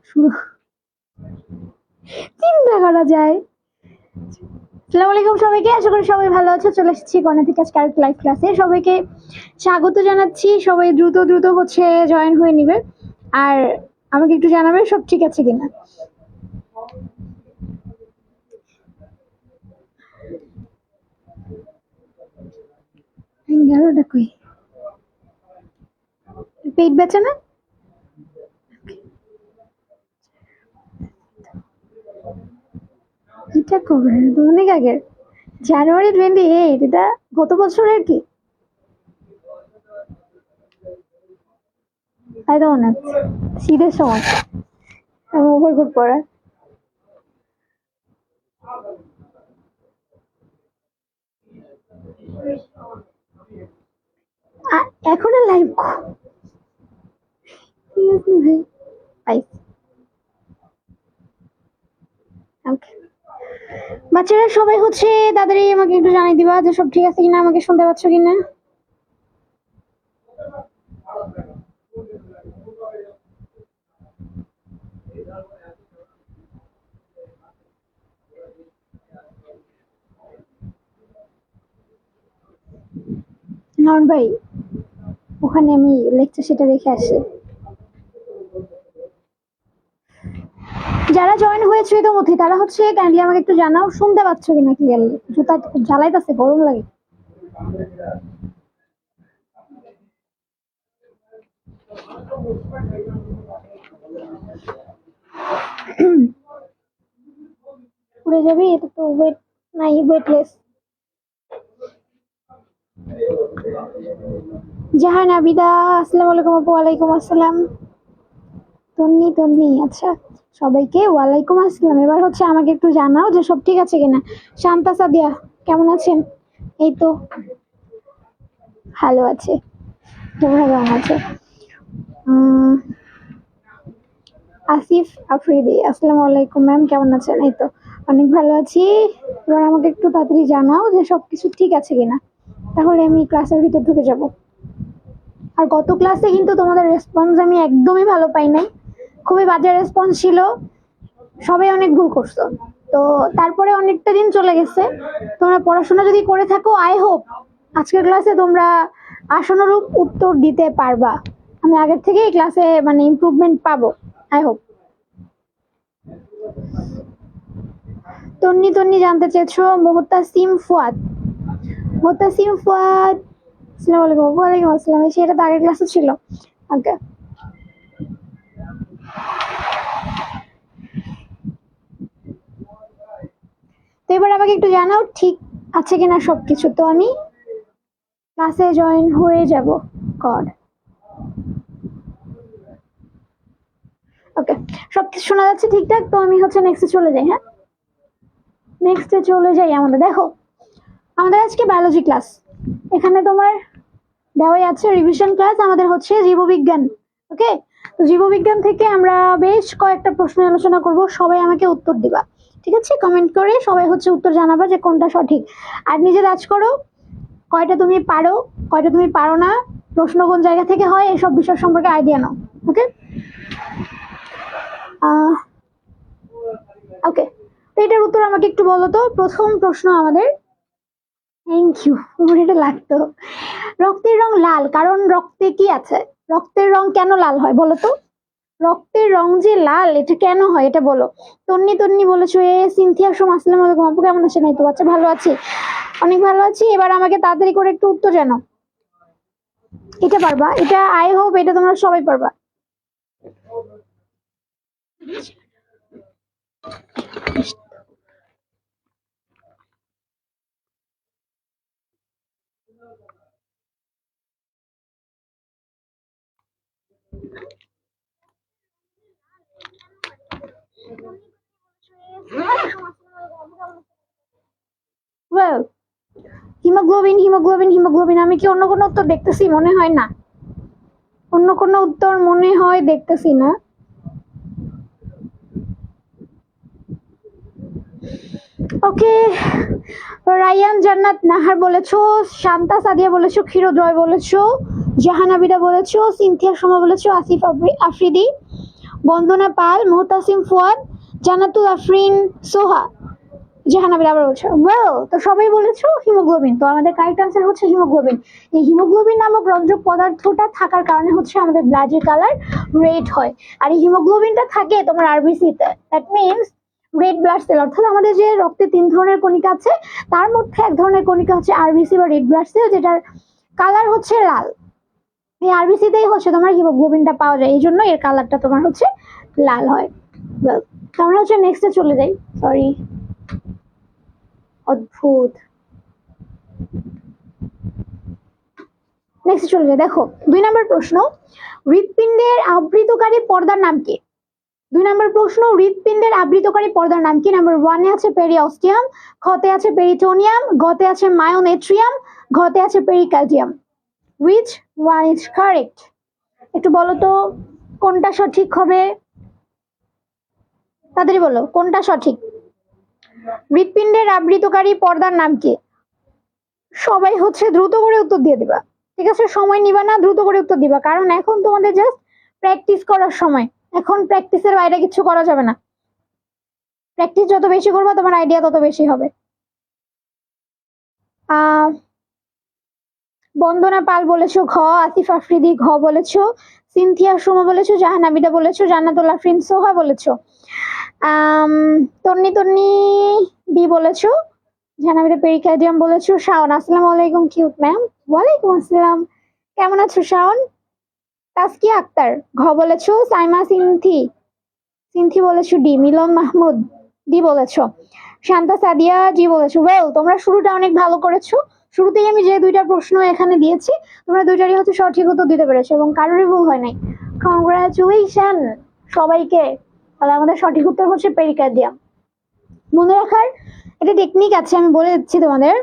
শুরু চিন্তা করা যায়। আসসালামু আলাইকুম সবাইকে, আশা করি সবাই ভালো আছো। চলে এসেছি গণিত আজকে আরেকটা লাইভ ক্লাসে। সবাইকে স্বাগত জানাচ্ছি। সবাই দ্রুত দ্রুত হচ্ছে জয়েন হয়ে নিবে, আর আমাকে একটু জানাবে সব ঠিক আছে কিনা। গেলটা কই? পেট বেচে না? এটা কবে? অনেক আগের, জানুয়ারি 28। এটা গত বছরের কি? তাই তো মনে হচ্ছে শীতের সময় ওভারকোট পরা। এখন লাইভ ভাই, বাচ্চারা সবাই হচ্ছে তাড়াতাড়ি আমাকে একটু জানিয়ে দিবা যে সব ঠিক আছে কিনা, আমাকে শুনতে পাচ্ছ কিনা। নন ভাই, ওখানে আমি লেকচার সেটা রেখে আসি। যারা জয়েন হয়েছে ইতিমধ্যে তারা হচ্ছে কাইন্ডলি আমাকে একটু জানাও শুনতে পাচ্ছ কিনা ক্লিয়ারলি। জুতা খুব জ্বালাইতেছে, গরম লাগে। উড়ে যাবে, এটা তো ওয়েট নাই, ওয়েটলেস। জাহান আবিদা, আসসালামু আলাইকুম আপু। ওয়ালাইকুম আসসালাম। তন্নি তন্নি, আচ্ছা সবাইকে ওয়ালাইকুম আসসালাম। এবার হচ্ছে আমাকে একটু জানাও যে সব ঠিক আছে কিনা। শান্তা সাদিয়া কেমন আছেন? এই তো ভালো আছে, তোমরা কেমন আছে? আসিফ আফ্রিদি, আসসালামু আলাইকুম ম্যাম, কেমন আছেন? এই তো অনেক ভালো আছি। এবার আমাকে একটু তাড়াতাড়ি জানাও যে সবকিছু ঠিক আছে কিনা, তাহলে আমি ক্লাসের ভিতর ঢুকে যাব। আর গত ক্লাসে কিন্তু তোমাদের রেসপন্স আমি একদমই ভালো পাই নাই, খুবই বাজে রেসপন্স ছিল, সবাই অনেক ভুল করছো। তো তারপরে অনেকটা দিন চলে গেছে, তোমরা পড়াশোনা যদি করে থাকো আই হোপ আজকের ক্লাসে তোমরা আশানুরূপ উত্তর দিতে পারবা। আমি আগের থেকে এই ক্লাসে মানে ইমপ্রুভমেন্ট পাবো, আই হোপ। তন্নি তন্নি জানতে চেয়েছো। মোহতাসিম ফুয়াদ, মোহতাসিম ফুয়াদ, আসসালামু আলাইকুম। ওয়ালাইকুম আসসালাম। সেটা তো আগের ক্লাসে ছিল। ওকে, তো এবার আমাকে একটু জানাও ঠিক আছে কিনা সবকিছু, তো আমি ক্লাসে জয়েন হয়ে যাব। গড, ওকে, সবকিছু শোনা যাচ্ছে ঠিকঠাক, তো আমি হচ্ছে নেক্সটে চলে যাই। হ্যাঁ, নেক্সটে চলে যাই। আমাদের দেখো, আমাদের আজকে বায়োলজি ক্লাস। এখানে তোমার দেওয়াই আছে রিভিশন ক্লাস। আমাদের হচ্ছে জীববিজ্ঞান। ওকে, তো জীববিজ্ঞান থেকে আমরা বেশ কয়েকটা প্রশ্ন আলোচনা করব। সবাই আমাকে উত্তর দিবা, ঠিক আছে? কমেন্ট করে সবাই হচ্ছে উত্তর জানাবা যে কোনটা সঠিক। আর নিজে কাজ করো, কয়টা তুমি পারো কয়টা তুমি পারো না, প্রশ্ন কোন জায়গা থেকে হয়, এসব বিষয় সম্পর্কে আইডিয়া নাও। ওকে ওকে, তো এটার উত্তর আমাকে একটু বলো তো। প্রথম প্রশ্ন আমাদের, থ্যাংক ইউ, আমার এটা লাগতো। রক্তের রং লাল কারণ রক্তে কি আছে? রক্তের রং কেন লাল হয় বলো তো? রক্তের রং যে লাল, এটা কেন হয় এটা বলো। তন্নি তন্নি বলেছো। সিনথিয়া সোম, আসসালামু আলাইকুম আপু, কেমন আছেন? এই তো বাচ্চা ভালো আছি, অনেক ভালো আছি। এবার আমাকে তাড়াতাড়ি করে একটু উত্তর জানাও। এটা পারবা, এটা আই হোপ এটা তোমরা সবাই পারবা। Well, haemoglobin haemoglobin haemoglobin. আমি কি অন্য কোনো উত্তর দেখতেছি? মনে হয় না, অন্য কোনো উত্তর মনে হয় দেখতেছি না। ওকে, রায়ান জান্নাত নাহার বলেছো, শান্তা সাদিয়া বলেছো, ক্ষীরোদয় বলেছো, জাহানাবিদা বলেছো, সিনথিয়া শর্মা বলেছো, আসিফ আফ্রিদি, বন্দনা পাল, মুহতাসিম ফুয়াদ, জান্নাতুল আফরিন, সোহা, জাহানাবির আবার বলছো ওয়েল। তো সবাই বলেছো হিমোগ্লোবিন, তো আমাদের কারেক্ট আনসার হচ্ছে হিমোগ্লোবিন। এই হিমোগ্লোবিন নামক রঞ্জক পদার্থটা থাকার কারণে হচ্ছে আমাদের ব্লাডের কালার রেড হয়। আর এই হিমোগ্লোবিনটা থাকে তোমার আরবিসিতে, that means red blood cell. অর্থাৎ আমাদের যে রক্তে 3 ধরনের কণিকা আছে তার মধ্যে এক ধরনের কণিকা হচ্ছে আরবিসি বা রেড ব্লাড সেল, যেটার কালার হচ্ছে লাল। এই আরবিসিতেই হচ্ছে তোমার হিমোগ্লোবিনটা পাওয়া যায়, এই জন্য এর কালারটা তোমার হচ্ছে লাল হয়। ওয়েল, তো আমরা হচ্ছে নেক্সটে চলে যাই। সরি, অদ্ভুত। নেক্সট চলে যায়। দেখো 2 নম্বর প্রশ্ন, হৃৎপিণ্ডের আবৃতকারী পর্দার নাম কি? 2 নম্বর প্রশ্ন, হৃৎপিণ্ডের আবৃতকারী পর্দার নাম কি? নাম্বার 1 এ আছে পেরিঅস্টিয়াম, খতে আছে পেরিটোনিয়াম, গতে আছে মায়োনেট্রিয়াম, ঘতে আছে pericardium. which one is correct? একটু বলো তো কোনটা সঠিক হবে, তাড়াতাড়ি বলো কোনটা সঠিক। হৃৎপিণ্ডের আবৃতকারী পর্দার নাম কি? সবাই হচ্ছে দ্রুত করে উত্তর দিয়ে দিবা, ঠিক আছে? সময় নিবা না, দ্রুত করে উত্তর দিবা, কারণ এখন তোমাদের জাস্ট প্র্যাকটিস করার সময়। এখন প্র্যাকটিসের বাইরে কিছু করা যাবে না। প্র্যাকটিস যত বেশি করবা তোমার আইডিয়া তত বেশি হবে। বন্দনা পাল বলেছো ঘ, আসিফ আফ্রিদি ঘ বলেছো, সিনথিয়া সুমা বলেছো, জাহানাবিদা বলেছো, জান্নাতুল আফরিন সোহা বলেছো, তন্নি তন্নি ডি বলেছো, জাহানাবিদা পেরিকার্ডিয়াম বলেছো, শাওন। আসসালামু আলাইকুম কিউট ম্যাম। ওয়ালাইকুম আসসালাম, কেমন আছো শাওন? তাসকিয়া আক্তার ঘ বলেছো, সাইমা সিনথি সিনথি বলেছো ডি, মিলন মাহমুদ ডি বলেছো, শান্তা সাদিয়া জি বলেছো। ওয়েল, তোমরা শুরুটা অনেক ভালো করেছো। শুরুতেই আমি যে 2টা প্রশ্ন এখানে দিয়েছি তোমরা 2টারই হচ্ছে সঠিক উত্তর দিতে পেরেছো এবং কারোরই ভুল হয় নাই। কংগ্রাচুলেশন সবাইকে। তাহলে আমাদের সঠিক উত্তর হচ্ছে পেরিকার্ডিয়াম। মনে রাখার একটা টেকনিক আছে, আমি বলে দিচ্ছি তোমাদের।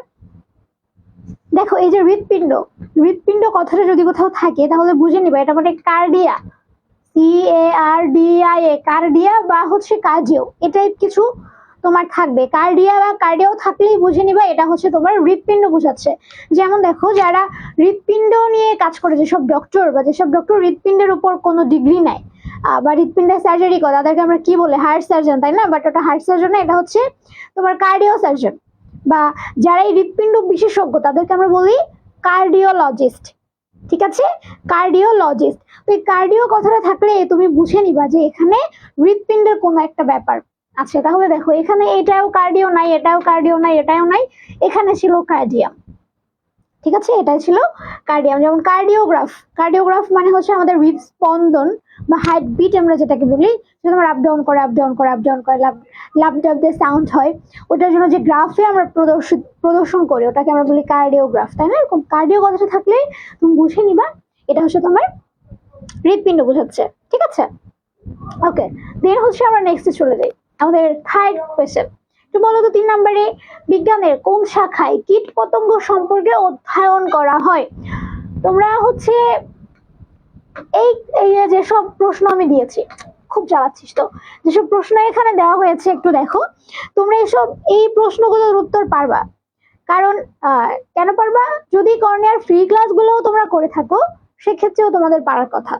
দেখো এই যে হৃৎপিণ্ড, হৃৎপিণ্ড কথাটা যদি কোথাও থাকে তাহলে বুঝে নিবা এটা মানে কার্ডিয়া, CARDIA, কার্ডিয়া বা হচ্ছে কার্ডিও, এটাই কিছু তোমার থাকবে। কার্ডিয়া বা কার্ডিও থাকলেই বুঝে নিবা এটা হচ্ছে তোমার হৃৎপিণ্ড বোঝাচ্ছে। যেমন দেখো যারা হৃৎপিণ্ড নিয়ে কাজ করে, যেসব ডক্টর বা যেসব ডক্টর হৃৎপিণ্ডের উপর কোনো ডিগ্রি নেয় বা হৃৎপিণ্ডের সার্জারি করে তাদেরকে আমরা কি বলে, হার্ট সার্জন, তাই না? বাট ওটা হার্ট সার্জন না, এটা হচ্ছে তোমার কার্ডিও সার্জন। বা যারা এই হৃৎপিণ্ড বিশেষজ্ঞ তাদেরকে আমরা বলি কার্ডিওলজিস্ট, ঠিক আছে? কার্ডিওলজিস্ট। তো এই কার্ডিও কথাটা থাকলে তুমি বুঝে নিবা যে এখানে হৃৎপিণ্ডের কোনো একটা ব্যাপার আছে। তাহলে দেখো এখানে এটাও কার্ডিও নাই, এটাও কার্ডিও নাই, এটাও নাই, এখানে ছিল কার্ডিয়াম, ঠিক আছে? এটাই ছিল কার্ডিয়াম। যেমন কার্ডিওগ্রাফ, কার্ডিওগ্রাফ মানে হচ্ছে আমাদের হৃদস্পন্দন বা হার্ট বিট আমরা যেটাকে বলি, যে তোমার আপ ডাউন করে আপ ডাউন করে আপ ডাউন করে, লাভ ডাব দিয়ে সাউন্ড হয়, ওটার জন্য যে গ্রাফে আমরা প্রদর্শন করি ওটাকে আমরা বলি কার্ডিওগ্রাফ, তাই না? এরকম কার্ডিও কথাটা থাকলে তুমি বুঝে নিবা এটা হচ্ছে তোমার হৃৎপিণ্ড বোঝাচ্ছে, ঠিক আছে? ওকে, দেন হচ্ছে আমরা নেক্সটে চলে যাই। আমাদের থার্ড কোয়েশ্চেন, তো বলো তো 3 নম্বরে বিজ্ঞানের কোন শাখায় কীট পতঙ্গ সম্পর্কে অধ্যয়ন করা হয়? তোমরা হচ্ছে এই এই যেসব প্রশ্ন আমি দিয়েছি, খুব জ্বালাচ্ছিস তো, যেসব প্রশ্ন এখানে দেওয়া হয়েছে একটু দেখো, তোমরা এই প্রশ্নগুলোর উত্তর পারবা। কারণ কেন পারবা? যদি কর্নিয়ার ফ্রি ক্লাসগুলোও তোমরা করে থাকো সেক্ষেত্রেও তোমাদের পারার কথা।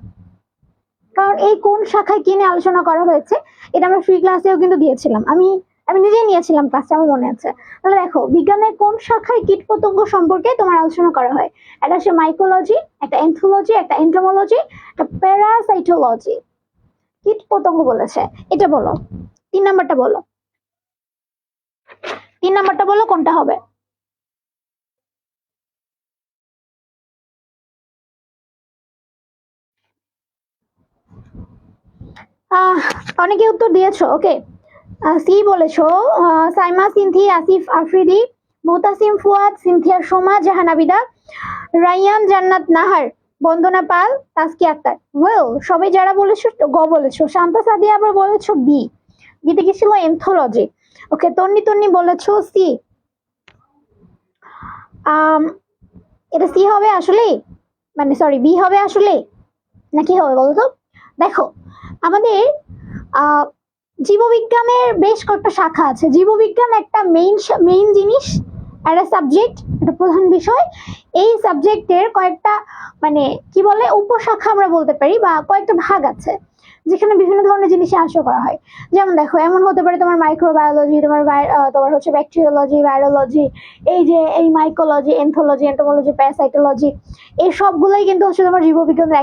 কারণ এই কোন শাখায় কি নিয়ে আলোচনা করা হয়েছে এটা আমরা ফ্রি ক্লাসেও কিন্তু দিয়েছিলাম, আমি নিজেই নিয়েছিলাম ক্লাসটা, আমার মনে আছে। তাহলে দেখো বিজ্ঞানের কোন শাখায় কীটপতঙ্গ সম্পর্কে তোমার আলোচনা করা হয়? এটা হচ্ছে মাইকোলজি, একটা এনথোলজি, একটা এন্টোমোলজি, একটা প্যারাসাইটোলজি। কীটপতঙ্গ বলেছে, এটা বলো। 3 নাম্বারটা বলো, 3 নাম্বারটা বলো কোনটা হবে? অনেকে উত্তর দিয়েছো, ওকে। সি বলেছো, সাইমা সিনথি, আসিফ আফ্রিদি, মুতাসিম ফুয়াদ, সিনথিয়া সোমা, জাহানাবিদা, রাইয়ান জান্নাত নাহার, বন্দনা পাল, তাসকিয়া আক্তার। ওয়েল, সবাই যারা বলেছো গ বলেছো। শান্তা সাদিয়া আবার বলেছো বি, বিতে কি ছিল? এনথোলজি। ওকে, তন্নি তন্নি বলেছো সি। এটা সি হবে আসলে, মানে সরি বি হবে আসলে, নাকি হবে বলো তো? দেখো আমাদের জীববিজ্ঞানের বেশ কয়েকটা শাখা আছে। জীববিজ্ঞান একটা মেইন জিনিস, একটা সাবজেক্ট, একটা প্রধান বিষয়। এই সাবজেক্টের কয়েকটা মানে কি বলে উপশাখা আমরা বলতে পারি, বা কয়েকটা ভাগ আছে। যেখানে বিভিন্ন ধরনের জিনিসে আলোচনা করা হয়। যেমন দেখো, এমন হতে পারে তোমার মাইক্রোবায়োলজি, তোমার হচ্ছে ব্যাকটেরিওলজি, ভাইরোলজি, এই যে এই মাইকোলজি, এনথোলজি, এন্টোমোলজি, প্যারাসাইটোলজি, এই সবগুলোই কিন্তু হচ্ছে তোমার জীববিজ্ঞানের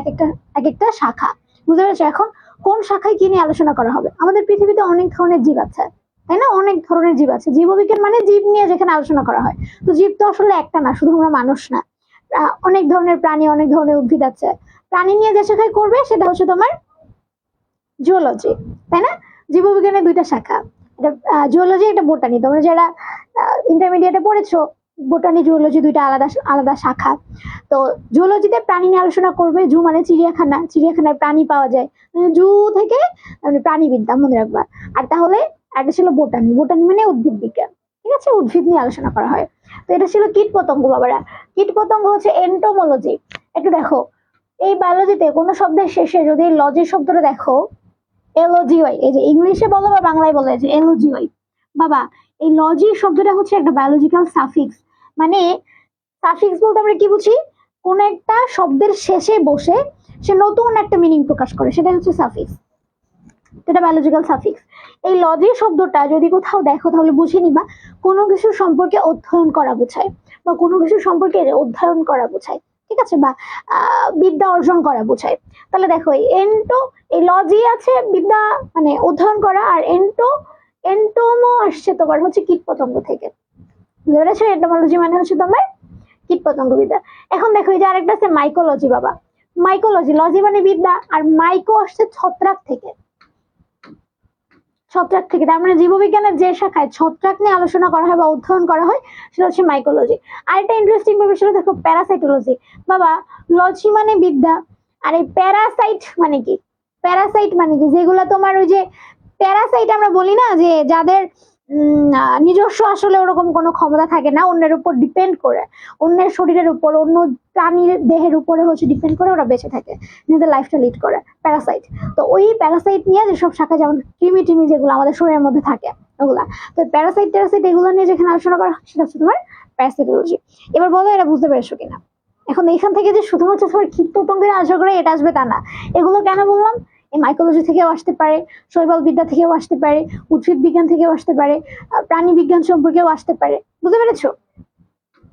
এক একটা শাখা। বুঝতে পেরেছো? এখন কোন শাখায় কি নিয়ে আলোচনা করা হবে? আমাদের পৃথিবীতে অনেক ধরনের জীব আছে, তাই না? অনেক ধরনের জীব আছে। জীববিজ্ঞান মানে জীব নিয়ে যেখানে আলোচনা করা হয়। তো জীব তো আসলে একটা না, শুধু আমরা মানুষ না, অনেক ধরনের প্রাণী, অনেক ধরনের উদ্ভিদ আছে। প্রাণী নিয়ে যে শাখায় করবে সেটা হচ্ছে তোমার জুওলজি, তাই না? জীববিজ্ঞানের দুইটা শাখা, এটা জুওলজি, এটা বোটানি। তোমরা যারা ইন্টারমিডিয়েটে পড়েছো, বোটানি জুওলজি দুইটা আলাদা আলাদা শাখা। তো জুওলজিতে প্রাণী নিয়ে আলোচনা করবে। জু মানে চিড়িয়াখানা, চিড়িয়াখানায় প্রাণী পাওয়া যায়, জু থেকে মানে প্রাণীবিদ্যা, মনে রাখবা। আর তাহলে একটা ছিল বোটানি, বোটানি মানে উদ্ভিদ বিজ্ঞান, ঠিক আছে? উদ্ভিদ নিয়ে আলোচনা করা হয়। তো এটা ছিল কীট পতঙ্গ। বাবারা, কীট পতঙ্গ হচ্ছে এন্টোমোলজি। একটু দেখো, এই বায়োলজিতে কোনো শব্দের শেষে যদি লজি শব্দটা দেখো, এলওজিওয়াই, এই যে ইংলিশে বলো বা বাংলায় বলো, যে এলওজিওয়াই, বাবা, এই লজি শব্দটা হচ্ছে একটা বায়োলজিক্যাল সাফিক্স। মানে সাফিক্স বলতে আমরা কি বুঝি? কোন একটা শব্দের শেষে বসে সে নতুন একটা মিনিং প্রকাশ করে, সেটা হচ্ছে সাফিক্স। এটা বায়োলজিক্যাল সাফিক্স। এই লজি শব্দটা যদি কোথাও দেখো তাহলে বুঝে নিবা কোনো কিছু সম্পর্কে অধ্যয়ন করা বোঝায়, বা কোনো কিছু সম্পর্কে অধ্যয়ন করা বোঝায়, ঠিক আছে? বা বিদ্যা অর্জন করা বোঝায়। তাহলে দেখো, এই লজি আছে বিদ্যা মানে অধ্যয়ন করা, আর এন্টোমো আসছে তোমার হচ্ছে কীট পতঙ্গ থেকে। ধরেছো? এন্টোমোলজি মানে হচ্ছে তোমার কীট পতঙ্গ বিদ্যা। এখন দেখো, এই যে আরেকটা আছে মাইকোলজি। বাবা, মাইকোলজি, লজি মানে বিদ্যা, আর মাইকো আসছে ছত্রাক থেকে। ছত্রাক থেকে, তার মানে জীববিজ্ঞানের যে শাখায় ছত্রাক নিয়ে আলোচনা করা হয় বা অধ্যয়ন করা হয় সেটা হচ্ছে মাইকোলজি। আরেকটা ইন্টারেস্টিং ব্যাপার সেটা দেখো, প্যারাসাইটোলজি। বাবা, লজি মানে বিদ্যা, আর এই প্যারাসাইট মানে কি? প্যারাসাইট মানে কি? যেগুলো তোমার ওই যে প্যারাসাইট আমরা বলি না, যে যাদের নিজস্ব আসলে ওরকম কোনো ক্ষমতা থাকে না, অন্যের উপর ডিপেন্ড করে, অন্যের শরীরের উপর, অন্য প্রাণীর দেহের উপরে হচ্ছে ডিপেন্ড করে ওরা বেঁচে থাকে, নিজেদের লাইফটা লিড করে, প্যারাসাইট। তো ওই প্যারাসাইট নিয়ে যেসব শাখা, যেমন কৃমি টিমি যেগুলো আমাদের শরীরের মধ্যে থাকে ওগুলা, তো প্যারাসাইট ট্যারাসাইট এগুলো নিয়ে যেখানে আলোচনা করা সেটা হচ্ছে তোমার প্যারাসাইটোলজি। এবার বলো, এটা বুঝতে পেরেছো কিনা? এখন এখান থেকে যে শুধুমাত্র তোমার কীট পতঙ্গের আলোচনা করে এটা আসবে তা না। এগুলো কেন বললাম? এই মাইকোলজি থেকেও আসতে পারে, শৈবাল বিদ্যা থেকেও আসতে পারে, উদ্ভিদ বিজ্ঞান থেকেও আসতে পারে, প্রাণী বিজ্ঞান সম্পর্কেও আসতে পারে। বুঝতে পেরেছো?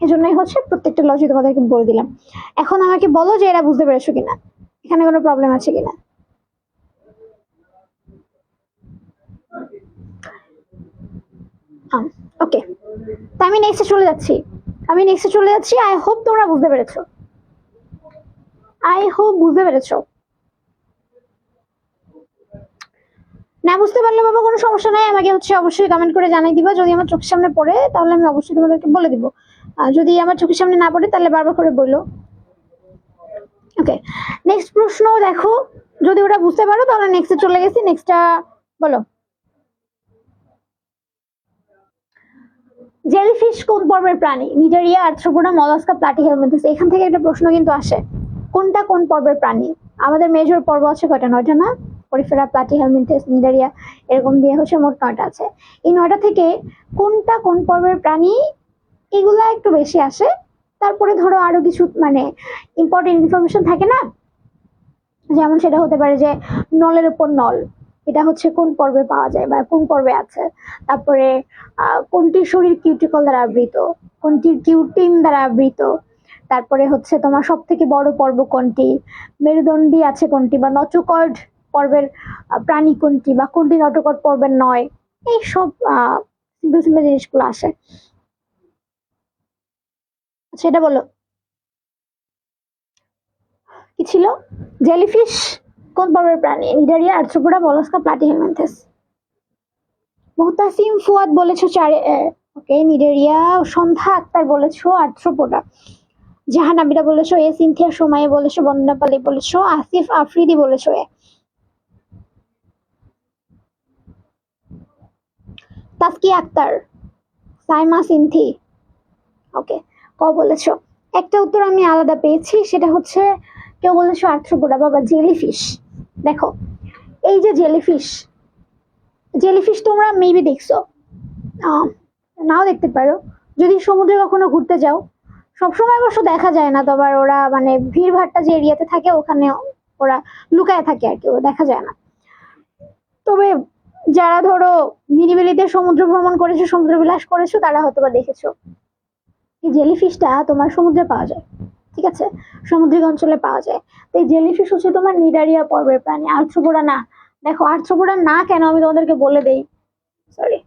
এজন্যই হচ্ছে প্রত্যেকটা লজি তোমাদেরকে বলে দিলাম। এখন আমাকে বলো যে এরা বুঝতে পেরেছো কিনা, এখানে কোনো প্রবলেম আছে কিনা। ওকে, তো আমি নেক্সটে চলে যাচ্ছি। আই হোপ তোমরা বুঝতে পেরেছো, না বুঝতে পারলে বাবা কোনো সমস্যা নাই, আমাকে হচ্ছে অবশ্যই কমেন্ট করে জানাই দিবা। যদি আমার চোখের সামনে পড়ে তাহলে আমি অবশ্যই তোমাদেরকে বলে দিব, যদি আমার চোখের সামনে না পড়ে তাহলে বারবার করে বললো। ওকে, নেক্সট প্রশ্ন দেখো, যদি ওটা বুঝতে পারো তাহলে নেক্সটে চলে গেছি। নেক্সটটা বলো, জেলিফিশ কোন পর্বের প্রাণী? Cnidaria, arthropoda, mollusca, Platyhelminthes. এখান থেকে একটা প্রশ্ন কিন্তু আসে, কোনটা কোন পর্বের প্রাণী? আমাদের মেজর পর্ব আছে কয়টা? 9টা না? পরিফেরা, প্লাটিহেলমিনথেস, নিডারিয়া, এরকম দিয়ে হচ্ছে মোট 9টা আছে। এই 9টা থেকে কোনটা কোন পর্বের প্রাণী, এগুলা একটু বেশি আসে। তারপরে ধরো আরো কিছু মানে ইম্পর্টেন্ট ইনফরমেশন থাকে না, যেমন সেটা হতে পারে যে নলের উপর নল, এটা হচ্ছে কোন পর্বে পাওয়া যায় বা কোন পর্বে আছে। তারপরে কোনটির শরীর কিউটিকল দ্বারা আবৃত, কোনটির কিউটিন দ্বারা আবৃত। তারপরে হচ্ছে তোমার সব থেকে বড় পর্ব কোনটি, মেরুদণ্ডী আছে কোনটি, বা নচকর্ড পর্বের প্রাণী কোনটি, বা কোনটি নটকর্ড পর্বের নয়। এই সব সিম্পল সিম্পল জিনিসগুলো আসে। সেটা বলো, কি ছিল? জেলিফিশ কোন পর্বের প্রাণী? Cnidaria, arthropoda, mollusca, Platyhelminthes. Muhtasim Fuad বলেছো 4। ওকে, নিডারিয়া। সন্ধ্যা আক্তার বলেছো আর্থ্রোপোডা। জাহান আবিরা বলেছো এ। সিনথিয়া সোমাই বলেছো, বন্দনা পালি বলেছো, আসিফ আফ্রিদি বলেছো এ। তাসকি আক্তার, সাইমা সিনথি, ওকে, ক বলেছো। একটা উত্তর আমি আলাদা পেয়েছি, সেটা হচ্ছে কেউ বলেছো আর্থ্রোপোডা। বাবা, জেলিফিশ। দেখো, এই যে জেলিফিশ তোমরা মেবি দেখছো, নাও দেখতে পারো যদি সমুদ্রে কখনো ঘুরতে যাও। সবসময় অবশ্য দেখা যায় না, তবে ওরা মানে ভিড় ভাট্টা যে এরিয়াতে থাকে ওখানে ওরা লুকায় থাকে আর কি, দেখা যায় না। তবে যারা ধরো নিরিবিলিতে সমুদ্র ভ্রমণ করেছো, সমুদ্র বিলাস করেছো, তারা হয়তো বা দেখেছো এই জেলিফিশটা তোমার সমুদ্রে পাওয়া যায়। ঠিক আছে, সামুদ্রিক অঞ্চলে পাওয়া যায়। তো এই জেলিফিশ হচ্ছে তোমার নিডারিয়া পর্বের প্রাণী, আর্থ্রোপোডা না। দেখো আর্থ্রোপোডা না কেন আমি তোমাদেরকে বলে দেই, সরি,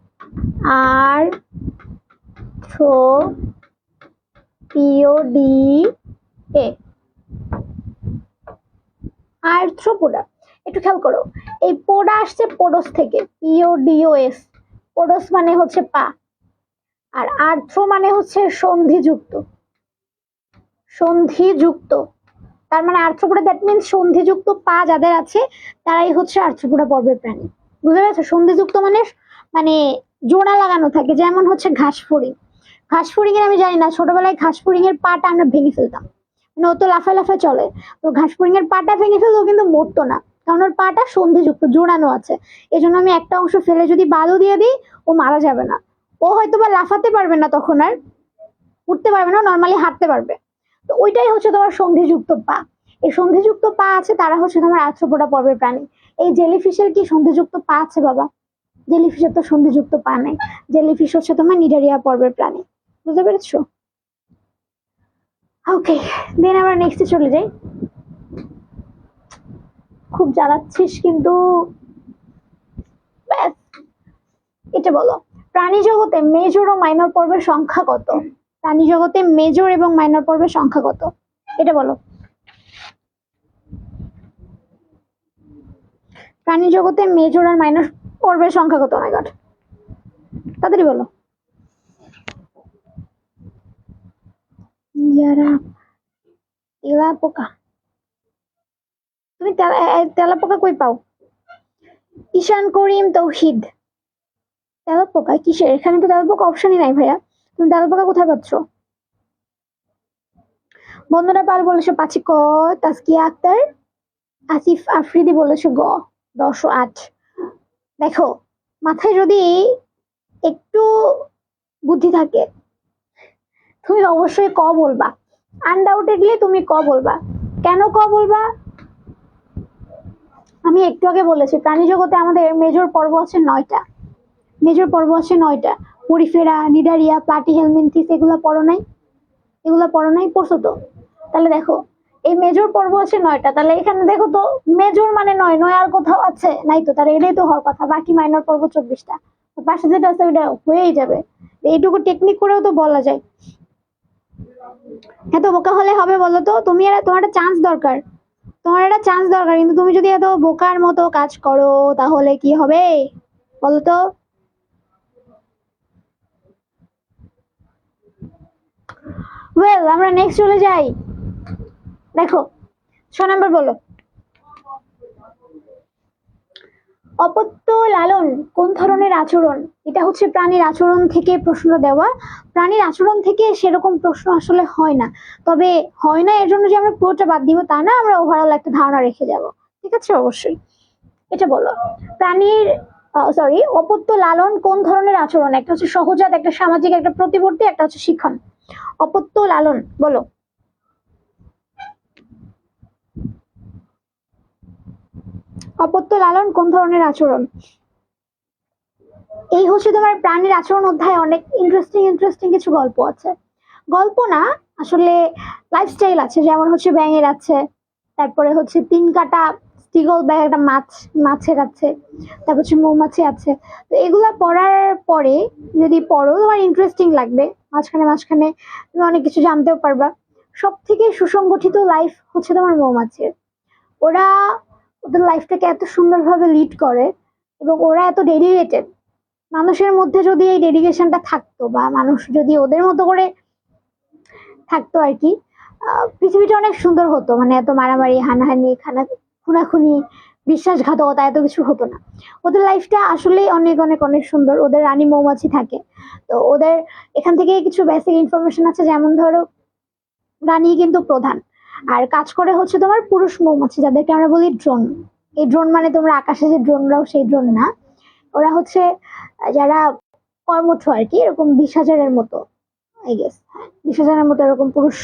আর্থ্রোপিওডি এ, আর্থ্রোপোডা। একটু খেয়াল করো, এই পোডা আসছে পোডোস থেকে, পিওডিওএস। পোডোস মানে হচ্ছে পা, আর আর্থ্রো মানে হচ্ছে সন্ধিযুক্ত, সন্ধিযুক্ত। তার মানে আর্থ্রোপোডা, দ্যাট মিনস সন্ধিযুক্ত পা যাদের আছে তারাই হচ্ছে আর্থ্রোপোডা পর্বের প্রাণী। বুঝতে পেরেছো? সন্ধিযুক্ত মানে মানে জোড়া লাগানো থাকে, যেমন হচ্ছে ঘাস ফড়িং। ঘাস ফড়িং এর আমি জানি না, ছোটবেলায় ঘাস ফড়িং এর পাটা আমরা ভেঙে ফেলতাম, মানে ও তো লাফায় লাফায় চলে। তো ঘাস ফড়িং এর পাটা ভেঙে ফেলতো কিন্তু মরতো না, কারণ ওর পাটা সন্ধিযুক্ত, জোড়ানো আছে। এই জন্য আমি একটা অংশ ফেলে যদি বালু দিয়ে দিই, ও মারা যাবে না। ও হয়তো বা লাফাতে পারবে না, তখন আর উঠতে পারবে না, নর্মালি হাঁটতে পারবে। তো ওইটাই হচ্ছে তোমার সন্ধিযুক্ত পা। এই সন্ধিযুক্ত পা আছে তারা হচ্ছে তোমার আর্থ্রোপোডা পর্বের প্রাণী। এই জেলিফিশের কি সন্ধিযুক্ত পা আছে বাবা? জেলিফিশের তো সন্ধিযুক্ত পা নেই। জেলিফিশ হচ্ছে তোমার নিডারিয়া পর্বের প্রাণী। বুঝতে পেরেছো? ওকে, দেন আমরা নেক্সটে চলে যাই। খুব জ্বালাচ্ছিস কিন্তু, ব্যাস। এটা বলো, প্রাণী জগতে মেজর ও মাইনর পর্বের সংখ্যা কত? প্রাণী জগতে মেজর এবং মাইনর পর্বের সংখ্যা কত? এটা বলো। প্রাণী জগতে মেজর আর মাইনর পর্বের সংখ্যা কত? মাই গড, তাড়াতাড়ি বলো। তেলাপোকা, তুমি তেলাপোকা কই পাও? ঈশান করিম তৌহিদ, তেলাপোকা কিসের? এখানে তো তেলাপোকা অপশনই নাই ভাইয়া, তুমি তেলাপোকা কোথায় পাচ্ছ? বন্দনা পাল বলেছো পাঁচে ক, তাসকিয়া আক্তার, আসিফ আফ্রিদি বলেছো গ, 10 ও 8। দেখো, মাথায় যদি একটু বুদ্ধি থাকে তুমি অবশ্যই ক বলবা, আনডাউটেডলি তুমি ক বলবা। কেন ক বলবা? আমি একটু আগে বলেছি প্রাণী জগতে আমাদের মেজর পর্ব আছে 9টা। মেজর পর্ব আছে 9টা। পরিফেরা, নিডারিয়া, প্লাটি হেলমিনথিস, এগুলা পড়ো নাই? এগুলা পড়ো নাই? পড়ছো তো। তাহলে দেখো, এই মেজর পর্ব আছে 9টা, তাহলে এখানে দেখো তো মেজর মানে 9, 9 আর কোথাও আছে? নাই তো, তাহলে এটাই তো হওয়ার কথা। বাকি মাইনর পর্ব 24টা, পাশে যেটা আছে ওইটা হয়েই যাবে। এইটুকু টেকনিক করেও তো বলা যায়। এত বোকা হলে হবে বলো তো? তুমি তোমার একটা চান্স দরকার, তোমার একটা চান্স দরকার, কিন্তু তুমি যদি এত বোকার মতো কাজ করো তাহলে কি হবে বলো তো? ওয়েল, আমরা নেক্সট চলে যাই। দেখো 6 নাম্বার বলো, অপত্য লালন কোন ধরনের আচরণ? এটা হচ্ছে প্রাণীর আচরণ থেকে প্রশ্ন দেওয়া। প্রাণীর আচরণ থেকে সেরকম প্রশ্ন আসলে হয় না, তবে হয় না এর জন্য যে আমরা পুরোটা বাদ দিব তা না, আমরা ওভারঅল একটা ধারণা রেখে যাব। ঠিক আছে, অবশ্যই। এটা বলো, প্রাণীর সরি, অপত্য লালন কোন ধরনের আচরণ? একটা হচ্ছে সহজাত, একটা সামাজিক, একটা প্রতিবর্তী, একটা হচ্ছে শিক্ষণ। অপত্য লালন বলো। অপত্য লালন কোন ধরনের আচরণ? এই হচ্ছে তোমার প্রাণীর আচরণ অধ্যায়, অনেক ইন্টারেস্টিং ইন্টারেস্টিং কিছু গল্প আছে। গল্প না, আসলে লাইফস্টাইল আছে। যেমন হচ্ছে ব্যাঙের আছে, তারপরে হচ্ছে 3 কাটা স্টিগল ব্যাগ, একটা মাছের আছে, তারপর হচ্ছে মৌমাছি আছে। তো এগুলা পড়ার পরে যদি পড়ো তোমার ইন্টারেস্টিং লাগবে, মাঝখানে মাঝখানে তুমি অনেক কিছু জানতেও পারবা। সব থেকে সুসংগঠিত লাইফ হচ্ছে তোমার মৌমাছির। ওরা ওদের লাইফটাকে এত সুন্দরভাবে লিড করে, এবং ওরা এত ডেডিকেটেড। মানুষের মধ্যে যদি এই ডেডিকেশনটা থাকতো, বা মানুষ যদি ওদের মতো করে থাকতো আর কি, পৃথিবীটা অনেক সুন্দর হতো। মানে এত মারামারি, হানাহানি, খুনাখুনি, বিশ্বাসঘাতকতা, এত কিছু হতো না। ওদের লাইফটা আসলেই অনেক অনেক অনেক সুন্দর। ওদের রানী মৌমাছি থাকে, তো ওদের এখান থেকে কিছু বেসিক ইনফরমেশন আছে। যেমন ধরো, রানী কিন্তু প্রধান, আর কাজ করে হচ্ছে তোমার পুরুষ মৌমাছি, যাদেরকে আমরা বলি ড্রোন। এই ড্রোন মানে তোমরা আকাশে যে ড্রোনরাও, সেই ড্রোন না। ওরা হচ্ছে যারা কর্মঠ আর কি, এরকম 20,000-এর মতো, আই গেস, 20,000-এর মতো এরকম পুরুষ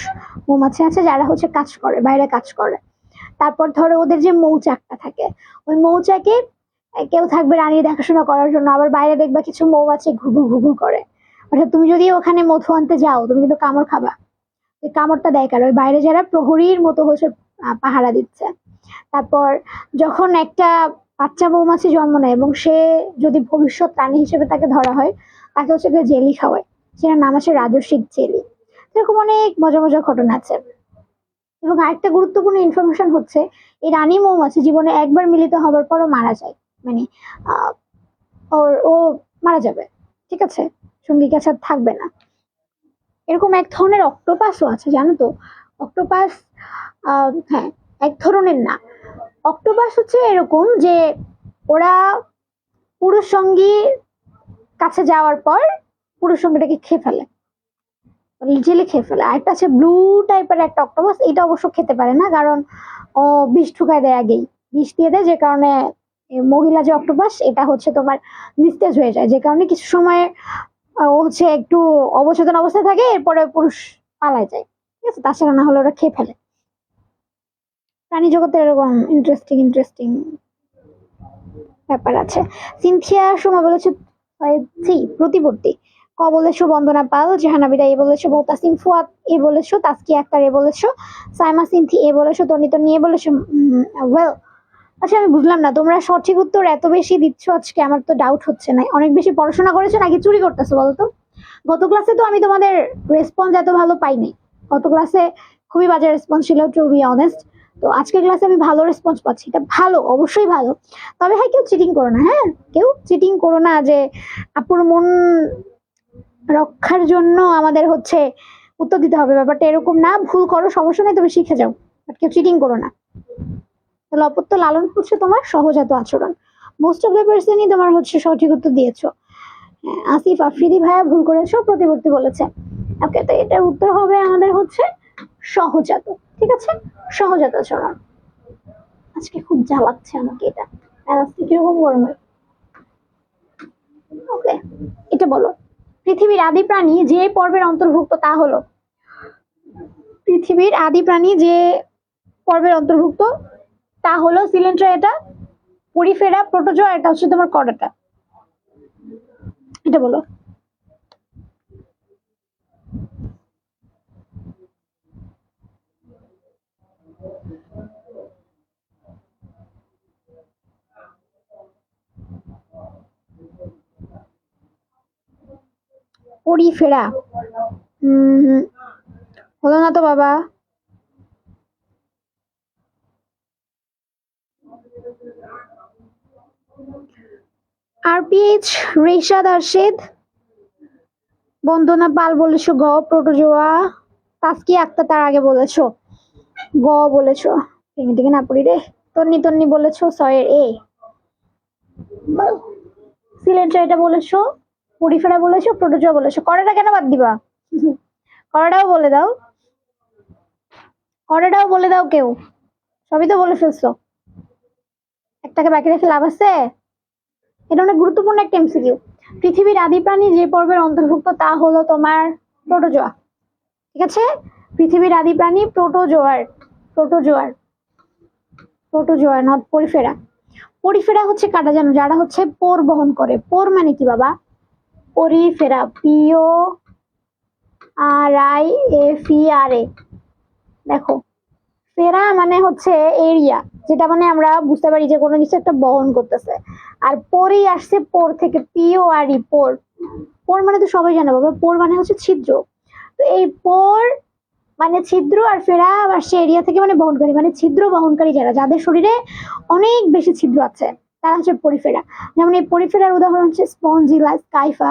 মৌমাছি আছে যারা হচ্ছে কাজ করে, বাইরে কাজ করে। তারপর ধরো ওদের যে মৌচাকটা থাকে, ওই মৌচাকে কেউ থাকবে রানীর দেখাশোনা করার জন্য, আবার বাইরে দেখবা কিছু মৌমাছি ঘুঘু ঘুঘু করে। অর্থাৎ তুমি যদি ওখানে মধু আনতে যাও তুমি কিন্তু কামড় খাবা। ওই কামড়টা দেয় কারণ ওই বাইরে যারা প্রহরীর মতো হচ্ছে পাহারা দিচ্ছে। তারপর যখন একটা বাচ্চা মৌমাছি জন্ম নেয় এবং সে যদি ভবিষ্যৎ রানী হিসেবে তাকে ধরা হয়, তাকে হচ্ছে জেলি খাওয়ায়, সেটার নাম আছে রাজস্বিক জেলি। এরকম অনেক মজার মজার ঘটনা আছে। এবং আরেকটা গুরুত্বপূর্ণ ইনফরমেশন হচ্ছে এই রানী মৌমাছি জীবনে একবার মিলিত হবার পরও মারা যায়, মানে ও মারা যাবে, ঠিক আছে, সঙ্গী কাছে থাকবে না। এরকম এক ধরনের অক্টোপাসও আছে, জানো তো? অক্টোপাস, হ্যাঁ, এক ধরনের না, অক্টোপাস হচ্ছে এরকম যে ওরা পুরুষ সঙ্গীর কাছে যাওয়ার পর পুরুষ সঙ্গীটাকে খেয়ে ফেলে, লিটারালি খেয়ে ফেলে। আরেকটা আছে ব্লু টাইপের একটা অক্টোপাস, এটা অবশ্য খেতে পারে না কারণ ও বিষ ঢুকায় দেয়, আগেই বিষ দিয়ে দেয়, যে কারণে মহিলা যে অক্টোপাস এটা হচ্ছে তোমার নিস্তেজ হয়ে যায়, যে কারণে কিছু সময় ও হচ্ছে একটু অবচেতন অবস্থায় থাকে, এরপরে পুরুষ পালায় যায়, ঠিক আছে, তাছাড়া না হলে ওরা খেয়ে ফেলে। প্রাণী জগতে এরকম ইন্টারেস্টিং ইন্টারেস্টিং ব্যাপার আছে। সিনথিয়া সোমা বলেছে প্রতিবর্তী। ক বলেছো বন্দনা পাল, জাহানাবিরা এ বলেছো, মোতাসিম ফুয়াদ এ বলেছো, তাসকি আক্তার এ বলেছো, সাইমা সিনথি এ বলেছো, তনিত নিয়ে বলেছো। ওয়েল, আচ্ছা আমি বুঝলাম না তোমরা সঠিক উত্তর এত বেশি দিচ্ছ আজকে, আমার তো ডাউট হচ্ছে না অনেক বেশি পড়াশোনা করেছো নাকি চুরি করতেছো বলতো? গত ক্লাসে তো আমি তোমাদের রেসপন্স এত ভালো পাইনি, গত ক্লাসে খুবই বাজে রেসপন্স ছিল, টু বি অনেস্ট। তো আজকের ক্লাসে আমি ভালো রেসপন্স পাচ্ছি, এটা ভালো, অবশ্যই ভালো। তবে হ্যাঁ, কেউ চিটিং করো না, হ্যাঁ, কেউ চিটিং করো না, যে আপুর মন রক্ষার জন্য আমাদের হচ্ছে উত্তর দিতে হবে, ব্যাপারটা এরকম না। ভুল করো সমস্যা নেই, তবে শিখে যাও, বাট কেউ চিটিং করো না। তাহলে অপত্য লালন হচ্ছে তোমার সহজাত আচরণ। মোস্ট অফ দ্য পার্সনই তোমার হচ্ছে সঠিক উত্তর দিয়েছো। আসিফ আফ্রিদি ভাইয়া ভুল করেছো, প্রতিবর্তী বলেছে। ওকে, তো এটার উত্তর হবে আমাদের হচ্ছে সহজাত, ঠিক আছে, সহজাত আচরণ। আজকে খুব জ্বালাচ্ছে আমাকে এটা, আর আজকে কিরকম গরমে। ওকে, এটা বলো, পৃথিবীর আদি প্রাণী যে পর্বের অন্তর্ভুক্ত তা হলো? পৃথিবীর আদি প্রাণী যে পর্বের অন্তর্ভুক্ত তা হলো সিলেন্ট্রা, এটা পরিফেরা, প্রোটোজোয়া, এটা হচ্ছে তোমার কর্ডাটা। এটা বলো। পরিফেরা, হলো না তো বাবা। আরপিএইচ রেশাদ আরশেদ, বন্দনা পাল বলেছো গ, প্রোটোজোয়া। তাসকি আক্তার তার আগে বলেছো গ বলেছো, টিকে টিকে না পড়ি রে। তন্নি তন্নি বলেছো ছয়ের এ। সিলেন্ট্রা এটা বলেছো, পরিফেরা বলেছো, প্রোটোজোয়া বলেছো। কড়াটা কেন বাদ দিবা? কড়াটাও বলে দাও, কড়াটাও বলে দাও, কেউ সবই তো বলে ফেলছো, একটাকে বাকি রেখে লাভ আছে? এটা অনেক গুরুত্বপূর্ণ একটা এমসিকিউ। পৃথিবীর আদি প্রাণী যে পর্বের অন্তর্ভুক্ত তা হলো তোমার প্রোটোজোয়া, ঠিক আছে, পৃথিবীর আদি প্রাণী প্রোটোজোয়ার, প্রোটোজোয়ার, প্রোটোজোয়ার, নট পরিফেরা। পরিফেরা হচ্ছে কাটা জানো, যারা হচ্ছে পোর বহন করে। পোর মানে কি বাবা? Porifera, P O R I F E R A. দেখো, ফেরা মানে হচ্ছে এরিয়া, যেটা মানে আমরা বুঝতে পারি যে কোনো কিছু একটা বহন করতেছে। আর পরেই আসছে পোর থেকে, পিও আর ই, পোর। পোর মানে তো সবাই জানে বাবা, পোর মানে হচ্ছে ছিদ্র। তো এই পোর মানে ছিদ্র, আর ফেরা আসছে এরিয়া থেকে, মানে বহনকারী, মানে ছিদ্র বহনকারী, যারা যাদের শরীরে অনেক বেশি ছিদ্র আছে তারা হচ্ছে পরিফেরা। যেমন এই পরিফেরার উদাহরণ হচ্ছে স্পঞ্জিলা, স্কাইফা।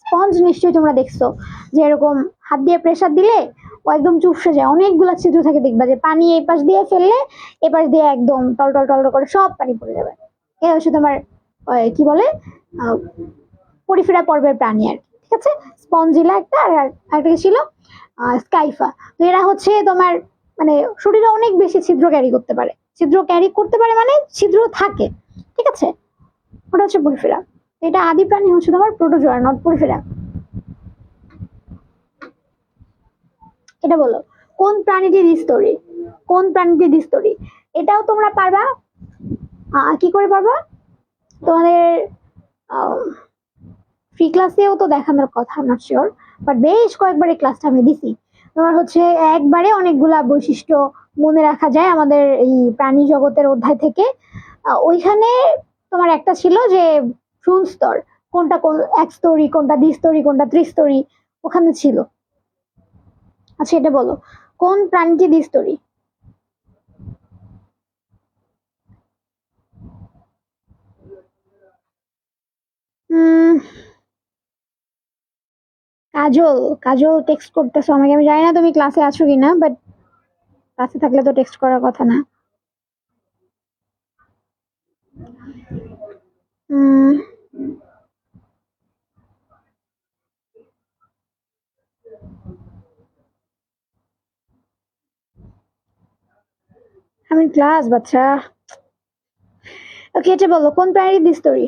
স্পঞ্জ নিশ্চয়ই তোমরা দেখছো, যে এরকম হাত দিয়ে প্রেসার দিলে ও একদম চুপসে যায়, অনেকগুলা ছিদ্র থাকে, দেখবা যে পানি এই পাশ দিয়ে ফেললে এপাশ দিয়ে একদম টল টল টল করে সব পানি পড়ে যাবে। এ হচ্ছে তোমার কি বলে পরিফেরা পর্বের প্রাণী আর কি, ঠিক আছে। স্পঞ্জিলা একটা, আর একটা ছিল স্কাইফা। তো এরা হচ্ছে তোমার মানে শরীরে অনেক বেশি ছিদ্র ক্যারি করতে পারে, ছিদ্র ক্যারি করতে পারে মানে ছিদ্র থাকে, ঠিক আছে, ওটা হচ্ছে পরিফেরা। এটা আদি প্রাণী হচ্ছে তোমার প্রোটোজোয়া, নট পরিফেরা। এটা বলো, কোন প্রাণীটি দ্বিস্তরী? কোন প্রাণীটি দ্বিস্তরী? এটাও তোমরা পারবা। কি করে পারবা? ফ্রি ক্লাসেও তো দেখানোর কথা, নট শিওর, বাট বেশ কয়েকবার এই ক্লাসটা আমি দিছি। তোমার হচ্ছে একবারে অনেকগুলা বৈশিষ্ট্য মনে রাখা যায় আমাদের এই প্রাণী জগতের অধ্যায় থেকে। ওইখানে তোমার একটা ছিল যে ভ্রূণ স্তর, কোনটা এক স্তরী, কোনটা দ্বিস্তরী, কোনটা ত্রিস্তরী, ওখানে ছিল। আচ্ছা এটা বলো, কোন প্রাণীটি দ্বিস্তরী? কাজল, কাজল টেক্সট করতেছো আমাকে, আমি জানি না তুমি ক্লাসে আছো কিনা, বাট ক্লাসে থাকলে তো টেক্সট করার কথা না। আমি ক্লাস বাচ্চা। ওকে এটা বলো, কোন প্রাণীর দ্বিস্তরী?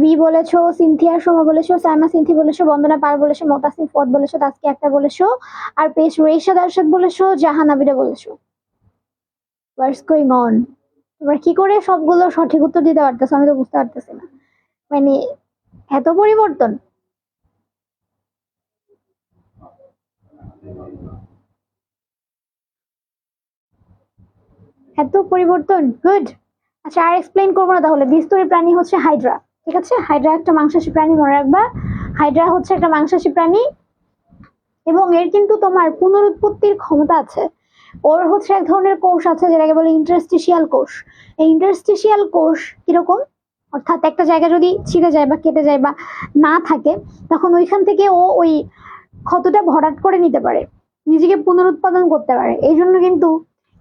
বি বলেছো, সিনথিয়া সোমা বলেছো, সাইমা সিনথি বলেছো, বন্দনা পাল বলেছো, মোতাসিম ফদ বলেছো, তাসকি আক্তার বলেছো, আর পেশ রেশাদ আরশাদ বলেছো, জাহান আবিরা বলেছো। What's going on? তোমরা কি করে সবগুলো সঠিক উত্তর দিতে পারতেছো, আমি তো বুঝতে পারতেছি না। মানে এত পরিবর্তন! এত পরিবর্তন, গুড। আচ্ছা আর এক্সপ্লেইন করবো না তাহলে। দ্বিস্তরী প্রাণী হচ্ছে হাইড্রা, ঠিক আছে? হাইড্রা একটা মাংসাশী প্রাণী, মনে রাখবা। হাইড্রা হচ্ছে একটা মাংসাশী প্রাণী এবং এর কিন্তু তোমার পুনরুৎপত্তির ক্ষমতা আছে। ওর হচ্ছে এক ধরনের কোষ আছে যেটাকে বলে ইন্টারস্টিশিয়াল কোষ। এই ইন্টারস্টিশিয়াল কোষ কিরকম, অর্থাৎ একটা জায়গা যদি ছিঁড়ে যায় বা কেটে যায় বা না থাকে, তখন ওইখান থেকে ও ওই ক্ষতটা ভরাট করে নিতে পারে, নিজেকে পুনরুৎপাদন করতে পারে। এই জন্য কিন্তু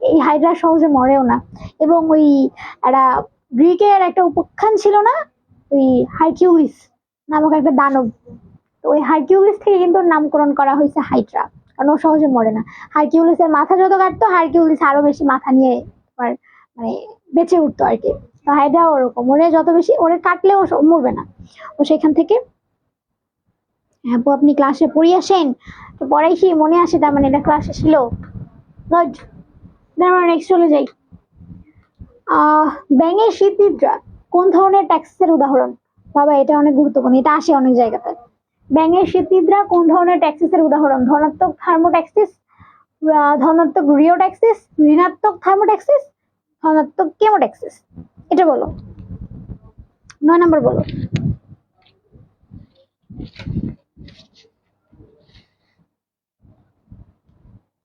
এই হাইড্রা সহজে মরেও না। এবং ওই একটা গ্রিকের একটা উপাখ্যান ছিল না, ওই হারকিউলিস নামক একটা দানব, তো ওই হারকিউলিস থেকে কিন্তু নামকরণ করা হয়েছে হাইড্রা, কারণ ও সহজে মরে না। হারকিউলিসের মাথা যত কাটতো, হারকিউলিস আরো বেশি মাথা নিয়ে তোমার মানে বেঁচে উঠতো আর কি। তো হাইড্রা ওরকম, ওরে যত বেশি ওরে কাটলেও মরবে না। ও সেখান থেকে, হ্যাঁ আপনি ক্লাসে পড়ি আসেন, তো পড়াইছি মনে আসে, তার মানে এটা ক্লাসে ছিল। গুড, আমরা নেক্সট চলে যাই। ব্যাঙের শীতনিদ্রা কোন ধরনের ট্যাক্সের উদাহরণ? বাবা এটা অনেক গুরুত্বপূর্ণ, এটা আসে অনেক জায়গাতে। ব্যাঙের শীতনিদ্রা কোন ধরনের ট্যাক্সিসের উদাহরণ? ধনাত্মক থার্মোট্যাক্সিস, ধনাত্মক রিওট্যাক্সিস, ঋণাত্মক থার্মোট্যাক্সিস, ধনাত্মক কেমোট্যাক্সিস। এটা বলো, 9 নম্বর বলো।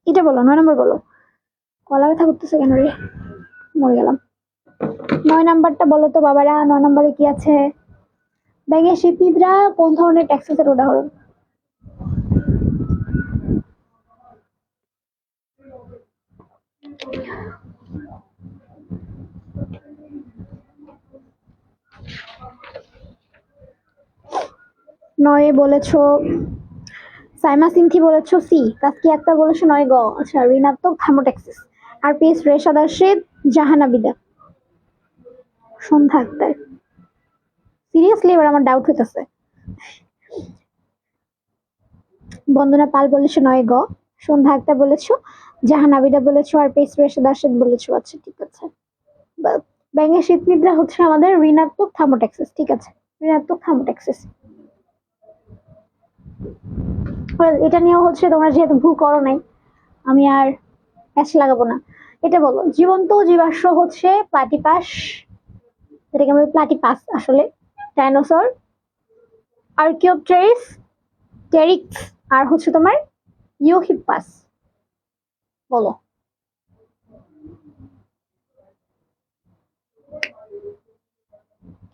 এটা বলো, 9 নম্বর বলো। কলা ব্যথা করতেছে কেন রে, মরে গেলাম। 9 নম্বরটা বলো তো বাবারা, 9 নম্বরে কি আছে? ব্যাঙের শীতনিদ্রা কোন ধরনের ট্যাক্সিসের উদাহরণ? নয়ে বলেছো সাইমা সিনথি বলেছো সি, তাসকি আক্তার বলেছো 9 গ। আচ্ছা ঋণাত্মক থার্মোট্যাক্সিস। আর পেস রেশাদ আরশাদ, জাহান আবিদা, সন্ধ্যা আক্তার। সিরিয়াসলি এবার আমার ডাউট হইতেছে। বন্দনা পাল বলেছো 9 গ, সন্ধ্যা আক্তার বলেছো, জাহান আবিদা বলেছো, আর পেস রেশাদ আরশাদ বলেছো। আচ্ছা ঠিক আছে। ব্যাঙের শীতনিদ্রা হচ্ছে আমাদের ঋণাত্মক থার্মোট্যাক্সিস, ঠিক আছে? ঋণাত্মক থার্মোট্যাক্সিস। এটা নিয়েও হচ্ছে তোমরা যেহেতু ভুল করো নাই, আমি আর প্যাচ লাগাবো না। এটা বলো, জীবন্ত জীবাশ্ম হচ্ছে প্লাটিপাস, যেটাকে আমরা প্লাটিপাস আসলে, ডাইনোসর, আর্কিওপটেরিস, টেরিক্স, আর হচ্ছে তোমার ইউহিপাস। বলো।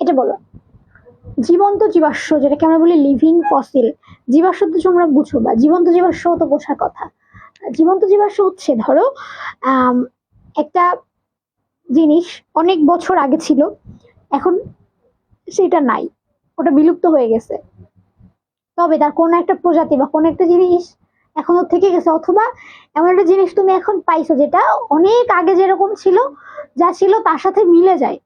এটা বলো, জীবন্ত জীবাশ্ম যেটাকে আমরা বলি লিভিং ফসিল। জীবাশ্ম তো তোমরা বুঝো, বা জীবন্ত জীবাশ্ম তো বোঝার কথা। জীবন্ত জীবাশ্ম হচ্ছে ধরো একটা জিনিস অনেক বছর আগে ছিল, এখন সেটা নাই, ওটা বিলুপ্ত হয়ে গেছে, তবে তার কোনো একটা প্রজাতি বা কোনো একটা জিনিস এখনো থেকে গেছে, অথবা এমন একটা জিনিস তুমি এখন পাইছো যেটা অনেক আগে যেরকম ছিল, যা ছিল তার সাথে মিলে যায়,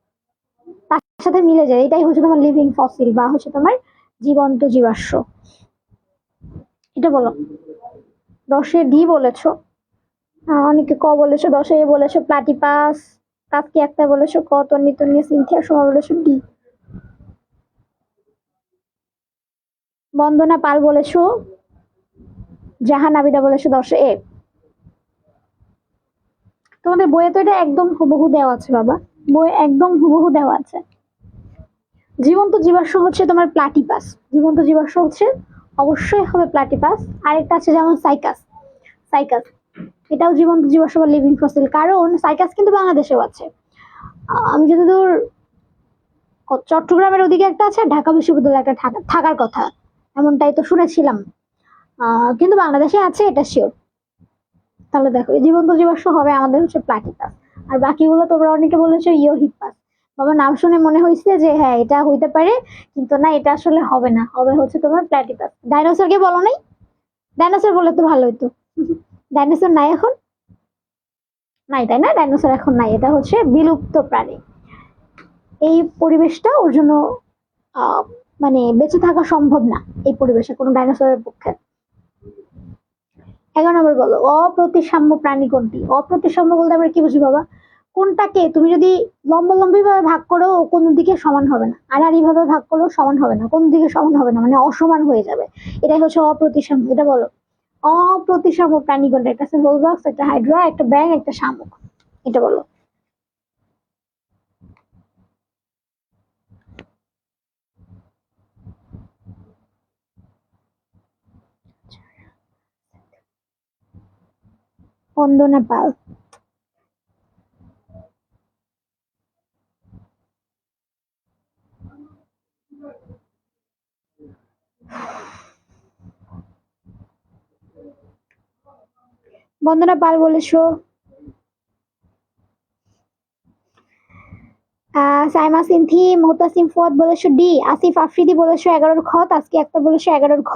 তার সাথে মিলে যায়, এটাই হচ্ছে তোমার লিভিং ফসিল বা হচ্ছে তোমার জীবন্ত জীবাশ্ম। এটা বলো। 10-এ ডি বলেছো, অনেকে ক বলেছো, 10-এ এ বলেছো প্লাটিপাস, তাসকি একটা বলেছো ক, তন্নি তন্নি সিনথিয়া সোমা বলেছো ডি। বন্দনা পাল বলেছো, জাহান আবিদা বলেছো 10 এ। তোমাদের বইয়ে তো এটা একদম হুবহু দেওয়া আছে বাবা, বইয়ে একদম হুবহু দেওয়া আছে। জীবন্ত জীবাশ্ম হচ্ছে তোমার প্লাটিপাস, জীবন্ত জীবাশ্ম হচ্ছে অবশ্যই হবে প্লাটিপাস। আরেকটা আছে যেমন সাইকাস, সাইকাস এটাও জীবন্ত জীবাশ্ম বা লিভিং ফসিল, কারণ সাইকাস কিন্তু বাংলাদেশেও আছে। আমি যতদূর চট্টগ্রামের ওদিকে একটা আছে, ঢাকা বিশ্ববিদ্যালয়ে একটা থাকার কথা, এমনটাই তো শুনেছিলাম। কিন্তু বাংলাদেশে আছে এটা শিওর। তাহলে দেখো এই জীবন্ত জীবাশ্ম হবে আমাদের হচ্ছে প্লাটিপাস, আর বাকিগুলো তোমরা অনেকে বলেছো ইওহিপাস। বাবা নাম শুনে মনে হয়েছে যে হ্যাঁ এটা হইতে পারে, কিন্তু না, এটা আসলে হবে না, হবে হচ্ছে তোমার প্লাটিপাস। ডাইনোসরকে বলো নাই? ডাইনোসর বলে তো ভালো হইতো। ডাইনোসর নাই এখন, নাই তাই না? ডাইনোসর এখন নাই, এটা হচ্ছে বিলুপ্ত প্রাণী। এই পরিবেশটা ওর জন্য মানে বেঁচে থাকা সম্ভব না এই পরিবেশে কোনো ডাইনোসরের পক্ষে। 11 নম্বর বলো, অপ্রতিসাম্য প্রাণী কোনটি? অপ্রতিসাম্য বলতে আমরা কি বুঝি বাবা? কোনটাকে তুমি যদি লম্বালম্বি ভাবে ভাগ করো কোন দিকে সমান হবে না, আড়াআড়ি ভাবে ভাগ করো সমান হবে না, কোন দিকে সমান হবে না, মানে অসমান হয়ে যাবে। এটাই হচ্ছে অপ্রতিসাম্য। এটা বলো, অপ্রতিসাম্য প্রাণী কোনটা? একটা সিম্বল বক্স, একটা হাইড্রা, একটা ব্যাং, একটা শামুক। এটা বলো। বন্দনা পাল। বন্দনা পাল বলেছো। সাইমা সিনথি, মোহতাসিম ফুয়াদ বলেছো ডি। আসিফ আফ্রিদি বলেছো 11 খ। তাসকি আক্তার বলেছো 11 খ।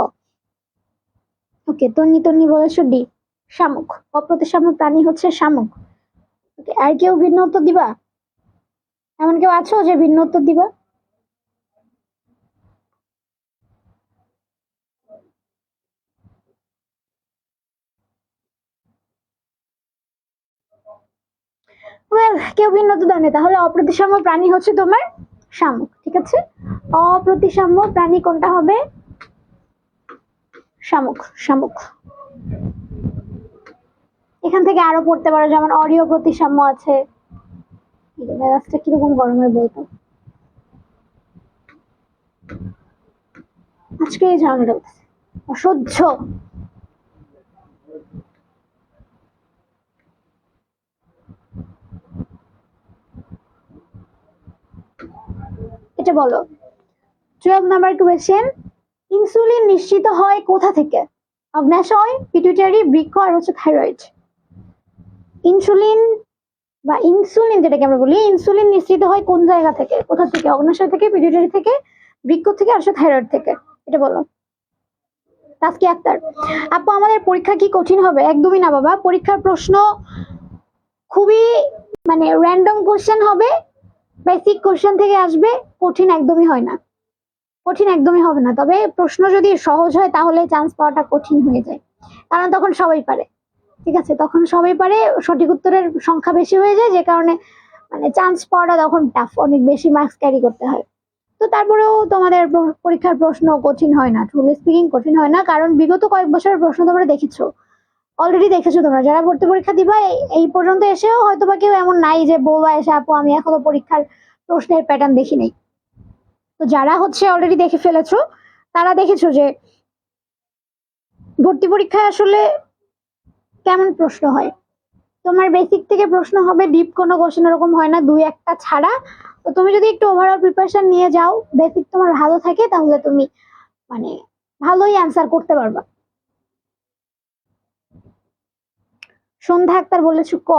ওকে, তন্নি তন্নি বলেছো ডি, শামুক। অপ্রতিসাম্য প্রাণী হচ্ছে শামুক। ওকে, আর কেউ ভিন্ন উত্তর দিবা? এমন কেউ আছো যে ভিন্ন উত্তর দিবা? কেউ ভিন্ন উত্তর দেয়নি, তাহলে অপ্রতিসাম্য প্রাণী হচ্ছে তোমার শামুক। ঠিক আছে, অপ্রতিসাম্য প্রাণী কোনটা হবে? শামুক, শামুক। এখান থেকে আরো পড়তে পারো, যেমন অরীয় প্রতিসাম্য আছে। মেজাজটা কিরকম গরমের বলতো আজকে, এই ঝামেলাটা অসহ্য। এটা বলো, 12 নাম্বার কোয়েশ্চেন। ইনসুলিন নিশ্চিত হয় কোথা থেকে? অগ্ন্যাশয়, পিটুইটারি, বৃক্ক, আর হচ্ছে থাইরয়েড। ইনসুলিন বা ইনসুলিন যেটাকে আমরা বলি, ইনসুলিন নিশ্চিত হয় কোন জায়গা থেকে, কোথা থেকে? অগ্ন্যাশয় থেকে, পিটুইটারি থেকে, বৃক্ক থেকে, আর হচ্ছে থাইরয়েড থেকে। এটা বলো। তাসকি আক্তার, আপু আমাদের পরীক্ষা কি কঠিন হবে? একদমই না বাবা, পরীক্ষার প্রশ্ন খুবই মানে র্যান্ডম কোশ্চেন হবে, বেসিক কোশ্চেন থেকে আসবে, কঠিন একদমই হয় না, কঠিন একদমই হবে না। তবে প্রশ্ন যদি সহজ হয় তাহলে চান্স পাওয়াটা কঠিন হয়ে যায়, কারণ তখন সবাই পারে। ঠিক আছে, তখন সবাই পারে, সঠিক উত্তরের সংখ্যা বেশি হয়ে যায়, যে কারণে মানে চান্স পাওয়াটা তখন টাফ, অনেক বেশি মার্কস ক্যারি করতে হয়। তো তারপরেও তোমাদের পরীক্ষার প্রশ্ন কঠিন হয় না, ট্রুলি স্পিকিং কঠিন হয় না, কারণ বিগত কয়েক বছরের প্রশ্ন তোমরা দেখেছো, অলরেডি দেখেছো তোমরা যারা ভর্তি পরীক্ষা দিবা। এই পর্যন্ত এসেও হয়তো বা কেউ এমন নাই যে বলবা এসে আপু আমি এখনো পরীক্ষার প্রশ্নের প্যাটার্ন দেখি নাই। তো যারা হচ্ছে অলরেডি দেখে ফেলেছো তারা দেখেছো যে ভর্তি পরীক্ষায় আসলে কেমন প্রশ্ন হয়। তোমার বেসিক থেকে প্রশ্ন হবে, ডিপ কোনো কোশ্চেন এরকম হয় না, দুই একটা ছাড়া। তো তুমি যদি একটু ওভারঅল প্রিপারেশন নিয়ে যাও, বেসিক তোমার ভালো থাকে, তাহলে তুমি মানে ভালোই অ্যান্সার করতে পারবা। সন্ধ্যা আক্তার বলেছো ক।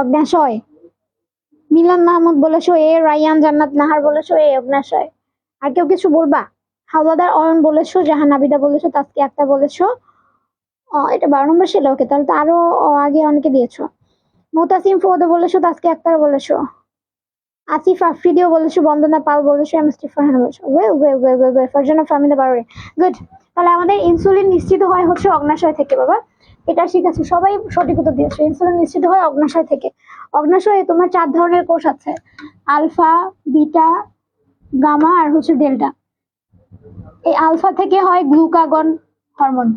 অগ্ন্যাশয়। মিলন মাহমুদ বলেছো এ। রায়ান জান্নাত নাহার বলেছো এ, অগ্ন্যাশয়। আর কেউ কিছু বলবা? হাওলাদার অয়ন বলেছো, জাহান আবিদা বলেছো, তাসকি আক্তার বলেছো। এটা 12 নম্বর ছিল। ওকে, তাহলে তো আরো আগে অনেকে দিয়েছো। মোতাসিম ফোদে বলেছো, তাসকি আক্তার বলেছো, আসিফ আফ্রিদিও বলেছো, বন্দনা পাল বলেছো, এম এস ফারহান বলেছো। Well well well well well, Farzana Fahmida বারোরে। গুড। তাহলে আমাদের ইনসুলিন নিশ্চিত হয় হচ্ছে অগ্ন্যাশয় থেকে বাবা, এটা শিখেছি, সবাই সঠিক উত্তর দিয়েছে। ইনসুলিন নিশ্চিত হয় অগ্ন্যাশয় থেকে। অগ্ন্যাশয়ে তোমার 4 ধরনের কোষ আছে, আলফা, বিটা, গামা, আর হচ্ছে ডেল্টা। এই আলফা থেকে হয় গ্লুকাগন হরমোন,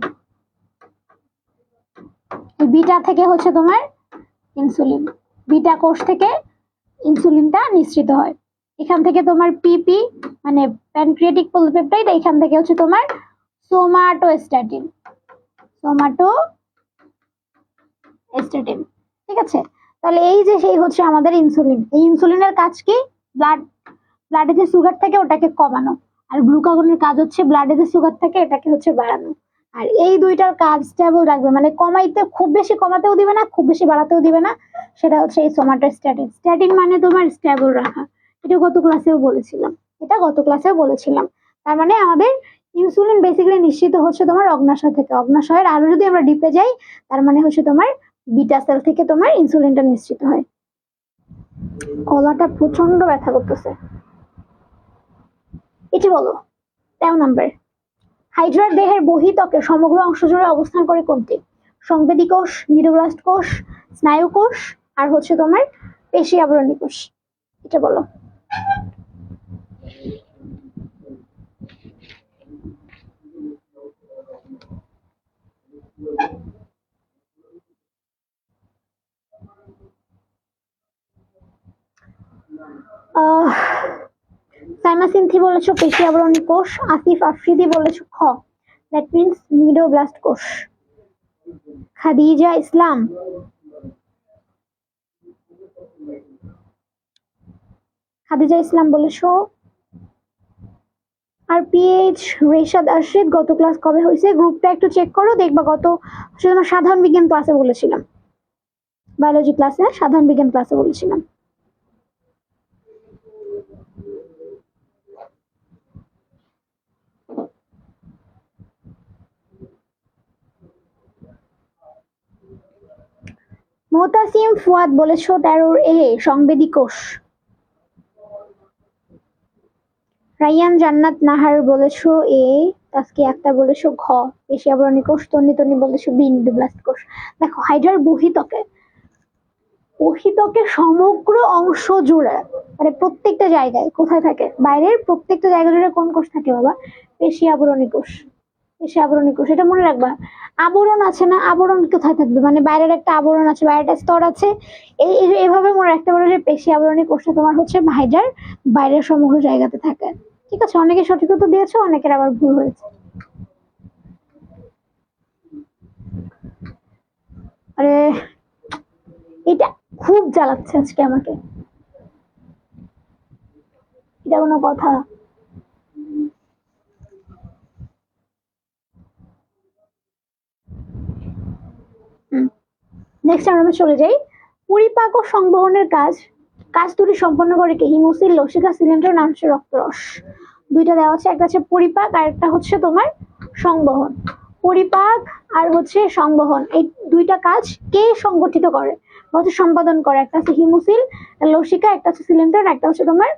বিটা থেকে হচ্ছে তোমার ইনসুলিন, বিটা কোষ থেকে ইনসুলিনটা নিঃসৃত হয়। এখান থেকে তোমার পিপি মানে প্যানক্রিয়াটিক পলিপেপটাইড, এখান থেকে হচ্ছে তোমার সোমাটোস্ট্যাটিন, সোমাটোস্ট্যাটিন। ঠিক আছে, তাহলে এই যে সেই হচ্ছে আমাদের ইনসুলিন। এই ইনসুলিনের কাজ কি? ব্লাডে যে সুগার থাকে ওটাকে কমানো, আর গ্লুকাগনের কাজ হচ্ছে ব্লাডে যে সুগার থাকে এটাকে হচ্ছে বাড়ানো। আর এই দুইটার কাজ স্টেবল রাখবে, মানে কমাইতে খুব বেশি কমাতেও দিবে না, খুব বেশি বাড়াতেও দিবে না, সেটা হচ্ছে এই সোমাটোস্ট্যাটিন। স্ট্যাটিন মানে তোমার স্টেবল রাখা। এটা গত ক্লাসেও বলেছিলাম। তার মানে আমাদের ইনসুলিন বেসিক্যালি নিশ্চিত হচ্ছে তোমার অগ্নাশয় থেকে। অগ্নাশয়ের আরো যদি আমরা ডিপে যাই, তার মানে হচ্ছে তোমার বিটা সেল থেকে তোমার ইনসুলিনটা নিশ্চিত হয়। গলাটা প্রচন্ড ব্যথা করতেছে। এটি বলো 13 নাম্বার। হাইড্রার দেহের বহিঃত্বকে সমগ্র অংশ জুড়ে অবস্থান করে কোনটি? সংবেদী কোষ, নিউরোব্লাস্ট কোষ, স্নায়ু কোষ, আর হচ্ছে তোমার পেশি আবরণী কোষ। এটা বলো। সাইমা সিনথি বলেছো পেশি আবরণী কোষ, আসিফ আফ্রিদি বলেছো খ, দ্যাট মিন্স নিউরোব্লাস্ট কোষ। খাদিজা ইসলাম বলেছো। আর পিএইচ রেশাদ আরশিদ গত ক্লাস কবে হয়েছে? গ্রুপটা একটু চেক করো, দেখবা গত সাধারণ বিজ্ঞান ক্লাসে বলেছিলাম, বায়োলজি ক্লাসে, সাধারণ বিজ্ঞান ক্লাসে বলেছিলাম। মোতাসিম ফুয়াদ বলেছো 13 এ সংবেদী কোষ। রাইয়ান জান্নাত নাহার বলেছো এ, তাসকি আক্তার বলেছো ঘ, পেশি আবরণী কোষ। তন্নি বলেছো বি, নিউরোব্লাস্ট কোষ। দেখো হাইড্রার বহিঃত্বকের সমগ্র অংশ জুড়ে, মানে প্রত্যেকটা জায়গায় কোথায় থাকে? বাইরের প্রত্যেকটা জায়গা জুড়ে কোন কোষ থাকে বাবা? পেশি আবরণী কোষ। এটা মনে রাখবা। আবরণ আছে না, আবরণ কোথায় থাকবে? মানে বাইরের একটা আবরণ আছে, বাইরের স্তর আছে। এইভাবে মনে রাখতে পারো যে পেশি আবরণী কোষটা তোমার হচ্ছে হাইড্রার বাইরের সমগ্র জায়গাতে থাকে। ঠিক আছে, অনেকে সঠিক উত্তর দিয়েছে, অনেকের আবার ভুল হয়েছে। আরে এটা খুব জ্বালাচ্ছে আজকে আমাকে, এটা কোনো কথা? নেক্সট আমরা চলে যাই। পরিপাক ও সংবহনের কাজ দুটি সম্পন্ন করে কে? হিমোসিল, লসিকা সিলিন্ডার, না হচ্ছে রক্তরস? দুইটা দেওয়া আছে, একটা হচ্ছে পরিপাক আর একটা হচ্ছে তোমার সংবহন। পরিপাক আর হচ্ছে সংবহন, এই দুইটা কাজ কে সংগঠিত করে, হচ্ছে সম্পাদন করে? একটা হচ্ছে হিমোসিল লসিকা, একটা হচ্ছে সিলিন্ডার, একটা হচ্ছে তোমার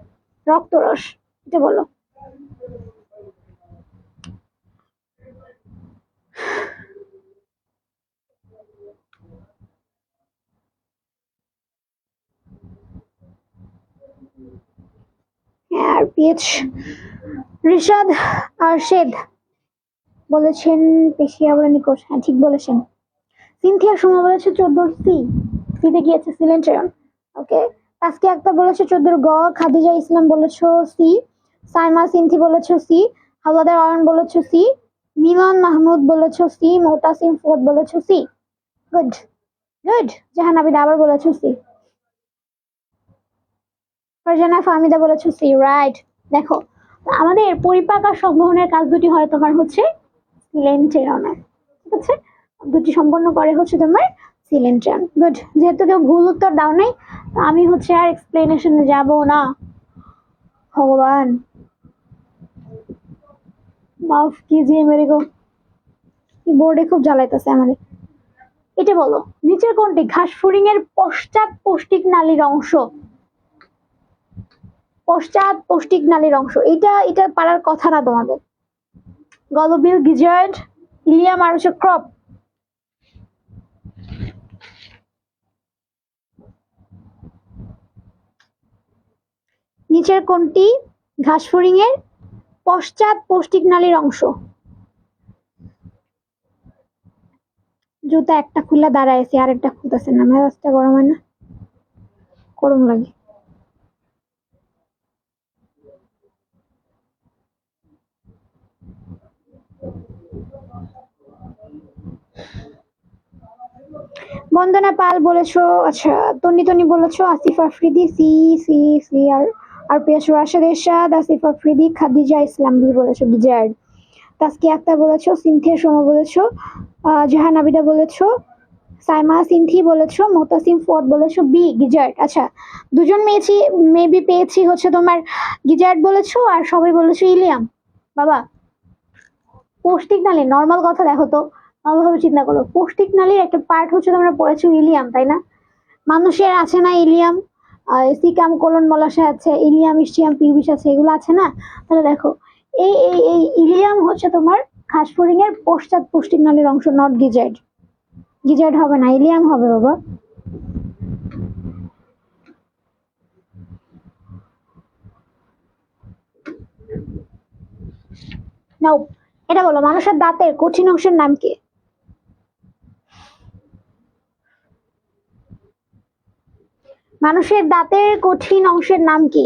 রক্তরস। এটা বলো। আর পিএইচ রিশাদ আরশেদ বলেছেন পেশি আবরণী কোষ। হ্যাঁ ঠিক বলেছেন। সিনথিয়া সুমা বলেছে 14 সি, সিতে কি আছে? সিলেন্ট্রিয়ন। ওকে। তাসকি আক্তার বলেছে 14 গ, খাদিজা ইসলাম বলেছো সি, সাইমা সিনথি বলেছো সি, হাওলাদার অয়ন বলেছো সি, মিলন মাহমুদ বলেছো সি, মোতাসিম ফুয়াদ বলেছো সি। গুড জাহান আবিদ আবার বলেছো সি। ফারজানা ফাহমিদা বলেছো সি, রাইট। দেখো আমাদের পরিপাক আর সংবহনের কাজ দুটি হয় তোমার হচ্ছে সিলেন্ট্রিয়নে। ঠিক আছে, দুটি সম্পন্ন করে হচ্ছে তোমার সিলেন্ট্রিয়ন। গুড। যেহেতু কেউ ভুল উত্তর দাও নাই, আমি হচ্ছে আর এক্সপ্লেনেশনে যাব না। ভগবান মাফ কিজিয়ে মেরে গো, বোর্ডে খুব জ্বালাইতেছে আমাদের। এটা বলো, নিচের কোনটি ঘাসফড়িং এর পশ্চাৎ পৌষ্টিক নালীর অংশ? পশ্চাৎ পৌষ্টিক নালীর অংশ, এটা পারার কথা না তোমাদের। গলবিল, গিজয়েড, ইলিয়াম আর হচ্ছে ক্রপ। নিচের কোনটি ঘাসফড়িং এর পশ্চাৎ পৌষ্টিক নালীর অংশ। জুতা একটা খুলে দাঁড়াইছে আর একটা খুলতেছে না, মেজাজটা গরম হয় না? গরম লাগে। বন্দনা পাল বলেছো, আচ্ছা তনি তনি বলেছো, Asif Afridi C C C আর পিয়াস রাশেদ এরশাদ, আসিফ আফ্রিদি, খাদিজা ইসলাম বি বলেছো, গিজার্ড। তাসকিয়া আক্তার বলেছো, সিনথিয়া শর্মা বলেছো, জাহান আবিদা বলেছো, সাইমা সিনথি বলেছো, মোতাসিম ফুয়াদ বলেছো বি গিজার্ড। আচ্ছা দুজন মেবি পেয়েছি হচ্ছে তোমার গিজার্ড বলেছো আর সবাই বলেছো ইলিয়াম। বাবা পৌষ্টিক নালী, নর্মাল কথা দেখো তো, ভালোভাবে চিন্তা করো, পৌষ্টিক নালীর একটা পার্ট হচ্ছে তোমরা পড়েছো ইলিয়াম, তাই না? মানুষের আছে না ইলিয়াম, সিকাম কোলন মলাশয় আছে, ইলিয়াম ইস্টিয়াম পিউবিস আছে, এগুলো আছে না? তাহলে দেখো এই এই এই ইলিয়াম হচ্ছে তোমার ঘাসফড়িং এর পশ্চাৎ পৌষ্টিক নালীর অংশ, নট গিজার্ড। গিজার্ড হবে না, ইলিয়াম হবে বাবা। নাও এটা বলো, মানুষের দাঁতের কঠিন অংশের নাম কি? মানুষের দাঁতের কঠিন অংশের নাম কি?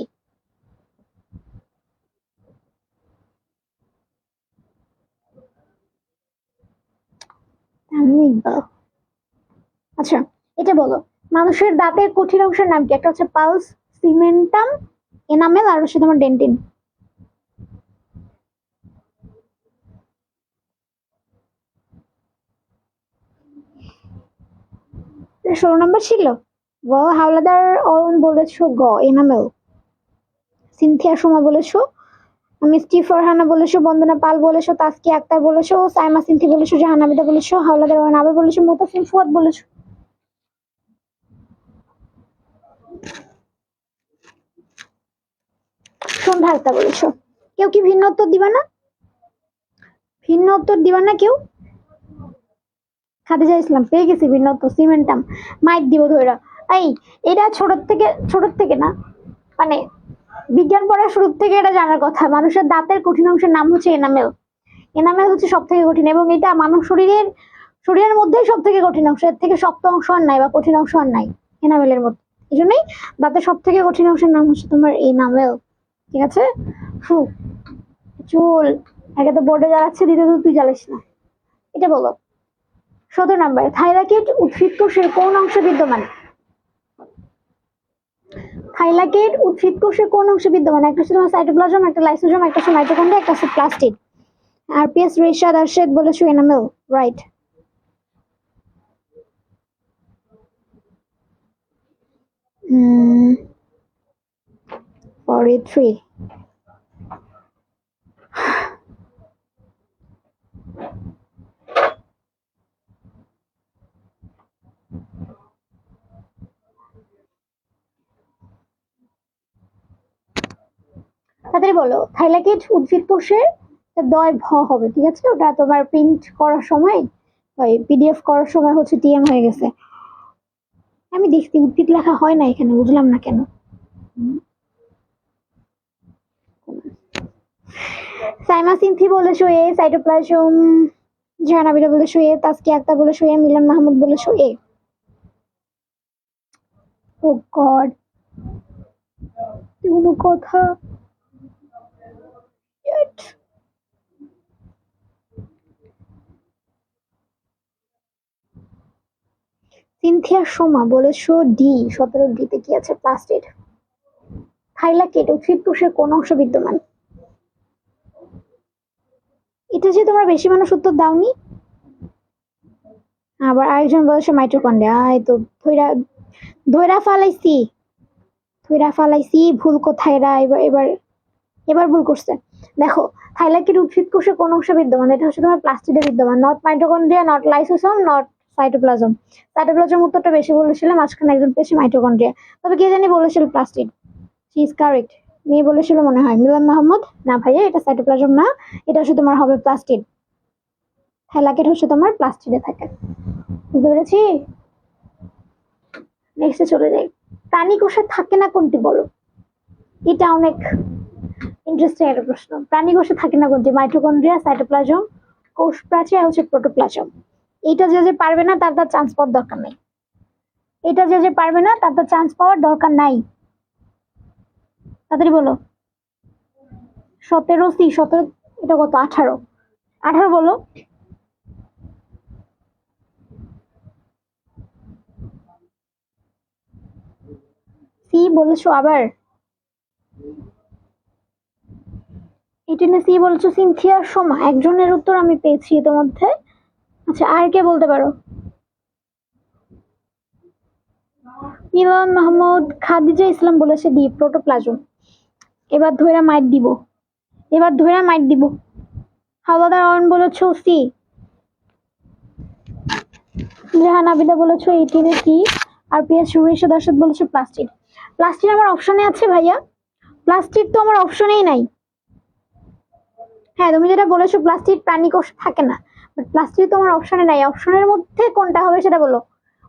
আচ্ছা এটা বলো, মানুষের দাঁতের কঠিন অংশের নাম কি? একটা হচ্ছে পালস, সিমেন্টাম, এনামেল আর হচ্ছে তোমার ডেন্টিন। 16 নম্বর ছিল। হাওলাদার অয়ন বলেছো গ, এনামেল। সিনথিয়া সোমা বলেছো, মিষ্টি ফরহানা বলেছো, বন্দনা পাল বলেছো, তাসকিয়া আক্তার বলেছো, সাইমা সিনথি বলেছো, জাহান আবিদা বলেছো, হাওলাদার অয়ন আবার বলেছো, মোতাসিম ফুয়াদ বলেছো। সন্ধ্যা আক্তার বলেছো। কেউ কি ভিন্ন উত্তর দিবা না? ভিন্ন উত্তর দিবা না কেউ? খাদিজা ইসলাম পেয়ে গেছি ভিন্ন উত্তর, সিমেন্টাম। মাইক দিব ধৈরা। এই এটা ছোট থেকে না, মানে বিজ্ঞান পড়ার শুরু থেকে এটা জানার কথা, মানুষের দাঁতের কঠিন অংশের নাম হচ্ছে এনামেল। এনামেল হচ্ছে সব থেকে কঠিন এবং এটা মানুষ শরীরের মধ্যেই সব থেকে কঠিন অংশ, এর থেকে শক্ত অংশ আর নাই বা কঠিন অংশ আর নাই এনামেলের মধ্যে। এই জন্যই দাঁতের সব থেকে কঠিন অংশের নাম হচ্ছে তোমার এনামেল। ঠিক আছে? ফু চুল, একে তো বোর্ডে জ্বালাচ্ছে, দ্বিতীয়ত তুই জ্বালিস না। এটা বলো 17 নাম্বার, থাইলাকেট উদ্ভিদ কোষের কোন অংশে বিদ্যমান? থাইলাকেট উদ্ভিদ কোষের কোন অংশে বিদ্যমান? একটা হচ্ছে তোমার সাইটোপ্লাজম, একটা লাইসোজোম, একটা হচ্ছে মাইটোকন্ড্রিয়া, একটা হচ্ছে প্লাস্টিড। আর পিএস রেশাদ আরশেদ বলেছো এনামেল, রাইট। Mm, 43. তাড়াতাড়ি বলো, থাইলাকেট উদ্ভিদ কোষের দয় ভ হবে, ঠিক আছে? ওটা তোমার প্রিন্ট করার সময়, ওই পিডিএফ করার সময় হচ্ছে টিএম হয়ে গেছে। আমি দেখছি উদ্ভিদ লেখা হয় না এখানে, বুঝলাম না কেন। সাইমা সিনথি বলেছো এ, সাইটোপ্লাজম। জাহানাবিরা বলেছো এ, তাসকিয়া আক্তার বলেছো এ, মিলন মাহমুদ বলেছো এ। ও গড, কোনো কথা। সিনথিয়া সোমা বলেছো ডি, 17 ডিতে কি আছে? প্লাস্টিড। থাইলাকেট উদ্ভিদ কোষের কোন অংশ বিদ্যমান? এটা যে তোমরা বেশি মানুষ উত্তর দাওনি। আবার আরেকজন বলেছে মাইটোকন্ড্রিয়া। এই তো ধৈরা ফালাইছি, ভুল কোথায় এরা, এবার ভুল করছে। দেখো থাইলাকেট উদ্ভিদ কোষে কোন অংশে বিদ্যমান? এটা হচ্ছে তোমার প্লাস্টিডে বিদ্যমান, not mitochondria, not lysosome, not cytoplasm. Cytoplasm উত্তরটা বেশি বলেছিল, মাঝখানে একজন পেয়েছে মাইটোকন্ড্রিয়া। তবে কে জানি বলেছিল প্লাস্টিড। She is correct. মেয়ে বলেছিল মনে হয় মিলন মাহমুদ। না ভাইয়া, এটা সাইটোপ্লাজম না, এটা হচ্ছে তোমার হবে প্লাস্টিড। থাইলাকেট হচ্ছে তোমার প্লাস্টিডে থাকে। বুঝতে পেরেছি? নেক্সটে চলে যাই। প্রাণী কোষে থাকে না কোনটি বলো? এটা অনেক ইন্টারেস্টিং একটা প্রশ্ন। প্রাণী কোষে থাকে না কোনটি? মাইটোকন্ড্রিয়া, সাইটোপ্লাজম, কোষ প্রাচীর হচ্ছে প্রোটোপ্লাজম। এটা যে পারবে না তার চান্স পাওয়ার দরকার নাই। এটা যে পারবে না তার চান্স পাওয়ার দরকার নাই। তাড়াতাড়ি বলো। 17 সি 17, এটা কত? 18। 18 বলো। সি বলেছো আবার? সি বলেছো সিনথিয়ার সোমা। একজনের উত্তর আমি পেয়েছি ইতিমধ্যে। আচ্ছা, আর কে বলতে পারো? মিলন মাহমুদ। খাদিজা ইসলাম বলেছে ডি, প্রোটোপ্লাজম। এবার ধইরা মাইট দিব। হাওলাদার অয়ন বলেছো সি। রেহান আবিদা বলেছো 18 সি। আর পিএস সুরেশা দর্শক বলেছো প্লাস্টিক। প্লাস্টিক আমার অপশনে আছে ভাইয়া? প্লাস্টিক তো আমার অপশনেই নাই। হ্যাঁ, তুমি যেটা বলেছো প্লাস্টিক প্রাণী কোষ থাকে না, বাট প্লাস্টিক তো আমার অপশনে নাই। অপশনের মধ্যে কোনটা হবে সেটা বলো।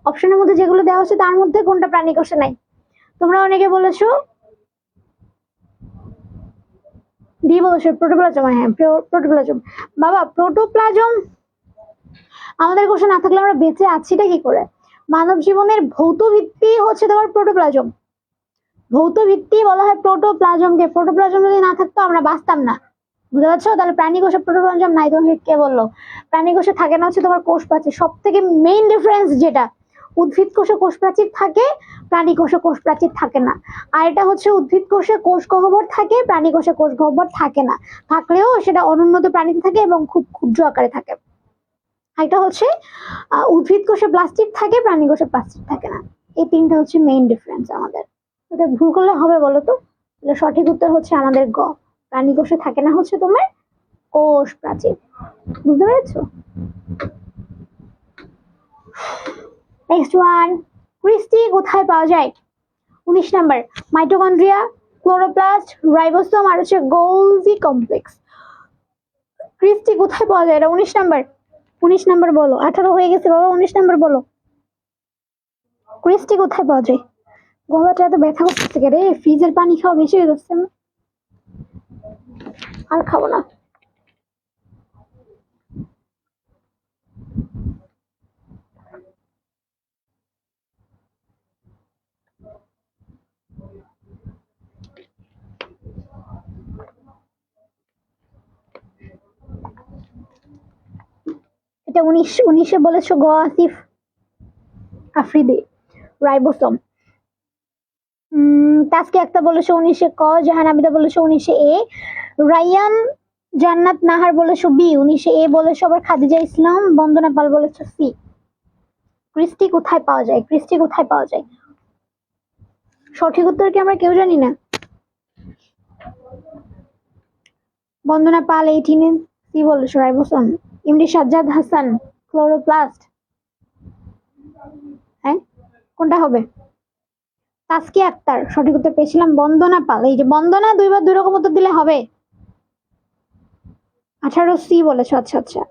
অপশনের মধ্যে যেগুলো দেওয়া হচ্ছে তার মধ্যে কোনটা প্রাণী কোষে নাই? তোমরা অনেকে বলেছো ডি বলেছো প্রোটোপ্লাজম। হ্যাঁ, প্রোটোপ্লাজম। বাবা, প্রোটোপ্লাজম আমাদের কোষে না থাকলে আমরা বেঁচে আছিটা কি করে? মানব জীবনের ভৌত ভিত্তি হচ্ছে তোমার প্রোটোপ্লাজম। ভৌত ভিত্তি বলা হয় প্রোটোপ্লাজমকে। প্রোটোপ্লাজম যদি না থাকতো আমরা বাঁচতাম না। বুঝতে পারছো? তাহলে প্রাণী কোষে প্রোটোপ্লাজম নাই, তোমাকে কে বললো? প্রাণী কোষে থাকে না হচ্ছে তোমার কোষ প্রাচীর। সব থেকে মেইন ডিফারেন্স যেটা, উদ্ভিদ কোষে কোষ প্রাচীর থাকে, প্রাণী কোষে কোষ প্রাচীর থাকে না। আর এটা হচ্ছে উদ্ভিদ কোষে কোষ গহ্বর থাকে, প্রাণী কোষে কোষ গহ্বর থাকে না। থাকলেও সেটা অনুন্নত প্রাণীতে থাকে এবং খুব ক্ষুদ্র আকারে থাকে। এটা হচ্ছে উদ্ভিদ কোষে প্লাস্টিক থাকে, প্রাণী কোষে প্লাস্টিক থাকে না। এই তিনটা হচ্ছে মেইন ডিফারেন্স আমাদের। এটা ভুল করলে হবে বলো তো? সঠিক উত্তর হচ্ছে আমাদের গ, প্রাণী কোষে থাকে না হচ্ছে তোমার কোষ প্রাচীর। বুঝতে পেরেছো? নেক্সট ওয়ান, ক্রিস্টি কোথায় পাওয়া যায়? 19 নাম্বার, মাইটোকন্ড্রিয়া, ক্লোরোপ্লাস্ট, রাইবোসোম আর হচ্ছে গোলজি কমপ্লেক্স। ক্রিস্টি কোথায় পাওয়া যায়? এটা 19 নাম্বার। 19 নাম্বার বলো। 18 হয়ে গেছে বাবা, 19 নাম্বার বলো। ক্রিস্টি কোথায় পাওয়া যায়? গলাটা এত ব্যথা করতেছে রে, ফ্রিজের পানি খাওয়া বেশি হয়ে যাচ্ছে না, আর খাবো না। এটা 19 বলেছো গ আসিফ আফ্রিদি, রাইবোসোম। তাসকে একটা বলেছো 19 ক, জাহান আবিদা বলেছো 19 এ, রায়ান জান্নাত নাহার বলেছো বি, 19 এ বলেছো আবার খাদিজা ইসলাম, বন্দনা পাল বলেছো সি। ক্রিস্টি কোথায় পাওয়া যায়? ক্রিস্টি কোথায় পাওয়া যায়? সঠিক উত্তর কি আমরা কেউ জানি না? বন্দনা পাল 18 সি বলেছো রাইবোসোম। ইমডি সাজ্জাদ হাসান ক্লোরোপ্লাস্ট। হ্যাঁ, কোনটা হবে? তাসকি আক্তার সঠিক উত্তর পেয়েছিলাম। বন্দনা পাল, এই যে বন্দনা, দুইবার দুই রকম উত্তর দিলে হবে। 18 সি বলেছো। আচ্ছা আচ্ছা,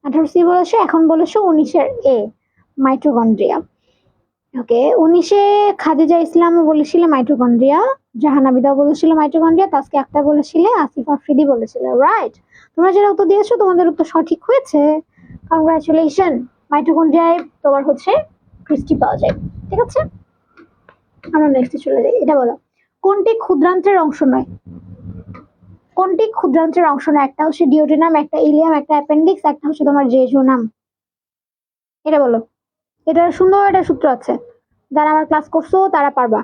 18 সি বলেছো। এখন বলেছো 19 এ, মাইটোকন্ড্রিয়া। ওকে, 19 খাদিজা ইসলাম বলেছিল মাইটোকন্ড্রিয়া, জাহানাবিদা বলেছিল মাইটোকন্ড্রিয়া, তাসকি আক্তার বলেছিল, আসিফ আফ্রিদি বলেছিল। রাইট, তোমরা যারা উত্তর দিয়েছো তোমাদের উত্তর সঠিক হয়েছে, কংগ্রাচুলেশন। মাইটোকন্ড্রিয়ায় তোমার হচ্ছে ক্রিস্টি পাওয়া যায়। ঠিক আছে, আমরা নেক্সটে চলে যাই। এটা বলো, কোনটি ক্ষুদ্রান্ত্রের অংশ নয়? কোনটি ক্ষুদ্রান্ত্রের অংশ নয়? একটা হচ্ছে ডিওডিনাম, একটা ইলিয়াম, একটা অ্যাপেন্ডিক্স, একটা হচ্ছে তোমার জেজুনাম। এটা বলো। এটার সুন্দর একটা সূত্র আছে, যারা আমার ক্লাস করছো তারা পারবা,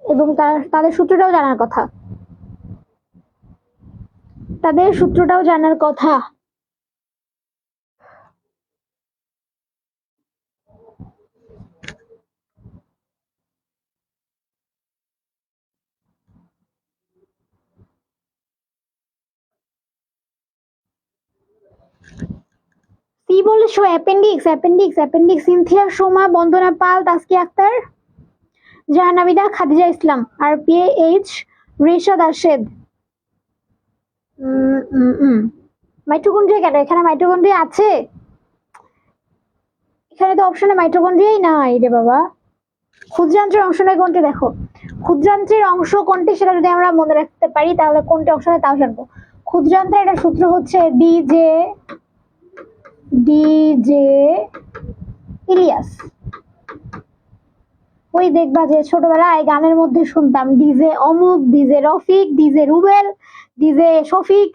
এবং তাদের সূত্রটাও জানার কথা। তাদের সূত্রটাও জানার কথা। সি বলেছো appendix. Appendix appendix Sinthia Soma, Bandana Pal, Taski Akter, Jahanabida, Khadija Islam আর পিএইচ রেশাদ আরশেদ। মাইটোকন্ড্রিয়া কেন? এখানে মাইটোকন্ড্রিয়া আছে? এখানে তো অপশনে মাইটোকন্ড্রিয়াই নাই রে বাবা। ক্ষুদ্রান্ত্রের অংশ নয় কোনটি দেখো, ক্ষুদ্রান্ত্রের অংশ কোনটি সেটা যদি আমরা মনে রাখতে পারি তাহলে কোনটি অংশ নয় তাও জানবো। ক্ষুদ্রান্ত্রের একটা সূত্র হচ্ছে ডি জে ইলিয়াস। ওই দেখবা যে ছোটবেলায় গানের মধ্যে শুনতাম ডিজে অমুক, DJ Rafiq, DJ Rubel, DJ Shafiq,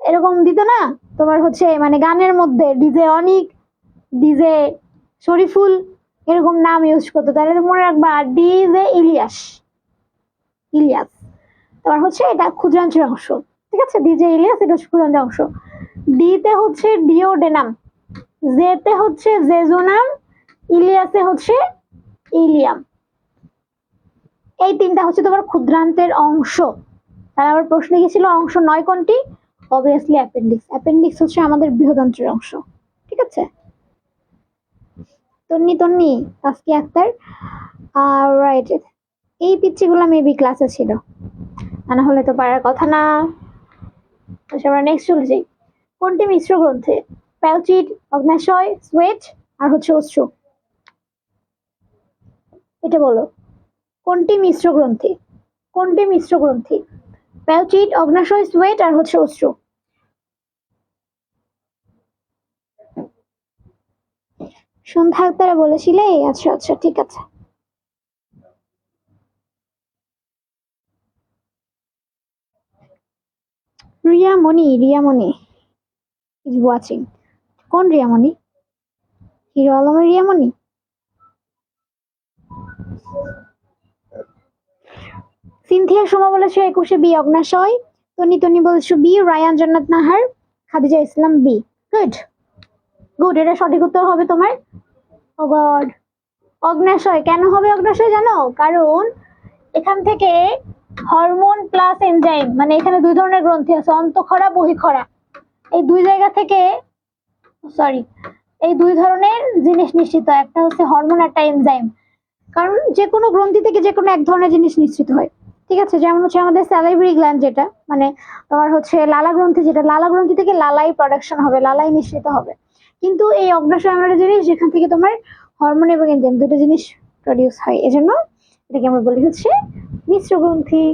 এরকম দিত না তোমার হচ্ছে মানে গানের মধ্যে ডিজে অনিক, ডিজে শরীফুল, এরকম নাম ইউজ করতো। তাহলে মনে রাখবা ডিজে ইলিয়াস, ইলিয়াস তোমার হচ্ছে এটা ক্ষুদ্রাংশের অংশ, ঠিক আছে? ডিজে ইলিয়াস এটা হচ্ছে ক্ষুদ্রাংশের অংশ। ডিতে হচ্ছে ডিওডেনাম, জেতে হচ্ছে জেজোনাম, ইলিয়াসে হচ্ছে ইলিয়াম। এই তিনটা হচ্ছে তোমার ক্ষুদ্রান্তের অংশ। তাহলে আমার প্রশ্নে গেছিল অংশ নয় কোনটি? Obviously appendix. অ্যাপেন্ডিক্স হচ্ছে আমাদের বৃহদান্ত্রের অংশ, ঠিক আছে? তন্নি তাসকিয়া আক্তার, রাইট। এই পিচ্ছিগুলো মেবি ক্লাসে ছিল, তা না হলে তো পারার কথা না। আচ্ছা আমরা নেক্সট চলে যাই। কোনটি মিশ্র গ্রন্থে? প্যালচিড, অগ্ন্যাশয়, সোয়েট আর হচ্ছে অশ্রু। এটা বলো কোনটি মিশ্র গ্রন্থি? কোনটি মিশ্র গ্রন্থি? প্যালচিড, অগ্ন্যাশয়, সোয়েট আর হচ্ছে অশ্রু। সন্ধ্যা আক্তারা বলেছিলে? আচ্ছা আচ্ছা ঠিক আছে। Riyamoni is watching. কোন রিয়ামণি? হিরো আলমের রিয়ামণি? সিনথিয়া সোমা বলেছে 21 বি অগ্ন্যাশয়, তনি বলেছো বি, রায়ান জান্নাত Nahar, Khadija Islam B. Good good, এটা সঠিক উত্তর হবে তোমার। ও গড, অগ্ন্যাশয় কেন হবে অগ্ন্যাশয় জানো? কারণ এখান থেকে হরমোন প্লাস এনজাইম, মানে এখানে দুই ধরনের গ্রন্থি আছে, অন্তঃক্ষরা বহিঃক্ষরা। এই দুই জায়গা থেকে এই দুই ধরনের জিনিস নিশ্চিত হয়, একটা হচ্ছে হরমোন একটা এনজাইম। কারণ যে কোনো গ্রন্থি থেকে যে কোনো এক ধরনের জিনিস নিশ্চিত হয়, ঠিক আছে? যেমন হচ্ছে আমাদের স্যালাইভারি গ্ল্যান্ড, যেটা মানে তোমার হচ্ছে লালা গ্রন্থি, যেটা লালা গ্রন্থি থেকে লালাই প্রোডাকশন হবে, লালাই নিঃসৃত হবে। কিন্তু এই অগ্ন্যাশয় এমন একটা জিনিস যেখান থেকে তোমার হরমোন এবং এনজাইম দুটো জিনিস প্রডিউস হয়, এজন্য এটাকে আমরা বলি হচ্ছে মিশ্র গ্রন্থি।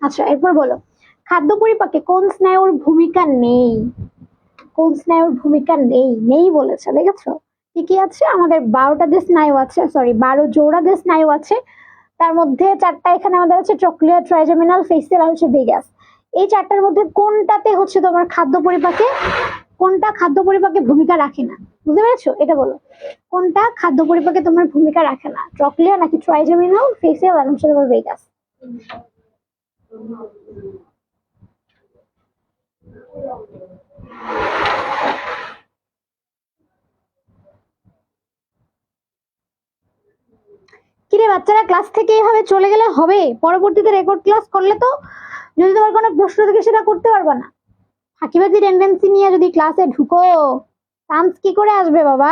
আচ্ছা এরপর বলো, খাদ্য পরিপাকে কোন স্নায়ুর ভূমিকা নেই? কোন স্নায়ুর ভূমিকা নেই বলেছে, দেখেছো? কি কি আছে? আমাদের 12টা যে স্নায়ু আছে, 12 জোড়া যে স্নায়ু আছে, তার মধ্যে 4টা এখানে আমাদের আছে ট্রক্লিয়ার, ট্রাইজেমিনাল, ফেসিয়াল আর হচ্ছে ভেগাস। এই 4টার মধ্যে কোনটাতে হচ্ছে তোমার খাদ্য পরিপাকে, কোনটা খাদ্য পরিপাকে ভূমিকা রাখে না? বুঝতে পেরেছো? এটা বলো কোনটা খাদ্য পরিপাকে তোমার ভূমিকা রাখে না, ট্রক্লিয়ার নাকি ট্রাইজেমিনাল, ফেসিয়াল আর হচ্ছে তোমার ভেগাস? কিরে বাচ্চারা, ক্লাস থেকে এভাবে চলে গেলে হবে? পরবর্তীতে রেকর্ড ক্লাস করলে তো যদি তোমার কোনো প্রশ্ন থাকে সেটা করতে পারবা না। ফাঁকিবাজি টেন্ডেন্সি নিয়ে যদি ক্লাসে ঢুকো, চান্স কি করে আসবে বাবা?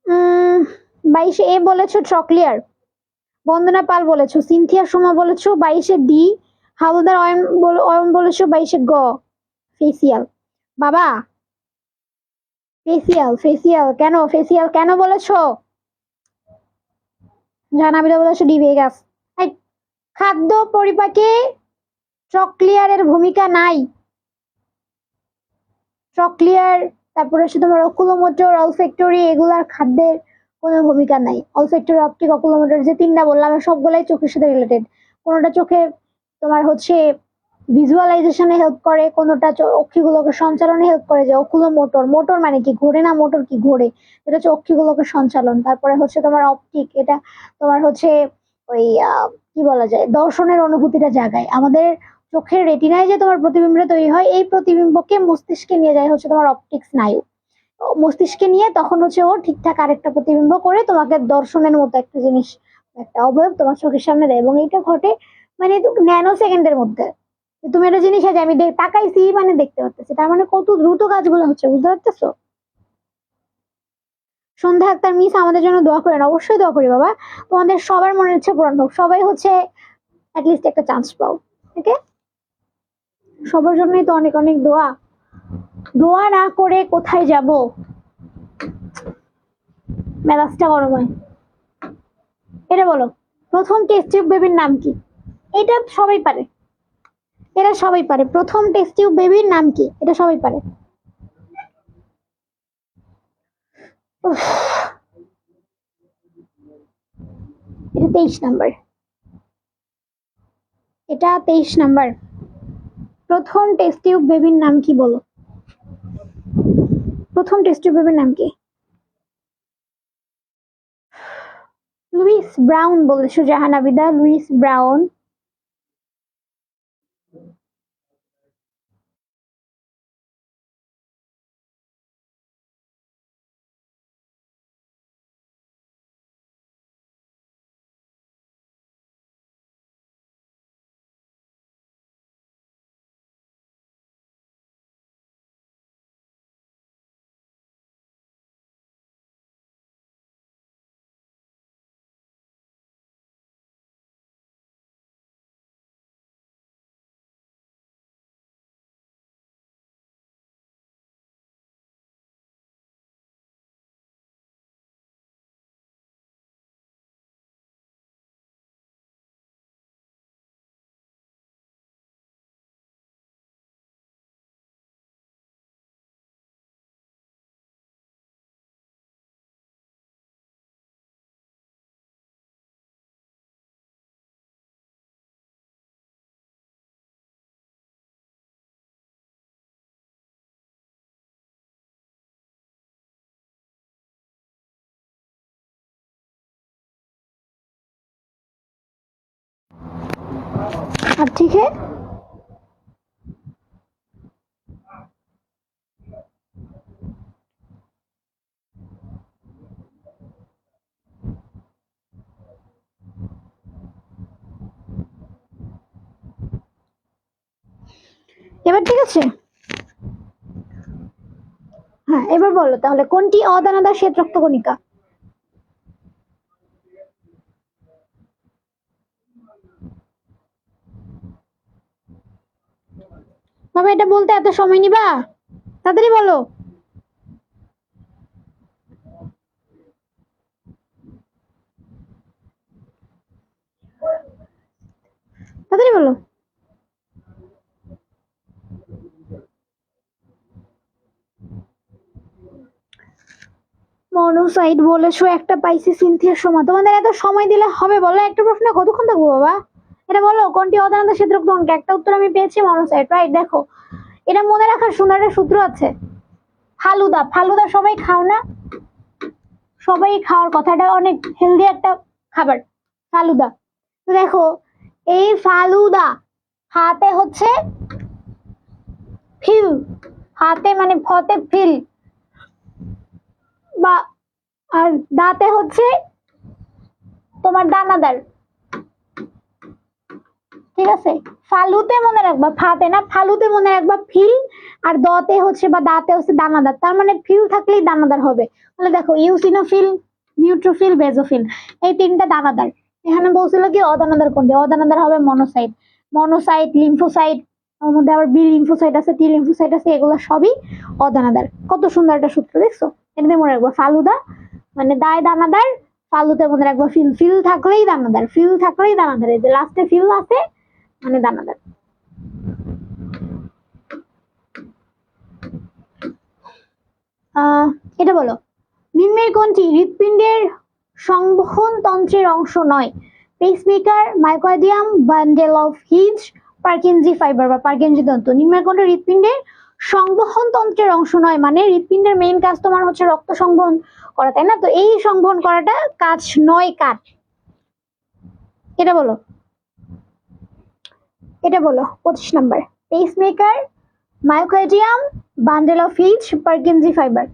উম 22-এ এ বলেছো ট্রক্লিয়ার, বন্দনা পাল বলেছো, সিনথিয়া সোমা বলেছো 22-এ ডি, হাওলদার অয়ন বলেছো 22-এ গ ফেসিয়াল। বাবা ফেসিয়াল কেন বলেছো? জানাবিদা বলেছো ডি ভেগাস। খাদ্য পরিপাকে ট্রক্লিয়ারের ভূমিকা নাই। ট্রক্লিয়ার, তারপরে হচ্ছে তোমার অকুলোমোটর, অলফ্যাক্টরি, এগুলার খাদ্যের কোনো ভূমিকা নাই। অলফ্যাক্টরি, অপটিক, অকুলোমোটর যে তিনটা বললাম সবগুলাই চোখের সাথে রিলেটেড। কোনোটা চোখে তোমার হচ্ছে ভিজুয়ালাইজেশনে হেল্প করে, কোনোটা অক্ষিগুলোকে সঞ্চালনে হেল্প করে। যে অকুলোমোটর, মোটর মানে কি ঘোরে না, মোটর কি ঘোরে, এটা হচ্ছে অক্ষিগুলোকে সঞ্চালন। তারপরে হচ্ছে তোমার অপটিক, এটা তোমার হচ্ছে ওই কি বলা যায়, দর্শনের অনুভূতিটা জাগায়। আমাদের চোখের রেটিনায় যে তোমার প্রতিবিম্বটা তৈরি হয়, এই প্রতিবিম্বকে মস্তিষ্কে নিয়ে যায় হচ্ছে তোমার অপটিক স্নায়ু। মস্তিষ্কে নিয়ে তখন হচ্ছে ও ঠিকঠাক আরেকটা প্রতিবিম্ব করে তোমাকে দর্শনের মতো একটা জিনিস, একটা অবয়ব তোমার চোখের সামনে দেয়। এবং এটা ঘটে মানে ন্যানো সেকেন্ডের মধ্যে। তুমি একটা জিনিস আছে আমি তাকাইছি মানে দেখতে পাচ্ছি, তার মানে কত দ্রুত কাজগুলো হচ্ছে, বুঝতে পারতেছো? সন্ধ্যা আক্তার মিস আমাদের জন্য দোয়া করেন। অবশ্যই দোয়া করি বাবা, তোমাদের সবার মনের ইচ্ছে পূরণ হোক, সবাই হচ্ছে অ্যাটলিস্ট একটা চান্স পাও। ওকে, সবার জন্যই তো অনেক অনেক দোয়া। দোয়া না করে কোথায় যাব? মেজাজটা গরম হয়। এটা বলো, প্রথম টেস্ট টিউব বেবির নাম কি? এটা সবাই পারে, এটা সবাই পারে। প্রথম টেস্ট টিউব বেবির নাম কি? এটা সবাই পারে। উফ, এটা 23 নাম্বার। এটা 23 নাম্বার। প্রথম টেস্ট টিউব বেবির নাম কি বলো? প্রথম টেস্ট টিউব বেবির নাম কি? লুইস ব্রাউন বলেছো জাহানাবিদা, লুইস ব্রাউন। अब ठीक है। এবার ঠিক আছে। হ্যাঁ, এবার বলো তাহলে কোনটি অদানাদার শ্বেত রক্তকণিকা? বাবা, এটা বলতে এত সময় নিবা? তাড়াতাড়ি বলো। তাড়াতাড়ি বলো। মনোসাইট বলেছো, একটা পাইছি সিনথিয়ার সময়। তোমাদের এত সময় দিলে হবে? বলো, একটা প্রশ্ন কতক্ষণ থাকবো বাবা? এটা বলো কোনটি অদানাদার শ্বেত রক্তকণিকা? একটা উত্তর আমি পেয়েছি, মনোসাইট, রাইট। দেখো, এটা মনে রাখার সুন্দর একটা সূত্র আছে। ফালুদা, ফালুদা সবাই খাও না? সবাই খাওয়ার কথা, এটা অনেক হেলদি একটা খাবার, ফালুদা। তো দেখো, এই ফালুদা হাতে হচ্ছে ফিল, হাতে মানে ফতে ফিল, বা আর দাঁতে হচ্ছে তোমার দানাদার। ঠিক আছে, ফালুতে মনে রাখবা, ফাতে না, ফালুতে মনে রাখবা ফিল, আর দতে হচ্ছে বা দাঁতে হচ্ছে দানাদার। তার মানে ফিল থাকলেই দানাদার হবে। তাহলে দেখো, ইউসিনোফিল, নিউট্রোফিল, বেজোফিল, এই তিনটা দানাদার। এখানে বলছিল কি অদানাদার কোনটি? অদানাদার হবে মনোসাইট। মনোসাইট, লিম্ফোসাইট, ওর মধ্যে আবার বি লিম্ফোসাইট আছে, টি লিম্ফোসাইট আছে, এগুলো সবই অদানাদার। কত সুন্দর একটা সূত্র, দেখছো? এটা দিয়ে মনে রাখবো, ফালুদা মানে দায় দানাদার, ফালুতে মনে রাখবো ফিল, ফিল থাকলেই দানাদার, ফিল থাকলেই দানাদার। এই যে লাস্টে ফিল আছে মানে দানাদার। এটা বলো, নিম্নের কোনটি হৃৎপিণ্ডের সংবহন তন্ত্রের অংশ নয়? Pacemaker, myocardium, bundle of his, Purkinje fibre বা পার্কিনজি তন্তু। নিম্নের কোনটি হৃৎপিণ্ডের সংবহন তন্ত্রের অংশ নয়? মানে হৃৎপিণ্ডের মেইন কাজ তোমার হচ্ছে রক্ত সংবহন করা, তাই না? তো এই সংবহন করাটা কাজ নয় কার? এটা বলো, এটা বলো 25 number. Pacemaker, myocardium, bundle of his, Purkinje fibre.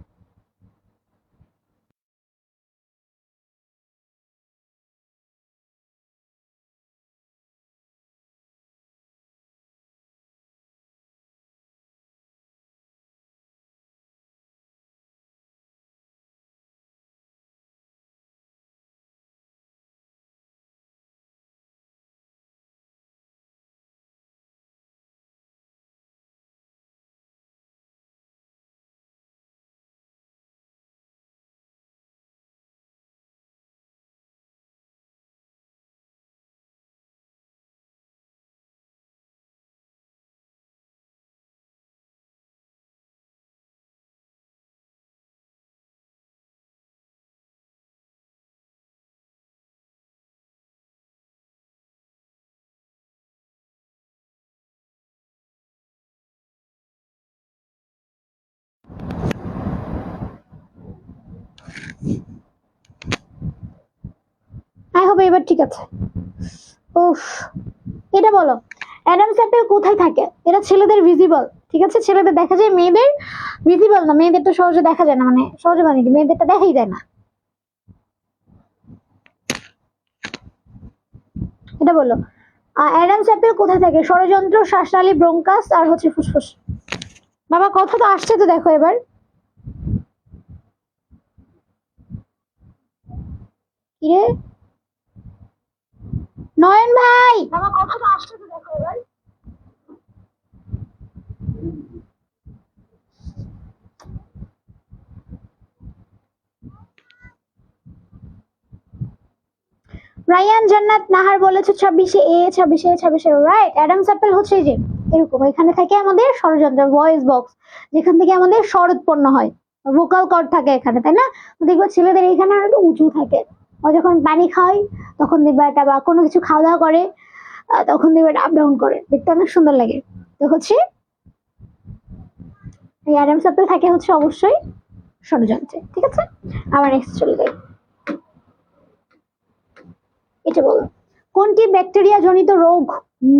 I hope এবার ঠিক আছে। উফ, এটা বলো, অ্যাডামস অ্যাপেল কোথায় থাকে? এটা ছেলেদের ভিজিবল, ঠিক আছে, ছেলেদের দেখা যায়, মেয়েদের ভিজিবল না, মেয়েদের তো সহজে দেখা যায় না, মানে সহজে মানে কি, মেয়েদেরটা দেখাই যায় না। এটা বলো, অ্যাডামস অ্যাপেল কোথায় থাকে? ষড়যন্ত্র, শ্বাসনালী, ব্রোঙ্কাস আর হচ্ছে ফুসফুস। বাবা কথা তো আসছে তো, দেখো এবার। কিরে নয়ন ভাই, বাবা কথা তো আসছে তো, দেখো এবার। রায়ান জান্নাত নাহার বলেছে 26 এ 26 রাইট। অ্যাডামস অ্যাপেল হচ্ছে এই যে এরকম, এখানে থাকে আমাদের ষড়যন্ত্র, ভয়েস বক্স, যেখান থেকে আমাদের স্বর উৎপন্ন হয়, ভোকাল কর্ড থাকে এখানে, তাই না? দেখবো ছেলেদের এখানে একটু উঁচু থাকে, ও যখন পানি খায় তখন দেখবে এটা, বা কোনো কিছু খাওয়া দাওয়া করে তখন দেখবে এটা আপ ডাউন করে, দেখতে অনেক সুন্দর লাগে। তো হচ্ছে এই অ্যাডামস অ্যাপেল থাকে হচ্ছে অবশ্যই ষড়যন্ত্রে, ঠিক আছে। আবার নেক্সট চলে যাই। এটা বলো, কোনটি ব্যাকটেরিয়া জনিত রোগ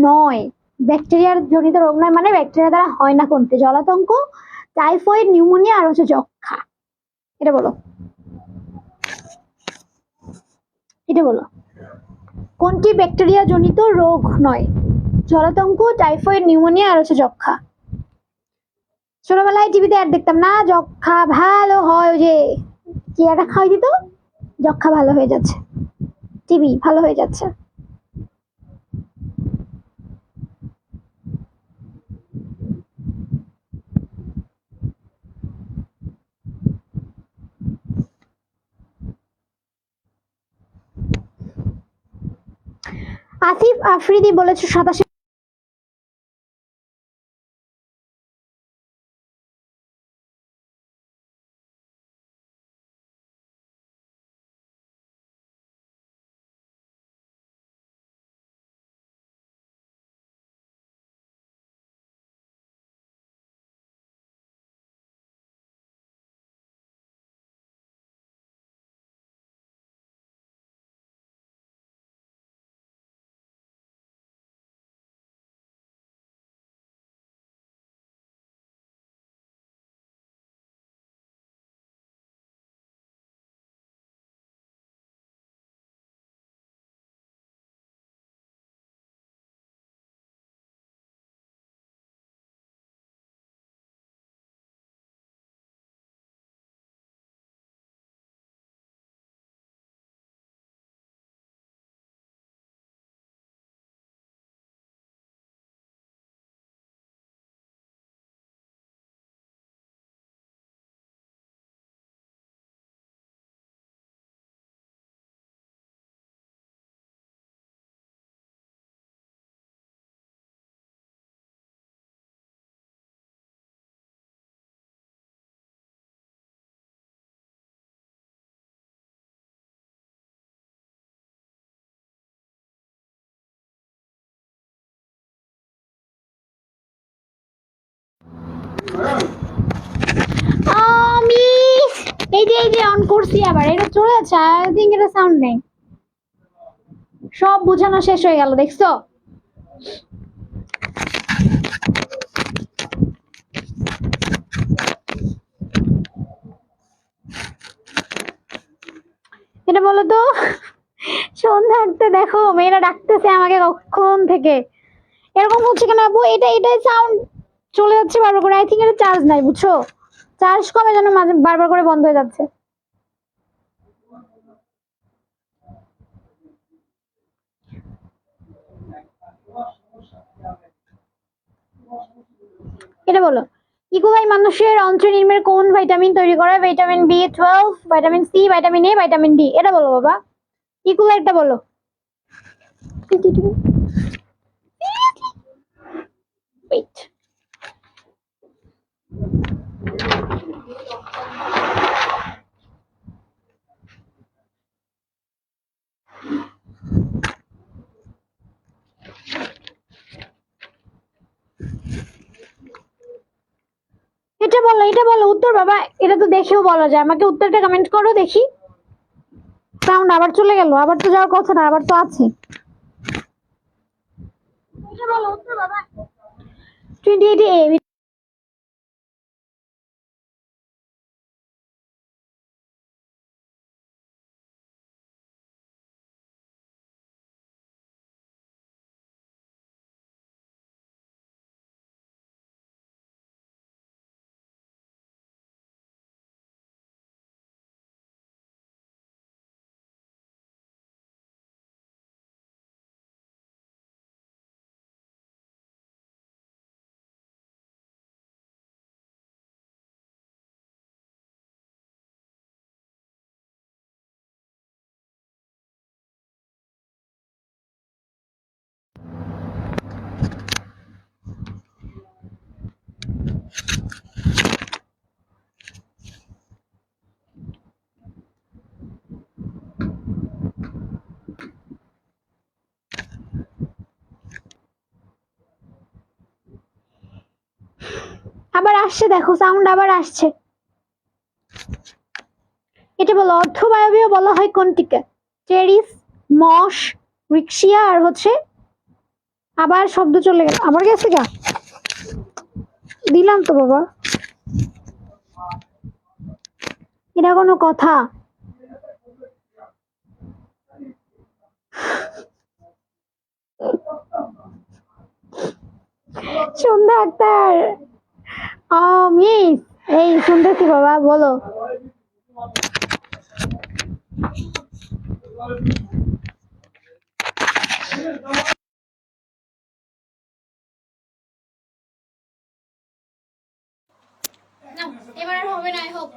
নয়? ব্যাকটেরিয়ার জনিত রোগ নয় মানে ব্যাকটেরিয়া দ্বারা হয় না কোনটি? জলাতঙ্ক, টাইফয়েড, নিউমোনিয়া আর হচ্ছে যক্ষা। এটা বলো, এটা বলো, কোনটি ব্যাকটেরিয়া জনিত রোগ নয়? জলাতঙ্ক, টাইফয়েড, নিউমোনিয়া আর হচ্ছে যক্ষা। ছোটবেলায় টিভিতে অ্যাড দেখতাম না, যক্ষা ভালো হয়, ওই যে কি একটা খাওয়াই দিত, যক্ষা ভালো হয়ে যাচ্ছে, টিবি ভালো হয়ে যাচ্ছে। আসিফ আফ্রিদি বলেছে 87। আমি এই যে অন করছি, আবার এটা চলে যাচ্ছে, আই থিঙ্ক এটা সাউন্ড নেই, সব বোঝানো শেষ হয়ে গেল, দেখছো? এটা বলো তো, সন্ধ্যা থাকতে দেখো মেয়েরা ডাকতেছে আমাকে কখন থেকে, এরকম হচ্ছে কেন আপু? এটাই সাউন্ড চলে যাচ্ছে বারবার করে, আই থিঙ্ক এটা চার্জ নাই, বুঝছো? চার্জ কমে যেন মাঝে বারবার করে বন্ধ হয়ে যাচ্ছে। এটা বলো, ইকোলাই মানুষের অন্ত্রনির্মের কোন ভিটামিন তৈরি করে? Vitamin B12, vitamin C, vitamin A, vitamin D. এটা বলো বাবা, ইকোলাইটটা বলো। ওয়েট, এটা বলো, এটা বলো উত্তর বাবা, এটা তো দেখেও বলা যায়, আমাকে উত্তরটা কমেন্ট করো দেখি। সাউন্ড আবার চলে গেল, আবার তো যাওয়ার কথা না, আবার তো আছে। এটা বলো উত্তর বাবা। 28 আবার আসছে, দেখো সাউন্ড আবার আসছে। এটা বলো অর্ধবায়বীয় বলা হয় কোনটিকে? টেরিস, মশ, রিক্সিয়া আর হচ্ছে, আবার শব্দ চলে গেল, আবার গেছে গা, দিলাম তো বাবা, এটা কোনো কথা? সন্ধ্যা আক্তার, মিস, এই শুনতেছি বাবা, বলো। এবার আর হবে না, আই হোপ।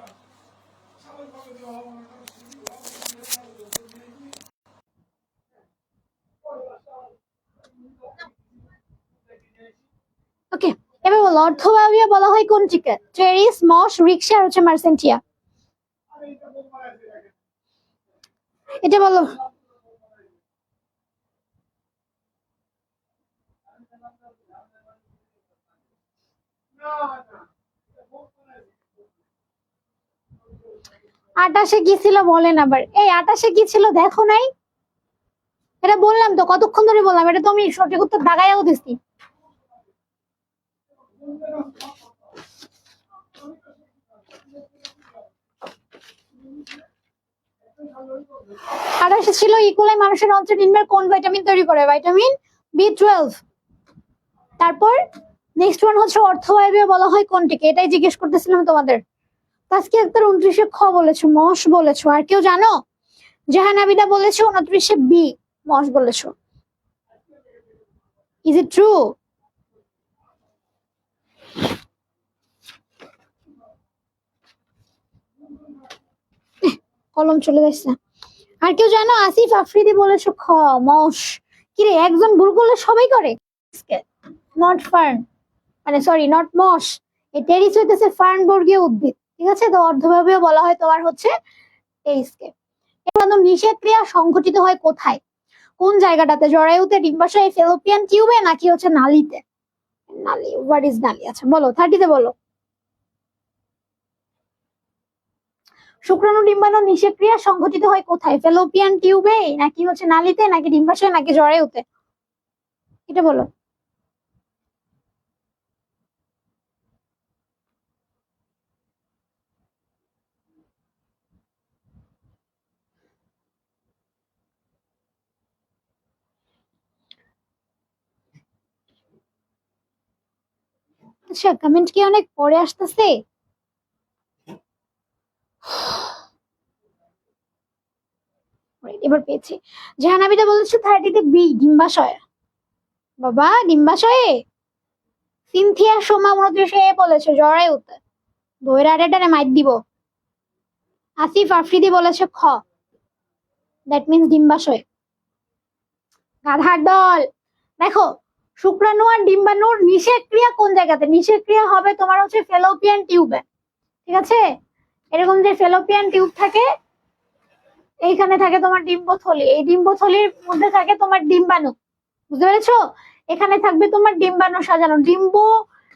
ওকে, এবার বলো অর্ধবায়বীয় বলা হয় কোনটিকে? টেরিস, মশ, রিক্সা আর হচ্ছে মার্সেন্টিয়া। এটা বলো। আটাশে কি ছিল বলেন আবার, এই আটাশে কি ছিল দেখো নাই? এটা বললাম তো, কতক্ষণ ধরে বললাম, এটা তো আমি সঠিক উত্তর দাগাইয়াও দিছি। আটাশে ছিল ইকোলাই মানুষের অন্ত্রে নিম্নের কোন ভিটামিন তৈরি করে? Vitamin B12। তারপর নেক্সট ওয়ান হচ্ছে অর্ধবায়বীয় বলা হয় কোনটিকে? এটাই জিজ্ঞেস করতেছিলাম তোমাদের। আজকে একবার 29-এ খ বলেছো, মশ বলেছো, আর কেউ জানো? জাহানাবিদা বলেছো 29-এ বি, মশ বলেছো। Is it true? কলম চলে যাচ্ছে। আর কেউ জানো? আসিফ আফ্রিদি বলেছো খ, মশ। কিরে একজন ভুল করলে সবাই করে? নট ফার্ন, মানে সরি নট মশ, এই টেরিস হইতেছে ফার্ন বর্গীয় উদ্ভিদ, ঠিক আছে? তো অর্ধবায়বীয় বলা হয় তোমার হচ্ছে টেরিসকে। এবার নিষেক্রিয়া সংঘটিত হয় কোথায়? কোন জায়গাটাতে? জরায়ুতে, ডিম্বাশয়ে, ফেলোপিয়ান টিউবে নাকি হচ্ছে নালীতে? নালী, হোয়াট ইজ নালী? আচ্ছা বলো, 30-তে বলো। শুক্রাণু ডিম্বাণু নিষেক্রিয়া সংঘটিত হয় কোথায়? ফেলোপিয়ান টিউবে নাকি হচ্ছে নালীতে নাকি ডিম্বাশয়ে নাকি জরায়ুতে? এটা বলো। আচ্ছা কমেন্ট কি অনেক পরে আসতেছে? এবার পেয়েছি। জাহানাবিদা বলেছে 30-তে বি, ডিম্বাশয়। বাবা ডিম্বাশয়ে। সিনথিয়া সোমা 29-এ বলেছে জরায়ুতে। দইরা আরেটারে মাইর দিব। আসিফ আফ্রিদি বলেছে খ, দ্যাট মিন্স ডিম্বাশয়। গাধার দল। দেখো শুক্রাণু আর ডিম্বাণুর নিষেক্রিয়া কোন জায়গাতে? নিষেক্রিয়া হবে তোমার হচ্ছে ফেলোপিয়ান টিউবে, ঠিক আছে? এরকম যে ফেলোপিয়ান টিউব থাকে, এইখানে থাকে তোমার ডিম্বথলি, এই ডিম্বথলির মধ্যে থাকে তোমার ডিম্বাণু, বুঝতে পেরেছো? এখানে থাকবে তোমার ডিম্বাণু সাজানো,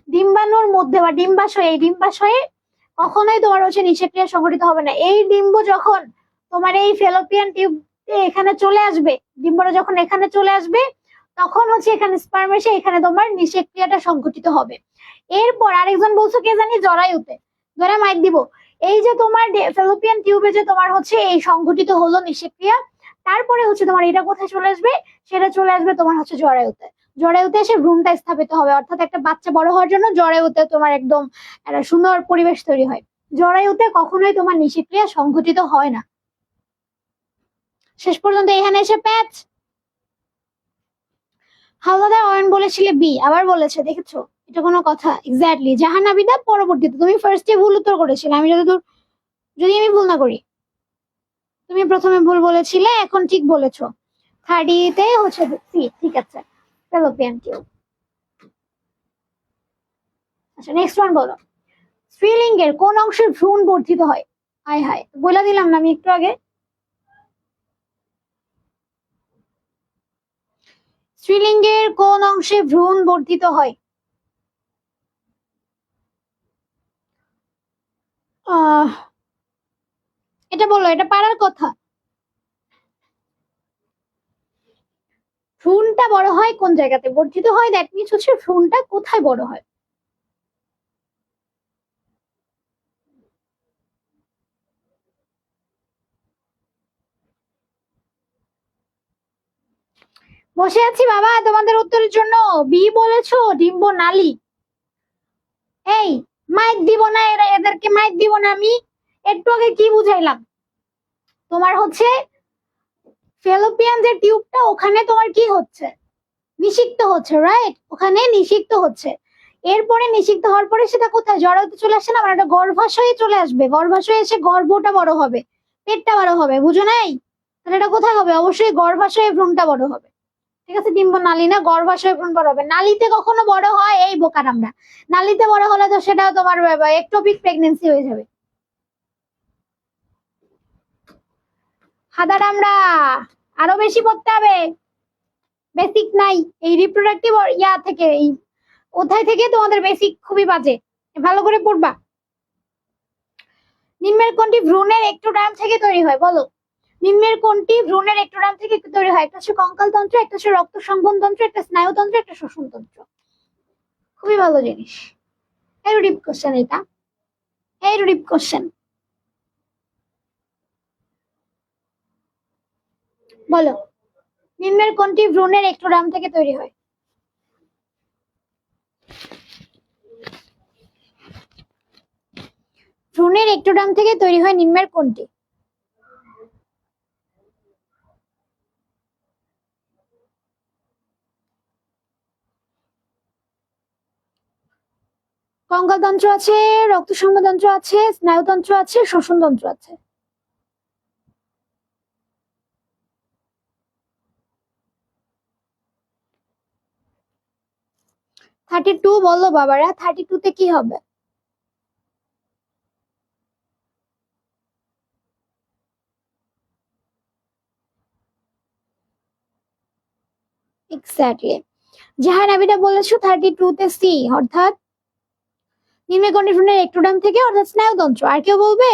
ডিম্বাণুর মধ্যে বা ডিম্বাশয়ে, এই ডিম্বাশয়ে কখনোই তোমার হচ্ছে নিষেক্রিয়া সংঘটিত হবে না। এই ডিম্ব যখন তোমার এই ফেলোপিয়ান টিউব এখানে চলে আসবে, ডিম্বটা যখন এখানে চলে আসবে, তখন হচ্ছে এখানে স্পার্ম এসে এখানে তোমার নিষেক্রিয়াটা সংঘটিত হবে। এরপর আরেকজন বলছো কে জানি জরায়ুতে, ধরে মাইক দিব। এই যে তোমার ফেলোপিয়ান টিউবে যে তোমার হচ্ছে এই সংঘটিত হলো নিষেক্রিয়া, তারপরে হচ্ছে তোমার এটা কোথায় চলে আসবে, সেটা চলে আসবে তোমার হচ্ছে জরায়ুতে। জরায়ুতে এসে ভ্রূণটা স্থাপিত হবে, অর্থাৎ একটা বাচ্চা বড় হওয়ার জন্য জরায়ুতে তোমার একদম একটা সুন্দর পরিবেশ তৈরি হয়। জরায়ুতে কখনোই তোমার নিষেক্রিয়া সংঘটিত হয় না। শেষ পর্যন্ত এখানে এসে প্যাচ। হাওলাদার অয়ন বলেছিলে বি, আবার বলেছে, দেখেছো? এটা কোনো কথা? এক্স্যাক্টলি জাহানাবিদা পরবর্তীতে, তুমি ফার্স্টে ভুল উত্তর করেছিলে, আমি যদি আমি ভুল না করি। তুমি প্রথমে ভুল বলেছিলে, এখন ঠিক বলেছো। থার্ডিতে হচ্ছে সি, ঠিক আছে, ফেলোপিয়ান টিউব। আচ্ছা নেক্সট ওয়ান বলো, স্ত্রীলিঙ্গের কোন অংশে ভ্রূণ বর্ধিত হয়? হায় হায়, বলে দিলাম না আমি একটু আগে। স্ত্রীলিঙ্গের কোন অংশে ভ্রূণ বর্ধিত হয়? এটা বলো, এটা পারার কথা। ভ্রূণটা বড় হয় কোন জায়গাতে বর্ধিত হয়, দ্যাট মিনস হচ্ছে ভ্রূণটা কোথায় বড় হয়। বসে আছি বাবা তোমাদের উত্তরের জন্য। বি বলেছো, ডিম্ব নালী। এই মাইক দিব না, এদেরকে মাইক দিব না আমি। একটু আগে কি বুঝাইলাম? তোমার হচ্ছে ফেলোপিয়ান যে টিউবটা, ওখানে তোমার কি হচ্ছে, নিষিক্ত হচ্ছে, রাইট? ওখানে নিষিক্ত হচ্ছে। এরপরে নিষিক্ত হওয়ার পরে সেটা কোথায়, জরায়ুতে চলে আসছে না, মানে একটা গর্ভাশয়ে চলে আসবে। গর্ভাশয়ে এসে গর্ভটা বড় হবে, পেটটা বড় হবে, বুঝো নাই? তাহলে এটা কোথায় হবে? অবশ্যই গর্ভাশয়ে ভ্রূণটা বড় হবে। ঠিক আছে, ডিম্ব নালী না, গর্ভাশয় ভ্রূণ বড় হবে। নালীতে কখনো বড় হয়, এই বোকার আমরা। নালীতে বড় হলে তো সেটাও তোমার একটোপিক প্রেগনেন্সি হয়ে যাবে। হাদার আমরা আরো বেশি পড়তে হবে, বেসিক নাই এই রিপ্রোডাক্টিভ ইয়া থেকে, এই অধ্যায় থেকে তোমাদের বেসিক খুবই বাজে, ভালো করে পড়বা। নিম্নের কোনটি ভ্রূণের একটোডার্ম থেকে তৈরি হয়, বলো? নিম্নের কোনটি ভ্রূণের একটোডার্ম থেকে তৈরি হয়? একটা হচ্ছে কঙ্কাল তন্ত্র, একটা হচ্ছে রক্ত সংবহন তন্ত্র, একটা স্নায়ুতন্ত্র, একটা শ্বসন তন্ত্র। খুবই ভালো জিনিস, এরুডিপ কোশ্চেন এটা, এরুডিপ কোশ্চেন। বলো, নিম্নের কোনটি ভ্রূণের একটোডার্ম থেকে তৈরি হয়? ভ্রূণের একটোডার্ম থেকে তৈরি হয় নিম্নের কোনটি? কঙ্কালতন্ত্র আছে, রক্ত সংবহনতন্ত্র আছে, স্নায়ুতন্ত্র আছে, শ্বসনতন্ত্র আছে। থার্টি টু বললো বাবারা, 32 তে কি হবে? এক্স্যাক্টলি জাহানাবিদা বলেছো 32 তে সি, অর্থাৎ নিম্নে কোনটি ভ্রূণের একটোডার্ম থেকে, অর্থাৎ স্নায়ুতন্ত্র। আর কেউ বলবে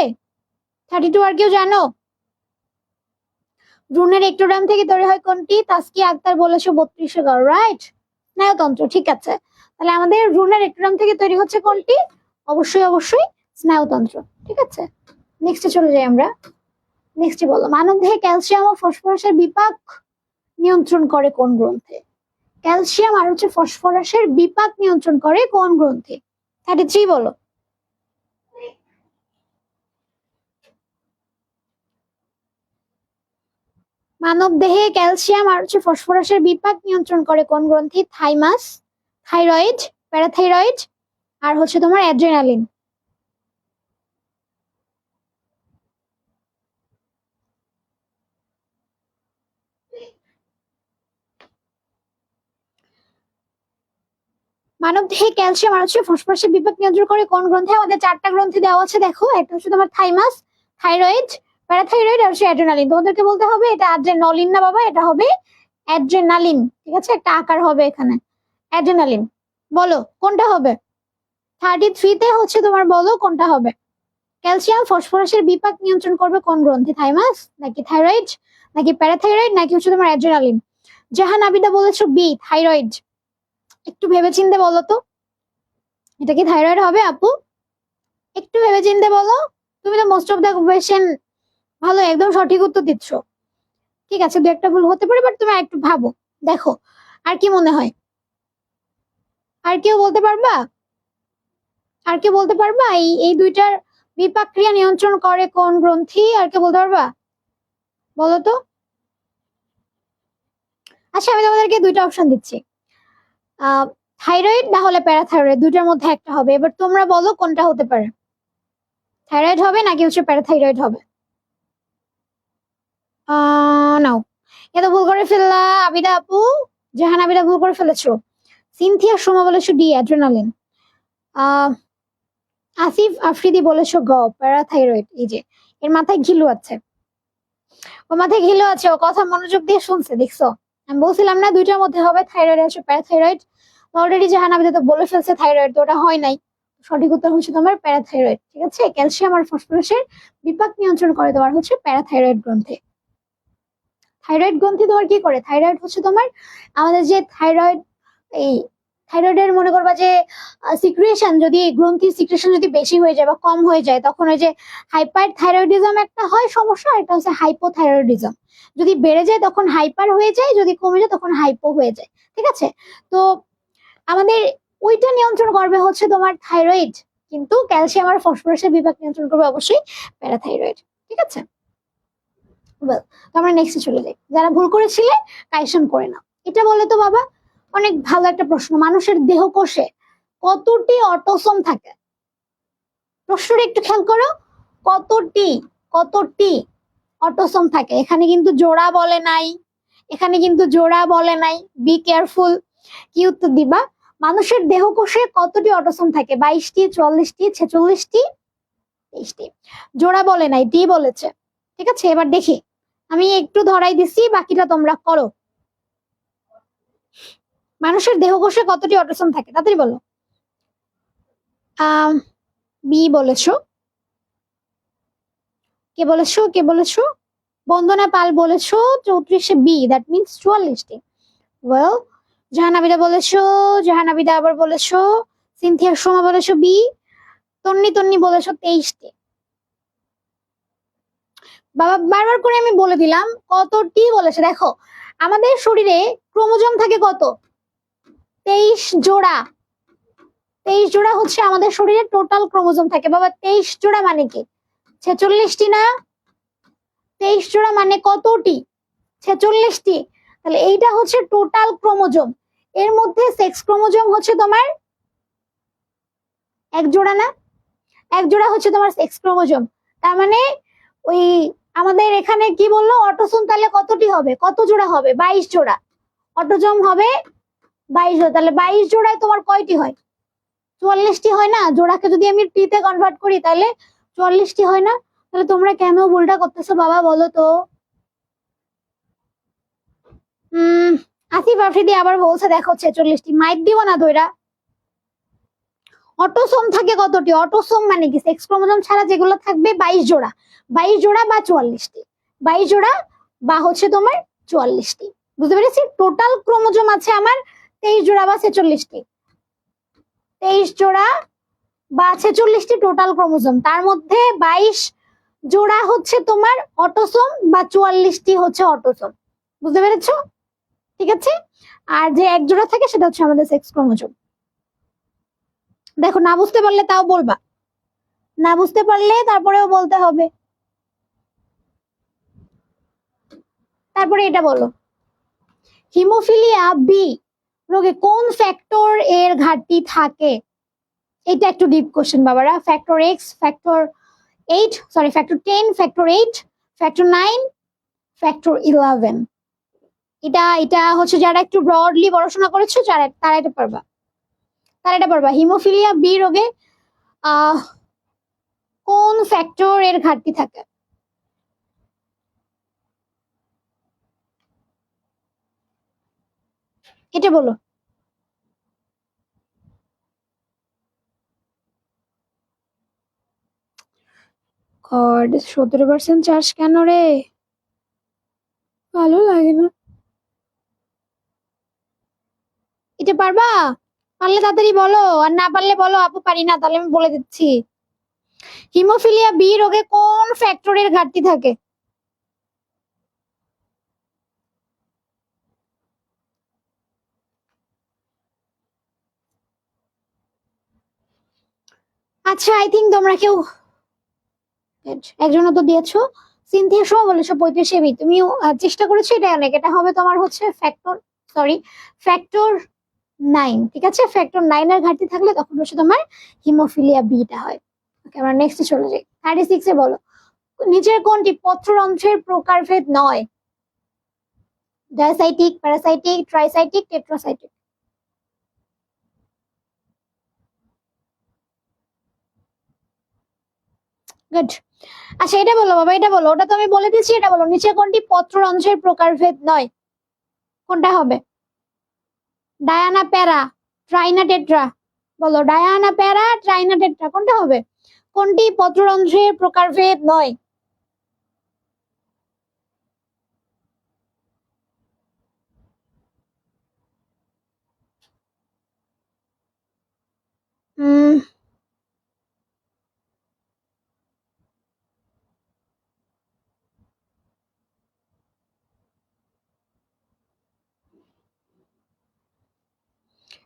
32 আর কেউ জানো? ভ্রূণের একটোডার্ম থেকে তৈরি হয় কোনটি? তাসকিয়া আক্তার বলেছো 32 গড়, রাইট, স্নায়ুতন্ত্র। ঠিক আছে, তাহলে আমাদের ভ্রূণের একটোডার্ম থেকে তৈরি হচ্ছে কোনটি? অবশ্যই অবশ্যই স্নায়ুতন্ত্র। ঠিক আছে, নেক্সটে চলে যাই আমরা। নেক্সটে বলো, মানবদেহে ক্যালসিয়াম ও ফসফরাসের বিপাক নিয়ন্ত্রণ করে কোন গ্রন্থে? ক্যালসিয়াম আর হচ্ছে ফসফরাসের বিপাক নিয়ন্ত্রণ করে কোন গ্রন্থে? 33 বলো। মানব দেহে ক্যালসিয়াম আর হচ্ছে ফসফরাসের বিপাক নিয়ন্ত্রণ করে কোন গ্রন্থি? থাইমাস, থাইরয়েড, প্যারাথাইরয়েড, আর হচ্ছে তোমার অ্যাড্রেনালিন। মানব দেহে ক্যালসিয়াম আর হচ্ছে ফসফরাসের বিপাক নিয়ন্ত্রণ করে কোন গ্রন্থে? আমাদের 4টা গ্রন্থি দেওয়া আছে, দেখো। একটা হচ্ছে তোমার থাইমাস, থাইরয়েড, প্যারাথাইরয়েড আর হচ্ছে অ্যাড্রেনালিন। তোমাদেরকে বলতে হবে এটা অ্যাড্রেনালিন না বাবা, এটা হবে অ্যাড্রেনালিন। ঠিক আছে, একটা আকার হবে এখানে, অ্যাড্রেনালিন। বলো কোনটা হবে? 33 তে হচ্ছে তোমার, বলো কোনটা হবে? ক্যালসিয়াম ফসফরাসের বিপাক নিয়ন্ত্রণ করবে কোন গ্রন্থি? থাইমাস নাকি থাইরয়েড নাকি প্যারাথাইরয়েড নাকি হচ্ছে তোমার অ্যাড্রেনালিন? জাহান আবিদা বলেছো বি থাইরয়েড। একটু ভেবেচিন্তে বলো তো, এটা কি থাইরয়েড হবে আপু? একটু ভেবেচিন্তে বলো। তুমি তো মোস্ট অফ দ্য কোয়েশ্চেন ভালো একদম সঠিক উত্তর দিচ্ছ। ঠিক আছে, দু একটা ভুল হতে পারে, বাট তুমি একটু ভাবো। দেখো আর কি মনে হয়, আর কেউ বলতে পারবা? আর কেউ বলতে পারবা এই দুইটার বিপাক ক্রিয়া নিয়ন্ত্রণ করে কোন গ্রন্থি? আর কেউ বলতে পারবা? বলো তো। আচ্ছা, আমি তোমাদেরকে দুইটা অপশন দিচ্ছি, থাইরয়েড না হলে প্যারাথাইরয়েড, দুইটার মধ্যে একটা হবে। এবার তোমরা বলো কোনটা হতে পারে, থাইরয়েড হবে নাকি হচ্ছে প্যারাথাইরয়েড হবে? নাও, এ তো ভুল করে ফেললা আবিদা আপু। জাহান আবিদা ভুল করে ফেলেছো। সিনথিয়া সোমা বলেছো ডি অ্যাড্রেনালিন। আহ আসিফ আফ্রিদি বলেছো গ প্যারাথাইরয়েড। এই যে এর মাথায় ঘিলু আছে, ও মাথায় ঘিলু আছে, ও কথা মনোযোগ দিয়ে শুনছে, দেখছো? আমি বলছিলাম না দুইটার মধ্যে হবে, থাইরয়েড আছে প্যারাথাইরয়েড। অলরেডি জাহান আবিদা তো বলে ফেলছে থাইরয়েড, তো ওটা হয় নাই। সঠিক উত্তর হচ্ছে তোমার প্যারাথাইরয়েড। ঠিক আছে, ক্যালসিয়াম আর ফসফরাসের বিপাক নিয়ন্ত্রণ করে তোমার হচ্ছে প্যারাথাইরয়েড গ্রন্থি। থাইরয়েড গ্রন্থি তোমার কি করে? থাইরয়েড হচ্ছে তোমার আমাদের যে থাইরয়েড, এই থাইরয়েডের মনে করবা যে সিক্রিয়েশন, যদি গ্রন্থির সিক্রিয়েশন যদি বেশি হয়ে যায় বা কম হয়ে যায়, তখন ওই যে হাইপার থাইরয়েডিজম একটা হয় সমস্যা, একটা হচ্ছে হাইপোথাইরয়েডিজম। যদি বেড়ে যায় তখন হাইপার হয়ে যায়, যদি কমে যায় তখন হাইপো হয়ে যায়। ঠিক আছে, তো আমাদের ওইটা নিয়ন্ত্রণ করবে হচ্ছে তোমার থাইরয়েড, কিন্তু ক্যালসিয়াম আর ফসফরাসের বিপাক নিয়ন্ত্রণ করবে অবশ্যই প্যারাথাইরয়েড। ঠিক আছে, তো আমরা নেক্সটে চলে যাই। যারা ভুল করেছিলে কারেকশন করে নাও। এটা বলে তো বাবা, অনেক ভালো একটা প্রশ্ন, মানুষের দেহকোষে কতটি অটোসোম থাকে? প্রশ্নটা একটু খেয়াল করো, কতটি কতটি অটোসোম থাকে। এখানে কিন্তু জোড়া বলে নাই, এখানে কিন্তু জোড়া বলে নাই, বি কেয়ারফুল। কি উত্তর দিবা? মানুষের দেহকোষে কতটি অটোসোম থাকে? 22টি, 44টি, 46টি, 23টি। জোড়া বলে নাই, টি বলেছে। ঠিক আছে, এবার দেখি, আমি একটু ধরাই দিছি, বাকিটা তোমরা করো। মানুষের দেহকোষে কতটি অটোসোম থাকে? তাড়াতাড়ি বলো। বি বলেছো। কে বলেছো, কে বলেছো? বন্দনা পাল বলেছো 34, বি, দ্যাট মিনস 44টি। ওয়েল, জাহানাবিদা বলেছো, জাহানাবিদা আবার বলেছো, সিনথিয়া সোমা বলেছো বি, তন্নি তন্নি বলেছো 23টি। বাবা বারবার করে আমি বলে দিলাম কতটি বলেছে। দেখো আমাদের শরীরে ক্রোমোজোম থাকে কত? 23 জোড়া। 23 জোড়া হচ্ছে আমাদের শরীরে টোটাল ক্রোমোজোম থাকে। বাবা 23 জোড়া মানে কি? 46টি না? 23 জোড়া মানে কতটি? 46টি। তাহলে এইটা হচ্ছে টোটাল ক্রোমোজোম। এর মধ্যে সেক্স ক্রোমোজোম হচ্ছে তোমার এক জোড়া না? এক জোড়া হচ্ছে তোমার সেক্স ক্রোমোজোম। তার মানে ওই আমাদের এখানে কি বললো অটোসোম, তাহলে কতটি হবে? কত জোড়া হবে? 22 জোড়া। অটোজোম হবে 22 জোড়া। তাহলে 22 জোড়ায় তোমার কয়টি হয়? 44টি হয় না? জোড়াকে যদি আমি টিতে কনভার্ট করি তাহলে 44টি হয় না? তাহলে তোমরা কেন ভুলটা করতেছো বাবা বলো তো? আসিফ আফ্রিদি আবার বলছে দেখো 46টি, মাইক দিব না দইরা। অটোসোম থাকে কতটি? অটোসোম মানে কি? সেক্স ক্রোমোজোম ছাড়া যেগুলো থাকবে 22 জোড়া। 22 জোড়া বা 44টি, 22 জোড়া বা হচ্ছে তোমার 44টি। বুঝতে পেরেছি? টোটাল ক্রোমোজোম আছে আমার 23 জোড়া বা 46টি। 23 জোড়া বা 46টি টোটাল ক্রোমোজোম, তার মধ্যে 22 জোড়া হচ্ছে তোমার অটোসোম বা 44টি হচ্ছে অটোসোম। বুঝতে পেরেছো? ঠিক আছে, আর যে এক জোড়া থাকে সেটা হচ্ছে আমাদের সেক্স ক্রোমোজোম। দেখো না বুঝতে পারলে তাও বলবা, না বুঝতে পারলে তারপরেও বলতে হবে। তারপরে এটা বলো, হিমোফিলিয়া বি রোগে কোন ফ্যাক্টর এর ঘাটতি থাকে? এটা একটু ডিপ কোশ্চেন বাবারা। Factor x, factor 8, sorry factor 10, factor 8, factor 9, factor 11। এটা এটা হচ্ছে যারা একটু ব্রডলি পড়াশোনা করেছো তারা এটা পারবা, তারা এটা পারবা। হিমোফিলিয়া বি রোগে আহ কোন ফ্যাক্টর এর ঘাটতি থাকে? এটা বলো। গড, 17% চার্জ কেন রে? ভালো লাগে না। এটা পারবা? পারলে তাড়াতাড়ি বলো, আর না পারলে বলো আপু পারি না, তাহলে আমি বলে দিচ্ছি। হিমোফিলিয়া বি রোগে কোন ফ্যাক্টরের ঘাটতি থাকে? আচ্ছা, আই থিঙ্ক তোমরা কেউ একজনও তো দিয়েছো। সিনথিয়া শো বলেছো 35 তুমিও চেষ্টা করেছো, এটা অনেক। এটা হবে তোমার হচ্ছে ফ্যাক্টর, সরি, ফ্যাক্টর 9। ঠিক আছে, ফ্যাক্টর 9 এর ঘাটতি থাকলে তখন হচ্ছে তোমার হিমোফিলিয়া বিটা হয়। ওকে, আমরা নেক্সটে চলে যাই। 36 বলো, নিচের কোনটি পত্ররন্ধ্রের প্রকারভেদ নয়? ডায়াসাইটিক, প্যারাসাইটিক, ট্রাইসাইটিক, টেট্রাসাইটিক। গুড। আচ্ছা, এটা বলো বাবা, এটা বলো। ওটা তো আমি বলে দিচ্ছি, এটা বলো। নিচে কোনটি পত্ররন্ধ্রের প্রকারভেদ নয়? কোনটা হবে? ডায়ানা, প্যারা, ট্রাইনা, টেট্রা? বলো, ডায়ানা, প্যারা, ট্রাইনা, টেট্রা, কোনটা হবে? কোনটি পত্ররন্ধ্রের প্রকারভেদ নয়? উম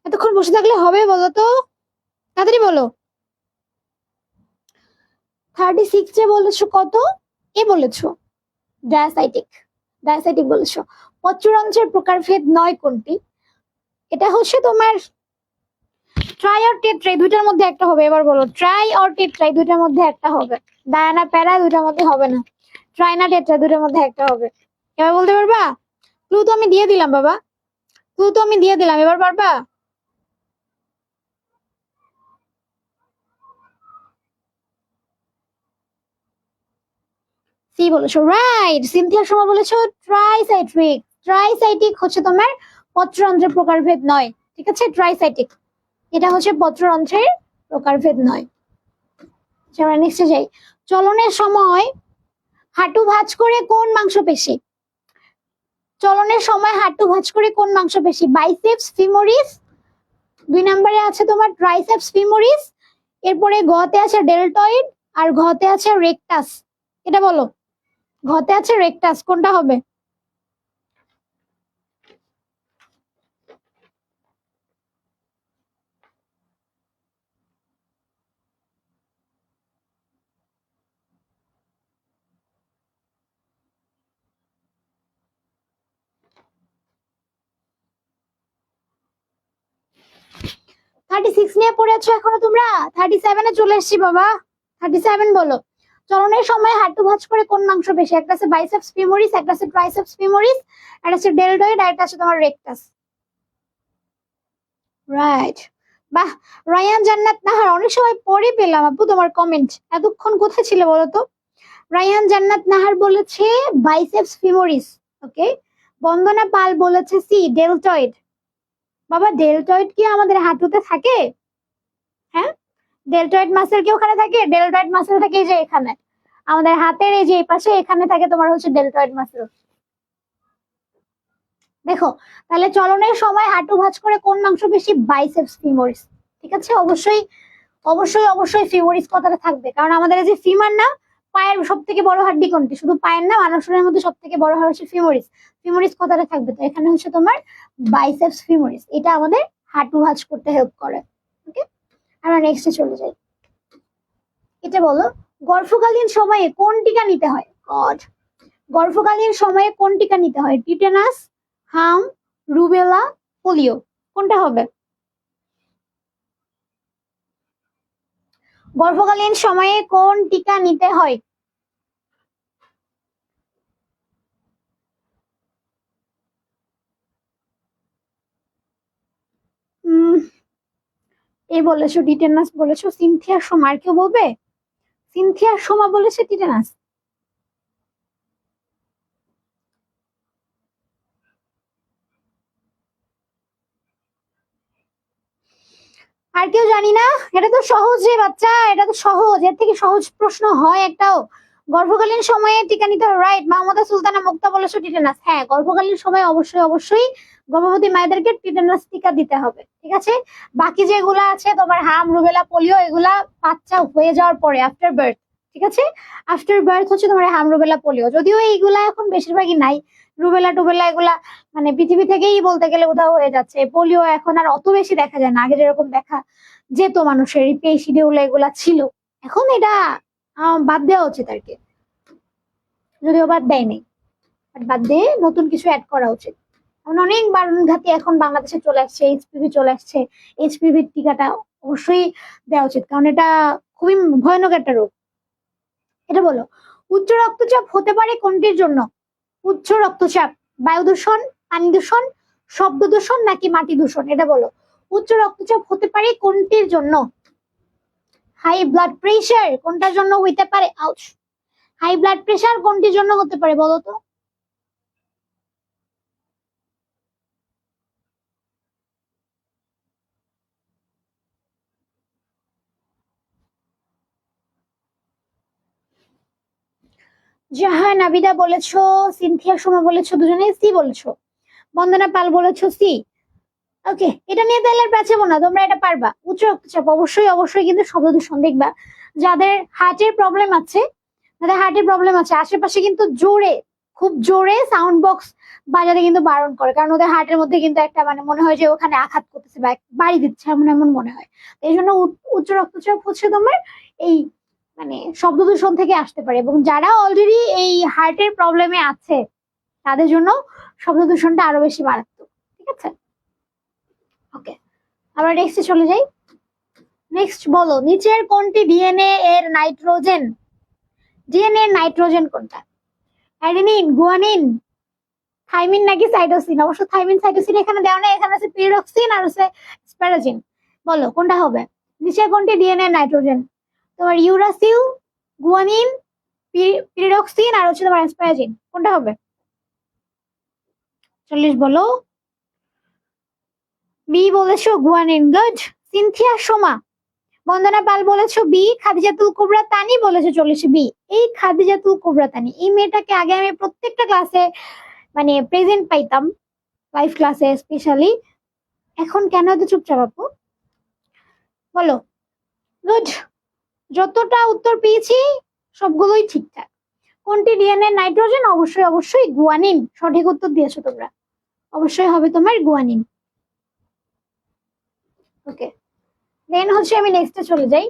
এতক্ষণ বসে থাকলে হবে? বলো তো, তাড়াতাড়ি বলো। 36 বলেছো কত? এ বলেছো ডায়াসাইটিক, ডায়াসাইটিক বলেছো। পত্ররন্ধ্রের প্রকারভেদ নয় কোনটি? এটা হচ্ছে তোমার ট্রাই আর টেট্রা, দুইটার মধ্যে একটা হবে। এবার বলো, ট্রাই আর টেট্রা দুইটার মধ্যে একটা হবে। ডায়ানা, প্যারা দুইটার মধ্যে হবে না। ট্রাই না টেট্রা দুইটার মধ্যে একটা হবে। এবার বলতে পারবা? ক্লু তো আমি দিয়ে দিলাম বাবা, ক্লু তো আমি দিয়ে দিলাম, এবার পারবা? সি বলেছো, রাইট। সিনথিয়ার সময় বলেছো ট্রাইসাইট্রিক। ট্রাইসাইটিক হচ্ছে তোমার পত্ররন্ধ্রের প্রকারভেদ নয়। ঠিক আছে, ট্রাইসাইটিক এটা হচ্ছে পত্ররন্ধ্রের প্রকারভেদ নয়। আমরা নেক্সটে যাই। চলনের সময় হাঁটু ভাঁজ করে কোন মাংসপেশি? চলনের সময় হাঁটু ভাঁজ করে কোন মাংসপেশি? বাইসেপস ফিমোরিস, 2 নম্বরে আছে তোমার ট্রাইসেপস ফিমোরিস, এরপরে গতে আছে ডেলটয়েড, আর ঘতে আছে রেকটাস। এটা বলো, ঘতে আছে রেকটাস, কোনটা হবে? 36 নিয়ে পড়ে আছো এখনো তোমরা? 37-এ চলে এসছি বাবা। 37 বলো, চলনের সময় হাঁটু ভাঁজ করে কোন মাংসপেশি? একটা আছে বাইসেপস ফিমোরিস, একটা আছে ট্রাইসেপস ফিমোরিস, একটা আছে ডেলটয়েড, আর একটা আছে তোমার রেকটাস। রাইট। বাহ, রায়ান জান্নাত নাহার, অনেক সময় পরে পেলাম আপু তোমার কমেন্ট। এতক্ষণ কোথায় ছিলে বলো তো? রায়ান জান্নাত নাহার বলেছে বাইসেপস ফিমোরিস। ওকে, বন্দনা পাল বলেছে সি ডেলটয়েড। বাবা, ডেলটয়েড কি আমাদের হাঁটুতে থাকে? হ্যাঁ, ডেলটয়েড মাসেল কি ওখানে থাকে? ডেলটয়েড মাসেল থাকে এই যে এখানে, আমাদের হাতের এই যে এই পাশে, এখানে থাকে তোমার হচ্ছে ডেলটয়েড মাসেল। দেখো, তাহলে চলনের সময় হাঁটু ভাঁজ করে কোন মাংসপেশি? Biceps femoris. ঠিক আছে, অবশ্যই অবশ্যই অবশ্যই ফিমোরিস কথাটা থাকবে, কারণ আমাদের এই যে ফিমার না, পায়ের সব থেকে বড় হাড্ডি কোনটি? শুধু পায়ের না, মানুষের মধ্যে সব থেকে বড় হাড় হচ্ছে ফিমোরিস। ফিমোরিস কথাটা থাকবে, তো এখানে হচ্ছে তোমার বাইসেপস ফিমোরিস, এটা আমাদের হাঁটু ভাঁজ করতে হেল্প করে। ওকে, আমরা নেক্সটে চলে যাই। এটা বলো, গর্ভকালীন সময়ে কোন টিকা নিতে হয়? গড, গর্ভকালীন সময়ে কোন টিকা নিতে হয়? টিটেনাস, হাম, রুবেলা, পোলিও, কোনটা হবে? গর্ভকালীন সময়ে কোন টিকা নিতে হয়? উম এ বলেছো টিটেনাস বলেছো, সিনথিয়ার সোমা, আর কেউ বলবে? সিনথিয়ার সোমা বলেছে টিটেনাস। আর কেউ জানি না? এটা তো সহজ রে বাচ্চা, এটা তো সহজ, এর থেকে সহজ প্রশ্ন হয় একটাও? গর্ভকালীন সময়ে টিকা নিতে হবে, রাইট। মাহমুদা সুলতানা মুক্তা বলেছো টিটেনাস। হ্যাঁ, গর্ভকালীন সময়ে অবশ্যই অবশ্যই গর্ভবতী মায়েদেরকে টিটেনাস টিকা দিতে হবে, ঠিক আছে। বাকি যেগুলা আছে তোমার হাম, রুবেলা, পোলিও, এগুলা বাচ্চা হয়ে যাওয়ার পরে আফটার বার্থ, ঠিক আছে। আফটার বার্থ হচ্ছে তোমার হাম, রুবেলা, পোলিও, যদিও এইগুলা এখন বেশিরভাগই নাই। রুবেলা টুবেলা এগুলা মানে পৃথিবী থেকেই বলতে গেলে উধাও হয়ে যাচ্ছে। পোলিও এখন আর অত বেশি দেখা যায় না, আগে যেরকম দেখা যেত মানুষের, পে শিডিউল এগুলা ছিল। এখন এটা বাদ দেওয়া উচিত আর কি, যদিও বাদ দেয়নি, বাদ দিয়ে নতুন কিছু অ্যাড করা উচিত। অনেক বারণঘাতী এখন বাংলাদেশে চলে আসছে, এইচপিভি চলে আসছে। এইচপিভির টিকাটা অবশ্যই দেওয়া উচিত, কারণ এটা খুবই ভয়ানক একটা রোগ। এটা বলো, উচ্চ রক্তচাপ হতে পারে কোনটির জন্য? উচ্চ রক্তচাপ বায়ু দূষণ, পানি দূষণ, শব্দ দূষণ নাকি মাটি দূষণ? এটা বলো, উচ্চ রক্তচাপ হতে পারে কোনটির জন্য? হাই ব্লাড প্রেশার কোনটার জন্য হইতে পারে? আউচ। হাই ব্লাড প্রেশার কোনটির জন্য হতে পারে বলো তো? জাহান আবিদা বলেছো, সিনথিয়া সোমা বলেছো, দুজনেই সি বলেছো। বন্দনা পাল বলেছো সি। ওকে, এটা নিয়ে তাহলে আর পেঁচাবো না, তোমরা এটা পারবা। উচ্চ রক্তচাপ অবশ্যই অবশ্যই কিন্তু শব্দ দূষণ। দেখবা যাদের হার্টের প্রবলেম আছে, আশেপাশে কিন্তু জোরে, খুব জোরে সাউন্ড বক্স বাজাতে কিন্তু বারণ করে, কারণ ওদের হার্টের মধ্যে কিন্তু একটা মানে মনে হয় যে ওখানে আঘাত করতেছে বা বাড়ি দিচ্ছে, এমন এমন মনে হয়। এই জন্য উচ্চ রক্তচাপ হচ্ছে তোমার এই মানে শব্দ দূষণ থেকে আসতে পারে, এবং যারা অলরেডি এই হার্টের প্রবলেমে আছে তাদের জন্য শব্দ দূষণটা আরো বেশি মারাত্মক, ঠিক আছে। ওকে, আমরা নেক্সটে চলে যাই। নেক্সট বলো, নিচের কোনটি ডিএনএ এর নাইট্রোজেন? ডিএনএ এর নাইট্রোজেন কোনটা? অ্যাডেনিন, গুয়ানিন, থাইমিন নাকি সাইটোসিন? অবশ্য থাইমিন সাইটোসিন এখানে দেওয়া নেই, এখানে আছে পিরিডক্সিন আর আছে স্প্যারাজিন। বলো কোনটা হবে? নিচের কোনটি ডিএনএ এর নাইট্রোজেন? তোমার ইউরাসিল, গুয়ানিন, পিরিডক্সিন আর হচ্ছে তোমার স্প্যারাজিন, কোনটা হবে? 40 বলো। বি বলেছো guanine, good. Cynthia Soma, Bandana Pal বলেছো বি। খাদিজাতুল কুবরা তানি বলেছো 40 বি। এই খাদিজাতুল কুবরা তানি, এই মেয়েটাকে আগে আমি প্রত্যেকটা ক্লাসে মানে প্রেজেন্ট পাইতাম, লাইভ ক্লাসে স্পেশালি। এখন কেন এত চুপচাপ আপু? বলো। গুড, যতটা উত্তর পেয়েছি সবগুলোই ঠিকঠাক। কোনটি ডিএনএ নাইট্রোজেন? অবশ্যই অবশ্যই গুয়ানিন, সঠিক উত্তর দিয়েছো তোমরা, অবশ্যই হবে তোমার গুয়ানিন। ওকে, দেন হচ্ছে আমি নেক্সটে চলে যাই।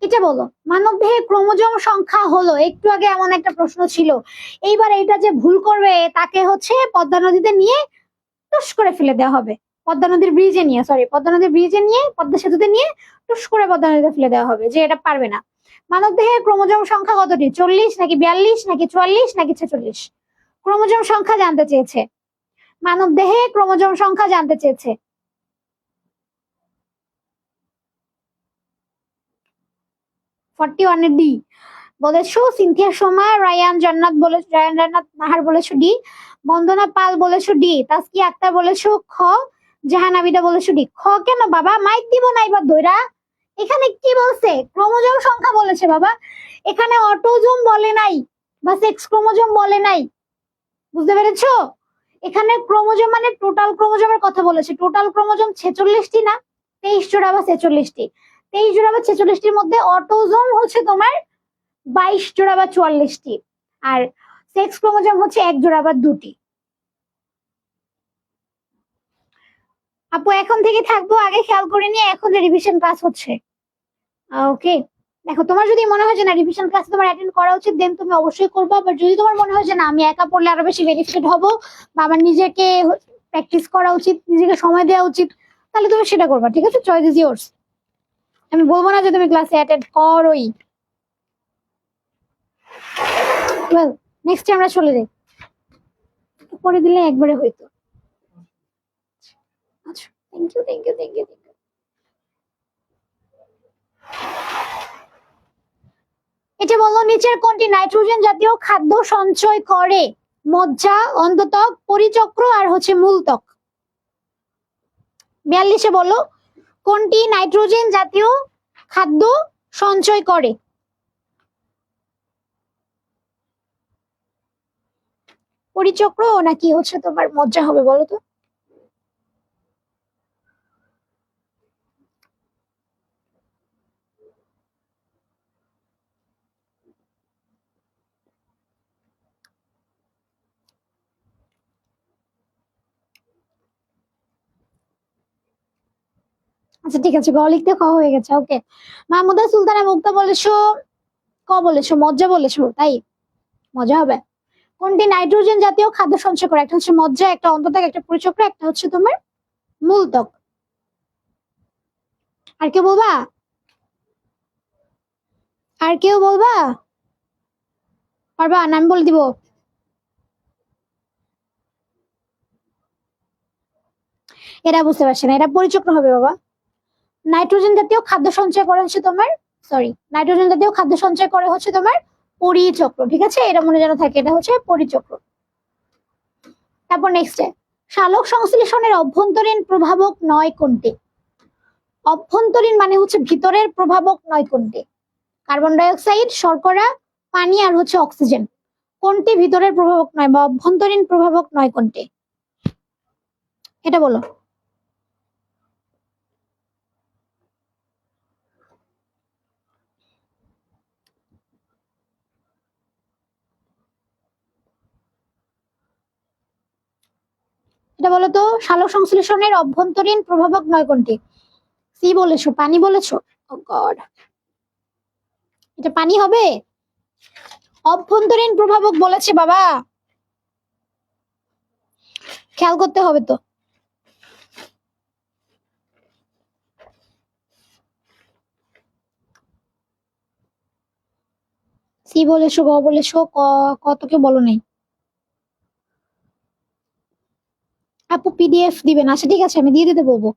এটা বলো, মানব দেহে ক্রোমোজোম সংখ্যা হলো, একটু আগে এমন একটা প্রশ্ন ছিল, এইবার এইটা যে ভুল করবে তাকে হচ্ছে পদ্মা নদীতে নিয়ে টুস করে ফেলে দেওয়া হবে। পদ্মা নদীর ব্রিজে নিয়ে, পদ্মা সেতুতে নিয়ে টুস করে পদ্মা নদীতে ফেলে দেওয়া হবে, যে এটা পারবে না। মানব দেহে ক্রোমোজোম সংখ্যা কতটি? 40 নাকি 42 নাকি 44 নাকি 46? ক্রোমোজোম সংখ্যা জানতে চেয়েছে, মানব দেহে ক্রোমোজোম সংখ্যা জানতে চেয়েছে। 41 এর ডি বলেছো। সিনথিয়া সোমা, রায়ান জান্নাত নাহার বলেছো ডি। বন্দনা পাল বলেছো ডি। তাসকিয়া আক্তার বলেছো খ। জাহান আবিদা বলেছো ডি। খ কেন বাবা? মাইক দিব না এবার দইরা। এখানে কি বলছে? ক্রোমোজোম সংখ্যা বলেছে বাবা, এখানে অটোজোম বলে নাই বা সেক্স ক্রোমোজোম বলে নাই, বুঝতে পেরেছো? এখানে ক্রোমোজোম মানে টোটাল ক্রোমোজোমের কথা বলেছে। টোটাল ক্রোমোজোম 46টি না 23 জোড়া বা 46টি। 23 জোড়া বা 46টির মধ্যে অটোজোম হচ্ছে তোমার 22 জোড়া বা 44টি, আর সেক্স ক্রোমোজোম হচ্ছে 1 জোড়া বা 2টি। আপু এখন থেকে থাকবো, আগে খেয়াল করে নিয়ে এখন যে রিভিশন ক্লাস হচ্ছে। ওকে, দেখো তোমার যদি মনে হয় যে না রিভিশন ক্লাস তোমার অ্যাটেন্ড করা উচিত, দেন তুমি অবশ্যই করবা। বাট যদি তোমার মনে হয় যে না আমি একা পড়লে আরো বেশি বেনিফিট হবো বা আমার নিজেকে প্র্যাকটিস করা উচিত, নিজেকে সময় দেওয়া উচিত, তাহলে তুমি সেটা করবা, ঠিক আছে? Choice is yours. আমি বলবো না যে তুমি ক্লাসে অ্যাটেন্ড করোই। ওয়েল, নেক্সট আমরা চলে যাই, পরে দিলে একবারে হইতো। আচ্ছা, thank you thank you thank you thank you. এটা বলো, নিচের কোনটি নাইট্রোজেন জাতীয় খাদ্য সঞ্চয় করে? মজ্জা, অন্ততক, পরিচক্র আর হচ্ছে মূলত্বক। 42 বলো, কোনটি নাইট্রোজেন জাতীয় খাদ্য সঞ্চয় করে? পরিচক্র নাকি হচ্ছে তোমার মজ্জা হবে বলো তো? আচ্ছা ঠিক আছে, গ লিখতে খ হয়ে গেছে। ওকে, মাহমুদা সুলতানা মুক্তা বলেছো, ক বলেছো, মজ্জা বলেছো, তাই মজা হবে। কোনটি নাইট্রোজেন জাতীয় খাদ্য সঞ্চয় করে? একটা হচ্ছে মজ্জা, একটা অন্তঃত্বক, একটা পরিচক্র, একটা হচ্ছে তোমার মূলত্বক। আর কেউ বলবা? আর কেউ বলবা? পারবা না? আমি বলে দিব। এরা বুঝতে পারছে না, এটা পরিচক্র হবে বাবা। নাইট্রোজেন জাতীয় খাদ্য সঞ্চয় করে হচ্ছে তোমার, সরি, নাইট্রোজেন জাতীয় খাদ্য সঞ্চয় করে হচ্ছে তোমার পরিচক্র, ঠিক আছে? এটা মনে যেন থাকে, এটা হচ্ছে পরিচক্র। তারপর নেক্সটে, সালোক সংশ্লেষণের অভ্যন্তরীণ প্রভাবক নয় কোনটি? অভ্যন্তরীণ মানে হচ্ছে ভিতরের প্রভাবক নয় কোনটি? কার্বন ডাই অক্সাইড, শর্করা, পানি আর হচ্ছে অক্সিজেন। কোনটি ভিতরের প্রভাবক নয় বা অভ্যন্তরীণ প্রভাবক নয় কোনটি? এটা বলো। এটা বলো তো, সালোক সংশ্লেষণের অভ্যন্তরীণ প্রভাবক নয় কোনটি? সি বলেছো, পানি বলেছো। ও গড, এটা পানি হবে? অভ্যন্তরীণ প্রভাবক বলেছে বাবা, খেয়াল করতে হবে তো। সি বলেছো, গ বলেছো, কত কে বলো নাই। আপু পিডিএফ দিবেন? আচ্ছা ঠিক আছে, আমি দিয়ে দিতে বলবো।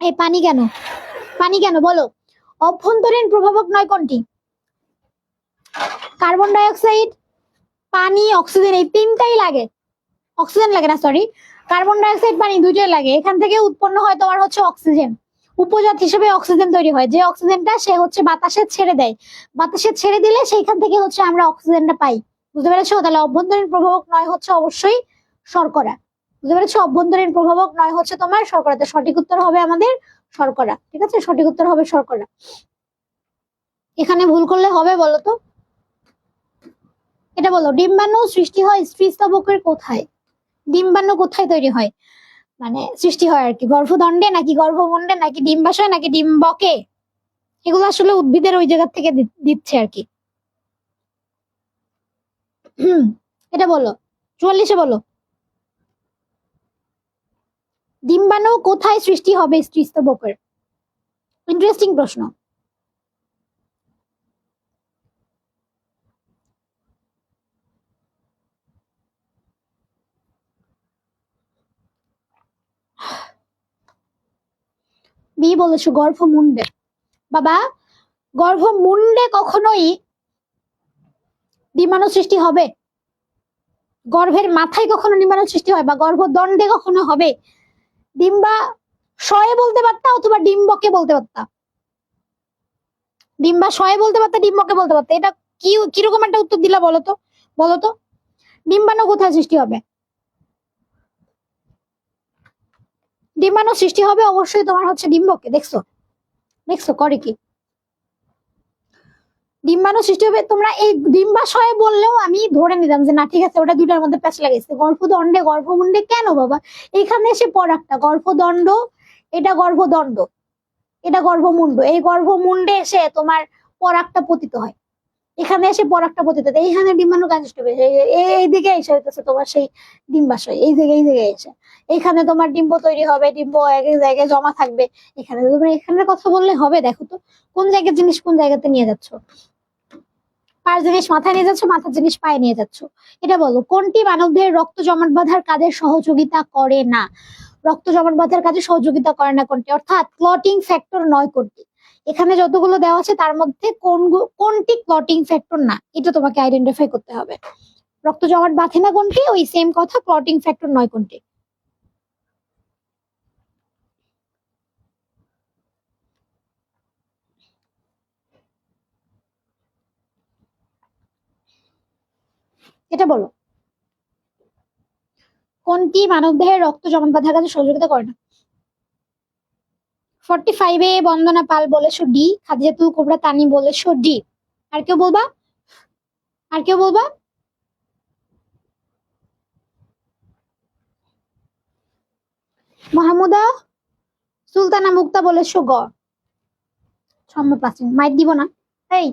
এই পানি কেন, পানি কেন বলো? অভ্যন্তরীণ প্রভাবক নয় কোনটি? কার্বন ডাই অক্সাইড, পানি, অক্সিজেন, এই তিনটাই লাগে। অক্সিজেন লাগে না, সরি, কার্বন ডাই অক্সাইড, পানি দুইটাই লাগে। এখান থেকে উৎপন্ন হয় তোমার হচ্ছে অক্সিজেন। উপজাত হিসেবে অক্সিজেন তৈরি হয়, যে অক্সিজেনটা সে হচ্ছে বাতাসে ছেড়ে দেয়। বাতাসে ছেড়ে দিলে সেইখান থেকে হচ্ছে আমরা অক্সিজেনটা পাই। বুঝতে পেরেছো? তাহলে অভ্যন্তরীণ প্রভাবক নয় হচ্ছে অবশ্যই শর্করা। বুঝতে পেরেছো? অভ্যন্তরীণ প্রভাবক নয় হচ্ছে তোমার শর্করা। তো সঠিক উত্তর হবে আমাদের শর্করা, ঠিক আছে? সঠিক উত্তর হবে শর্করা। এখানে ভুল করলে হবে বলো তো? এটা বলো, ডিম্বাণু সৃষ্টি হয় স্ত্রীস্তবকের কোথায়? ডিম্বাণু কোথায় তৈরি হয়, মানে সৃষ্টি হয় আর কি? গর্ভদণ্ডে নাকি গর্ভমুণ্ডে নাকি ডিম্বাশয় নাকি ডিম্বকে? এগুলো আসলে উদ্ভিদের ওই জায়গা থেকে দিচ্ছে আর কি। এটা বলো, 44-এ বলো, ডিম্বাণু কোথায় সৃষ্টি হবে স্ত্রীস্তবকের? ইন্টারেস্টিং প্রশ্ন। বি বলেছো, গর্ভমুণ্ডে। বাবা, গর্ভমুণ্ডে কখনোই ডিম্বাণু সৃষ্টি হবে? গর্ভের মাথায় কখনো ডিম্বাণু সৃষ্টি হয় বা গর্ভদণ্ডে কখনো হবে? ডিম্বাশয়ে বলতে পারতা অথবা ডিম্বকে বলতে পারতা। ডিম্বাশয়ে বলতে পারতা, ডিম্বকে বলতে পারতা। এটা কি, কিরকম একটা উত্তর দিলা বলো তো? বলো তো, ডিম্বাণু কোথায় সৃষ্টি হবে? ডিম্বাণু সৃষ্টি হবে অবশ্যই তোমার হচ্ছে ডিম্বকে। দেখছো, দেখছো করে কি? ডিম্বাণু সৃষ্টি হবে, তোমরা এই ডিম্বাশয়ে বললেও আমি ধরে নিতাম যে না ঠিক আছে, ওটা দুটার মধ্যে প্যাচ লাগাইছে। গর্ভদণ্ডে গর্ভমুণ্ডে কেন বাবা? এখানে এসে পরাগটা গর্ভদণ্ড, এটা গর্ভদণ্ড, এটা গর্ভমুণ্ড, এই গর্ভমুণ্ডে এসে তোমার পরাগটা পতিত হয়। এখানে এসে পরাগটা পতিত হয়, এইখানে ডিম্বাণু কাজ হবে এইদিকে এসে হইতেছে তোমার সেই ডিম্বাশয়, এই জায়গায়, এই জায়গায় এসে এখানে তোমার ডিম্ব তৈরি হবে, ডিম্ব এক এক জায়গায় জমা থাকবে। এখানে তোমরা এখানের কথা বললে হবে? দেখো তো কোন জায়গার জিনিস কোন জায়গাতে নিয়ে যাচ্ছ। পায়ের জিনিস মাথায় নিয়ে যাচ্ছ, মাথার জিনিস পায়ে নিয়ে যাচ্ছ। এটা বলো, কোনটি মানবদেহের রক্ত জমাট বাঁধার কাজে সহযোগিতা করে না? রক্ত জমাট বাঁধার কাজে সহযোগিতা করে না কোনটি, অর্থাৎ ক্লটিং ফ্যাক্টর নয় কোনটি? এখানে যতগুলো দেওয়া আছে তার মধ্যে কোনটি ক্লটিং ফ্যাক্টর না, এটা তোমাকে আইডেন্টিফাই করতে হবে। রক্ত জমাট বাঁধে না কোনটি, ওই সেম কথা, ক্লটিং ফ্যাক্টর নয় কোনটি? এটা বলো, কোনটি মানবদেহের রক্ত জমাট বাঁধার কাছে সহযোগিতা করে না? 45-এ বন্দনা পাল বলেছো ডি, খাদিজাতুল কুবরা তানি বলেছো ডি। আর কেউ বলবা? আর কেউ বলবা? মাহমুদা সুলতানা মুক্তা বলেছো গ। সম্ভব আছে, মাইক দিব না। এই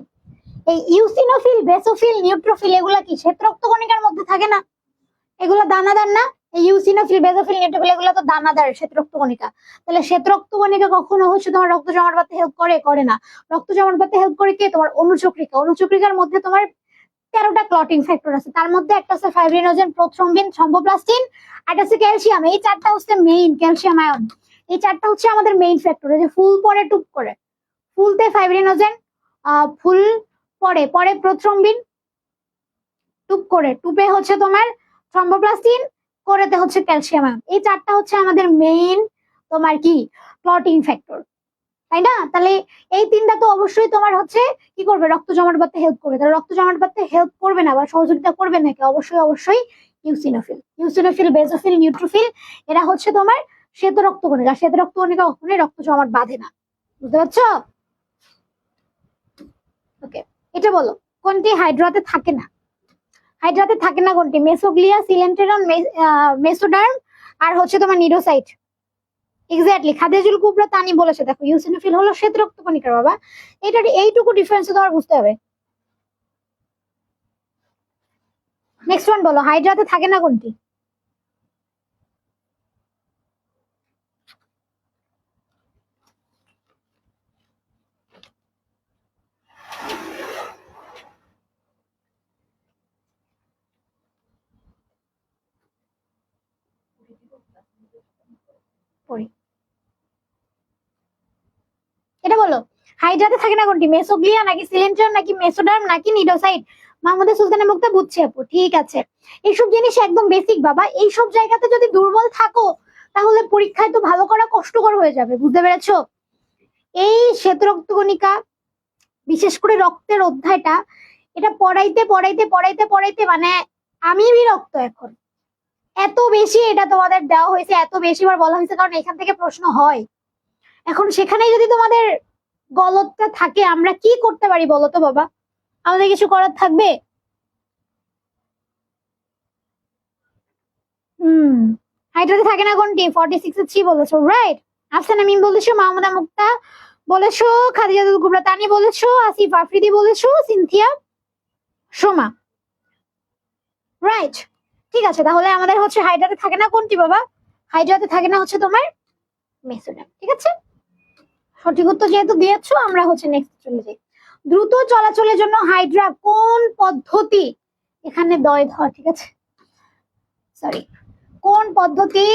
এই ইউসিনোফিল, বেসোফিল, নিউট্রোফিল এগুলা কি শ্বেত রক্তকণিকার মধ্যে থাকে না? এগুলো দানাদার না? এই ইউসিনোফিল, বেসোফিল, নিউট্রোফিল এগুলো তো দানাদার শ্বেত রক্তকণিকা। তাহলে শ্বেত রক্তকণিকা কখনো হচ্ছে তোমার রক্ত জমাট বাঁধতে হেল্প করে? করে না। রক্ত জমাট বাঁধতে হেল্প করে কে? তোমার অনুচক্রিকা। অনুচক্রিকার মধ্যে তোমার 13টা ক্লটিং ফ্যাক্টর আছে, তার মধ্যে একটা হচ্ছে ফাইব্রিনোজেন, প্রোথ্রম্বিন, থ্রম্বোপ্লাস্টিন, আর হচ্ছে ক্যালসিয়াম। এই চারটা হচ্ছে মেইন, ক্যালসিয়াম আয়ন। এই চারটা হচ্ছে আমাদের মেইন ফ্যাক্টর। যে ফুল পরে টুপ করে, ফুলতে ফাইব্রিনোজেন, ফুল পরে পরে প্রোথ্রম্বিন, টুপ করে টুপে হচ্ছে তোমার থ্রম্বোপ্লাস্টিন, করেতে হচ্ছে ক্যালসিয়াম আয়ন। এই চারটা হচ্ছে আমাদের মেইন তোমার কি ক্লটিং ফ্যাক্টর, তাই না? তাহলে এই তিনটা তো অবশ্যই তোমার হচ্ছে কি করবে? রক্ত জমাট বাঁধতে হেল্প করবে। তাহলে রক্ত জমাট বাঁধতে হেল্প করবে না বা সহযোগিতা করবে নাকি? অবশ্যই অবশ্যই ইউসিনোফিল। ইউসিনোফিল, বেসোফিল, নিউট্রোফিল এরা হচ্ছে তোমার শ্বেত রক্তকণিকা। শ্বেত রক্তকণিকা কখনোই রক্ত জমাট বাঁধে না, বুঝতে পারছো? ওকে, এটা বলো, কোনটি হাইড্রাতে থাকে না? হাইড্রাতে থাকে না কোনটি? মেসোগ্লিয়া, সিলেন্টেরন, মেসোডার্ম, আর হচ্ছে তোমার নিডোসাইট। এক্স্যাক্টলি, খাদিজাতুল কুবরা তানি বলেছে। দেখো ইউসিনোফিল হলো শ্বেত রক্তকণিকা বাবা, এটার এইটুকু ডিফারেন্স তোমার বুঝতে হবে। নেক্সট ওয়ান বলো, হাইড্রাতে থাকে না কোনটি? পড়ি, এটা বলো, হাইড্রাতে থাকে না কোনটি? মেসোগ্লিয়া নাকি সিলেন্ট্রাম নাকি মেসোডার্ম নাকি নিডোসাইট? মাহমুদা সুলতানা মুক্তা বুঝছে আপু, ঠিক আছে। এইসব জিনিস একদম বেসিক বাবা। এইসব জায়গাতে যদি দুর্বল থাকো তাহলে পরীক্ষায় তো ভালো করা কষ্টকর হয়ে যাবে, বুঝতে পেরেছো? এই শ্বেত রক্তকণিকা, বিশেষ করে রক্তের অধ্যায়টা, এটা পড়াইতে পড়াইতে পড়াইতে পড়াইতে মানে আমি বিরক্ত এখন। এত বেশি এটা তোমাদের দেওয়া হয়েছে, এত বেশি বার বলা হয়েছে, কারণ এখান থেকে প্রশ্ন হয়। এখন সেখানেই যদি তোমাদের গলতটা থাকে, আমরা কি করতে পারি বলো তো বাবা? আমাদের কিছু করার থাকবে? হাইড্রাতে থাকে না কোনটি? 46-এ 3 বলেছো, রাইট। আফসানা মিম বলেছো, মাহমুদা মুক্তা বলেছো, খাদিজাতুল কুবরা তানি বলেছো, আসিফ আফ্রিদি বলেছো, সিনথিয়া সোমা, রাইট। ঠিক আছে, তাহলে আমাদের হচ্ছে হাইড্রাতে থাকে না কোনটি বাবা? হাইড্রাতে থাকে না হচ্ছে তোমার মেসোডার্ম। ঠিক আছে, সঠিক উত্তর যেহেতু দিয়েছো, আমরা হচ্ছে নেক্সট চলে যাই। দ্রুত চলাচলের জন্য হাইড্রা কোন পদ্ধতি, এখানে দয় ধ, ঠিক আছে, সরি, কোন পদ্ধতি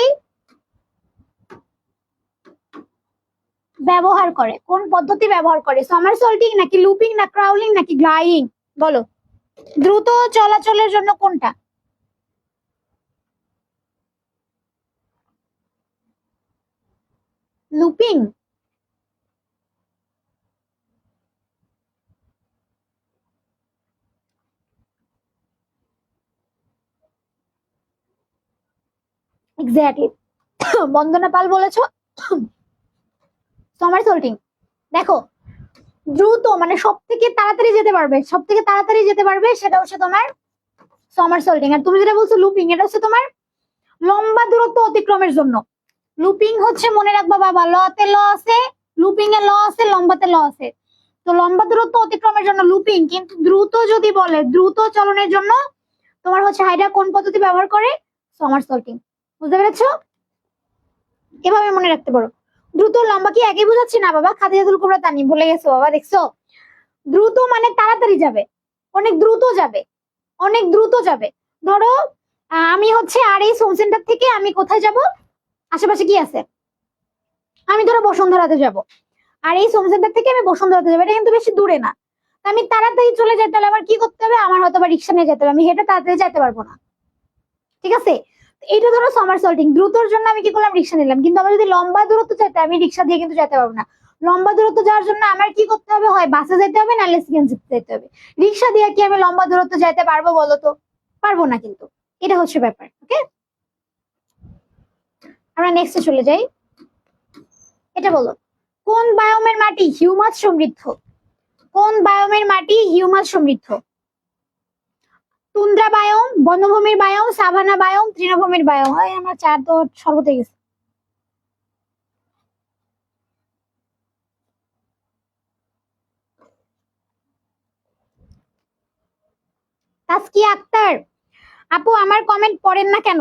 ব্যবহার করে? কোন পদ্ধতি ব্যবহার করে? সামারসল্টিং নাকি লুপিং না ক্রাউলিং নাকি গ্লাইডিং? বলো, দ্রুত চলাচলের জন্য কোনটা? লুপিং? এক্স্যাক্টলি, বন্দনা পাল বলেছো সামারসল্টিং। দেখো, দ্রুত মানে সব থেকে তাড়াতাড়ি যেতে পারবে, সব থেকে তাড়াতাড়ি যেতে পারবে সেটা হচ্ছে তোমার সামারসল্টিং। আর তুমি যেটা বলছো লুপিং, এটা হচ্ছে তোমার লম্বা দূরত্ব অতিক্রমের জন্য। লুপিং হচ্ছে, মনে রাখবা বাবা, লতে ল আছে, লুপিং এ ল আছে, লম্বাতে ল আছে। তো লম্বা দূরত্ব অতিক্রমের জন্য লুপিং, কিন্তু দ্রুত যদি বলে, দ্রুত চলনের জন্য তোমার হচ্ছে হাইড্রা কোন পদ্ধতি ব্যবহার করে? সামারসল্টিং। বুঝতে পেরেছো? এভাবে মনে রাখতে পারো। দ্রুত লম্বা কি একই বোঝাচ্ছি না বাবা? খাদিজাতুল কুবরা তানি বলে গেছো বাবা, দেখছো? দ্রুত মানে তাড়াতাড়ি যাবে, অনেক দ্রুত যাবে, অনেক দ্রুত যাবে। ধরো আমি হচ্ছে আর এই হোম সেন্টার থেকে আমি কোথায় যাব? আশেপাশে কি আছে? আমি ধরো বসুন্ধরাতে যাব, আর এই হোম সেন্টার থেকে আমি বসুন্ধরাতে যাবো, এটা কিন্তু বেশি দূরে না। আমি তাড়াতাড়ি চলে যেতে হলে আমার কি করতে হবে? আমার হয়তো বা রিক্সা নিয়ে যেতে হবে, আমি হেঁটে তাড়াতাড়ি যেতে পারবো না। ঠিক আছে, এইটা ধরো সামারসল্টিং। দ্রুতর জন্য আমি কি করলাম? রিক্সা নিলাম। কিন্তু আমার যদি লম্বা দূরত্ব যেতে, আমি রিক্সা দিয়ে কিন্তু যেতে পারবো না। লম্বা দূরত্ব যাওয়ার জন্য আমার কি করতে হবে? হয় বাসে যেতে হবে, নাহলে সিএনজি যেতে হবে। রিক্সা দিয়ে কি আমি লম্বা দূরত্ব যেতে পারবো বলো তো? পারবো না কিন্তু, এটা হচ্ছে ব্যাপার। ওকে, আমরা নেক্সটে চলে যাই। এটা বলো, কোন বায়োমের মাটি হিউমাস সমৃদ্ধ? কোন বায়োমের মাটি হিউমাস সমৃদ্ধ? টুন্ড্রা বায়োম, বনভূমির বায়োম, সাভানা বায়োম, তৃণভূমির বায়োম। আমার চার তো সর্বতে গেছে। তাসকিয়া আক্তার আপু, আমার কমেন্ট পড়েন না কেন?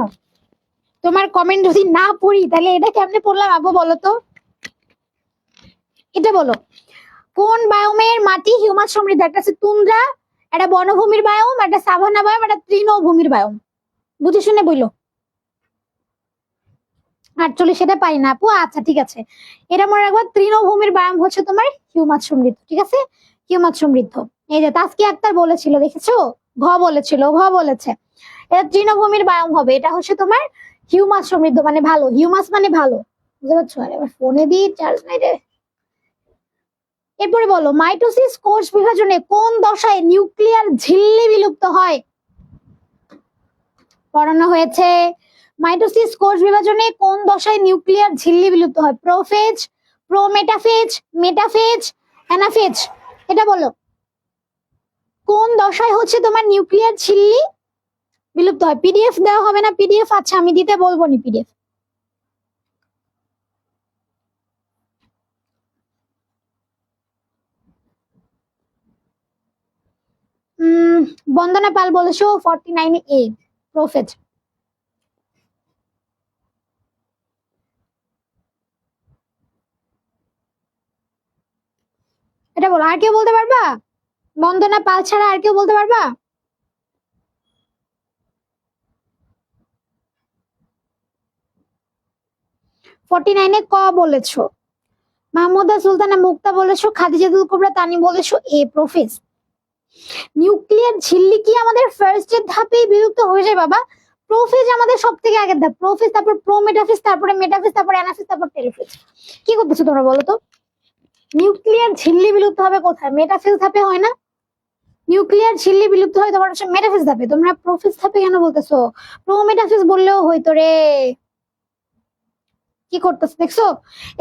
তোমার কমেন্ট যদি না পড়ি তাহলে এটা কেমনে পড়লাম আপু বলো তো? এটা বলো, কোন বায়োমের মাটি হিউমাস সমৃদ্ধ? একটা আছে তুন্দ্রা, একটা বনভূমির বায়োম, একটা সাভানা বায়োম, একটা তৃণভূমির বায়োম। বুঝে শুনে বইলো। 48 সেটা পারি না আপু। আচ্ছা ঠিক আছে, এটা মনে রাখবা, তৃণভূমির বায়োম হচ্ছে তোমার হিউমাস সমৃদ্ধ। ঠিক আছে, হিউমাস সমৃদ্ধ। এই যে তাসকিয়া আক্তার বলেছিল, দেখেছো? বলেছিল, বলেছে। এটা তৃণভূমির বায়োম হবে, এটা হচ্ছে তোমার হিউমাস সমৃদ্ধ, মানে ভালো। হিউমাস মানে ভালো, বুঝতে পারছো? আর এবার ফোনে দিই চার্জ নাই রে। এরপরে বলো, মাইটোসিস কোষ বিভাজনে কোন দশায় নিউক্লিয়ার ঝিল্লি বিলুপ্ত হয়? পড়ানো হয়েছে। মাইটোসিস কোষ বিভাজনে কোন দশায় নিউক্লিয়ার ঝিল্লি বিলুপ্ত হয়? Prophase, prometaphase, metaphase, anaphase. এটা বলো, কোন দশায় হচ্ছে তোমার নিউক্লিয়ার ঝিল্লি বিলুপ্ত হয়? পিডিএফ দেওয়া হবে না? পিডিএফ আচ্ছা আমি দিতে বলবো নি পিডিএফ। বন্দনা পাল বলেছো 49 এ প্রোফেজ। এটা বলো, আর কেউ বলতে পারবা? বন্দনা পাল ছাড়া আর কেউ বলতে পারবা? 49 ক বলেছো। মাহমুদা সুলতানা মুক্তা বলেছো, খাদিজাতুল কুবরা তানি বলেছো এ প্রোফেজ। নিউক্লিয়ার ঝিল্লি কি আমাদের ফার্স্ট এর ধাপেই বিলুপ্ত হয়ে যায় বাবা? প্রোফেজ আমাদের সব থেকে আগের ধাপ। প্রোফেজ, তারপর প্রোমেটাফেজ, তারপরে মেটাফেজ, তারপর অ্যানাফেজ, তারপর টেলোফেজ। কি করতেছো তোমরা বলো তো? নিউক্লিয়ার ঝিল্লি বিলুপ্ত হবে কোথায়? মেটাফেজ ধাপে হয় না? নিউক্লিয়ার ঝিল্লি বিলুপ্ত হয় তোমার হচ্ছে মেটাফেজ ধাপে। তোমরা প্রোফেজ ধাপে কেন বলতেছো? প্রোমেটাফেজ বললেও হইতো রে। কি করতেছো দেখছো?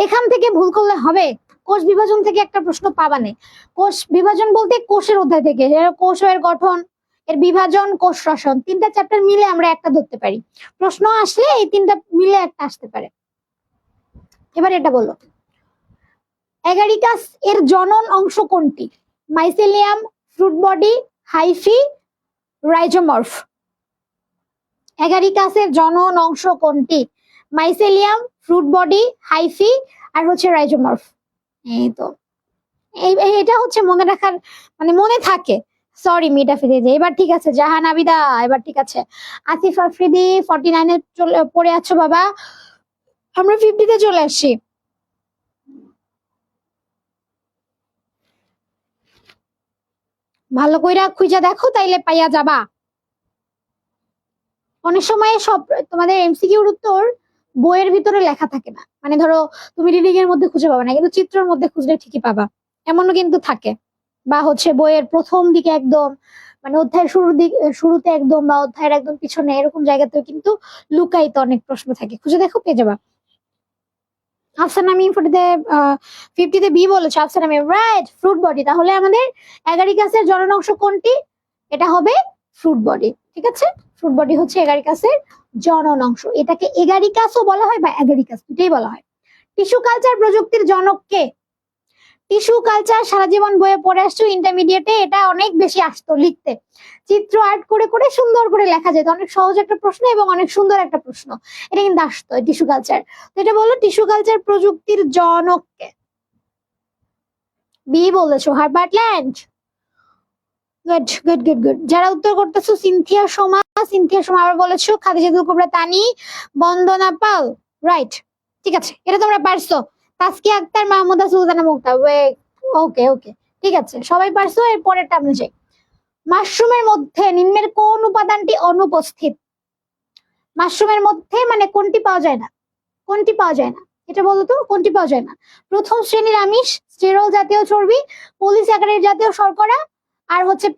এখান থেকে ভুল করলে হবে? কোষ বিভাজন থেকে একটা প্রশ্ন পাবানে। কোষ বিভাজন বলতে কোষের অধ্যায় থেকে, কোষ এর গঠন, এর বিভাজন, কোষ রসায়ন, তিনটা চ্যাপ্টার মিলে আমরা একটা ধরতে পারি। প্রশ্ন আসলে এই তিনটা মিলে একটা আসতে পারে। এবার এটা বলো, এগারিকাস এর জনন অংশ কোনটি? Mycelium, fruit body, hyphae, rhizomorph. এগারিকাসের জনন অংশ কোনটি? মাইসেলিয়াম, ফ্রুট বডি, হাইফি, আর হচ্ছে রাইজোমর্ফ। এই তো, এটা হচ্ছে মনে রাখার, মানে মনে থাকে। সরি মিটা ফিরে যে এবার ঠিক আছে। জাহান আবিদা এবার ঠিক আছে। আসিফ আফ্রিদি 49 পড়ে আছো বাবা। আমরা 50 চলে আসছি। ভালো কইরা খুঁজা দেখো, তাইলে পাইয়া যাবা। অনেক সময় সব তোমাদের এমসিকিউর উত্তর বইয়ের ভিতরে লেখা থাকে না, মানে ধরো তুমি রিডিং এর মধ্যে খুঁজে পাবা না, কিন্তু চিত্রের মধ্যে খুঁজলে ঠিকই পাবা। এমনও কিন্তু থাকে। বা হচ্ছে বইয়ের প্রথম দিকে একদম, মানে অধ্যায়ের শুরুতে একদম, বা অধ্যায়ের একদম পিছনে, এরকম জায়গাতেও কিন্তু লুকায়িত অনেক প্রশ্ন থাকে। খুঁজে দেখো, পেয়ে যাবা। আফসানা মিম 50 বি বলেছে। আফসানা মিম রাইট, ফ্রুট বডি। তাহলে আমাদের এগারিকাসের জনন অংশ কোনটি? এটা হবে ফ্রুট বডি। ঠিক আছে, ফ্রুট বডি হচ্ছে এগারিকাসের জনন অংশ। এটাকে এগারিকাসও বলা হয় বা এগারিকাস, দুটাই বলা হয়। টিস্যু কালচার প্রযুক্তির জনক কে? টিস্যু কালচার সারা জীবন বইয়ে পড়ে আসছো, ইন্টারমিডিয়েটে এটা অনেক বেশি আসতো লিখতে। চিত্র আর্ট করে করে সুন্দর করে লেখা যেত। অনেক সহজ একটা প্রশ্ন এবং অনেক সুন্দর একটা প্রশ্ন। এটা কিন্তু আসতো টিস্যু কালচার। তো এটা বলো, টিস্যু কালচার প্রযুক্তির জনক কে? বি বলেছো, Herbert land. Good good good good. যারা উত্তর করতেছো, সিনথিয়া সোমা, আবার বলেছো খাদিজাতুল কুবরা তানি, বন্দনা পাল। রাইট, ঠিক আছে, এটা তোমরা পারছো। তাসকিয়া আক্তার, মাহমুদা সুলতানা মুক্তা। ওকে ওকে, ঠিক আছে, সবাই পারছো। এর পরেরটা আমরা যাই। মাশরুমের মধ্যে নিম্নের কোন উপাদানটি অনুপস্থিত? মাশরুমের মধ্যে মানে কোনটি পাওয়া যায় না? কোনটি পাওয়া যায় না এটা বলো তো, কোনটি পাওয়া যায় না? প্রথম শ্রেণীর আমিষ, স্টেরল জাতীয় চর্বি, পলিস্যাকারাইড জাতীয় শর্করা, আর হচ্ছে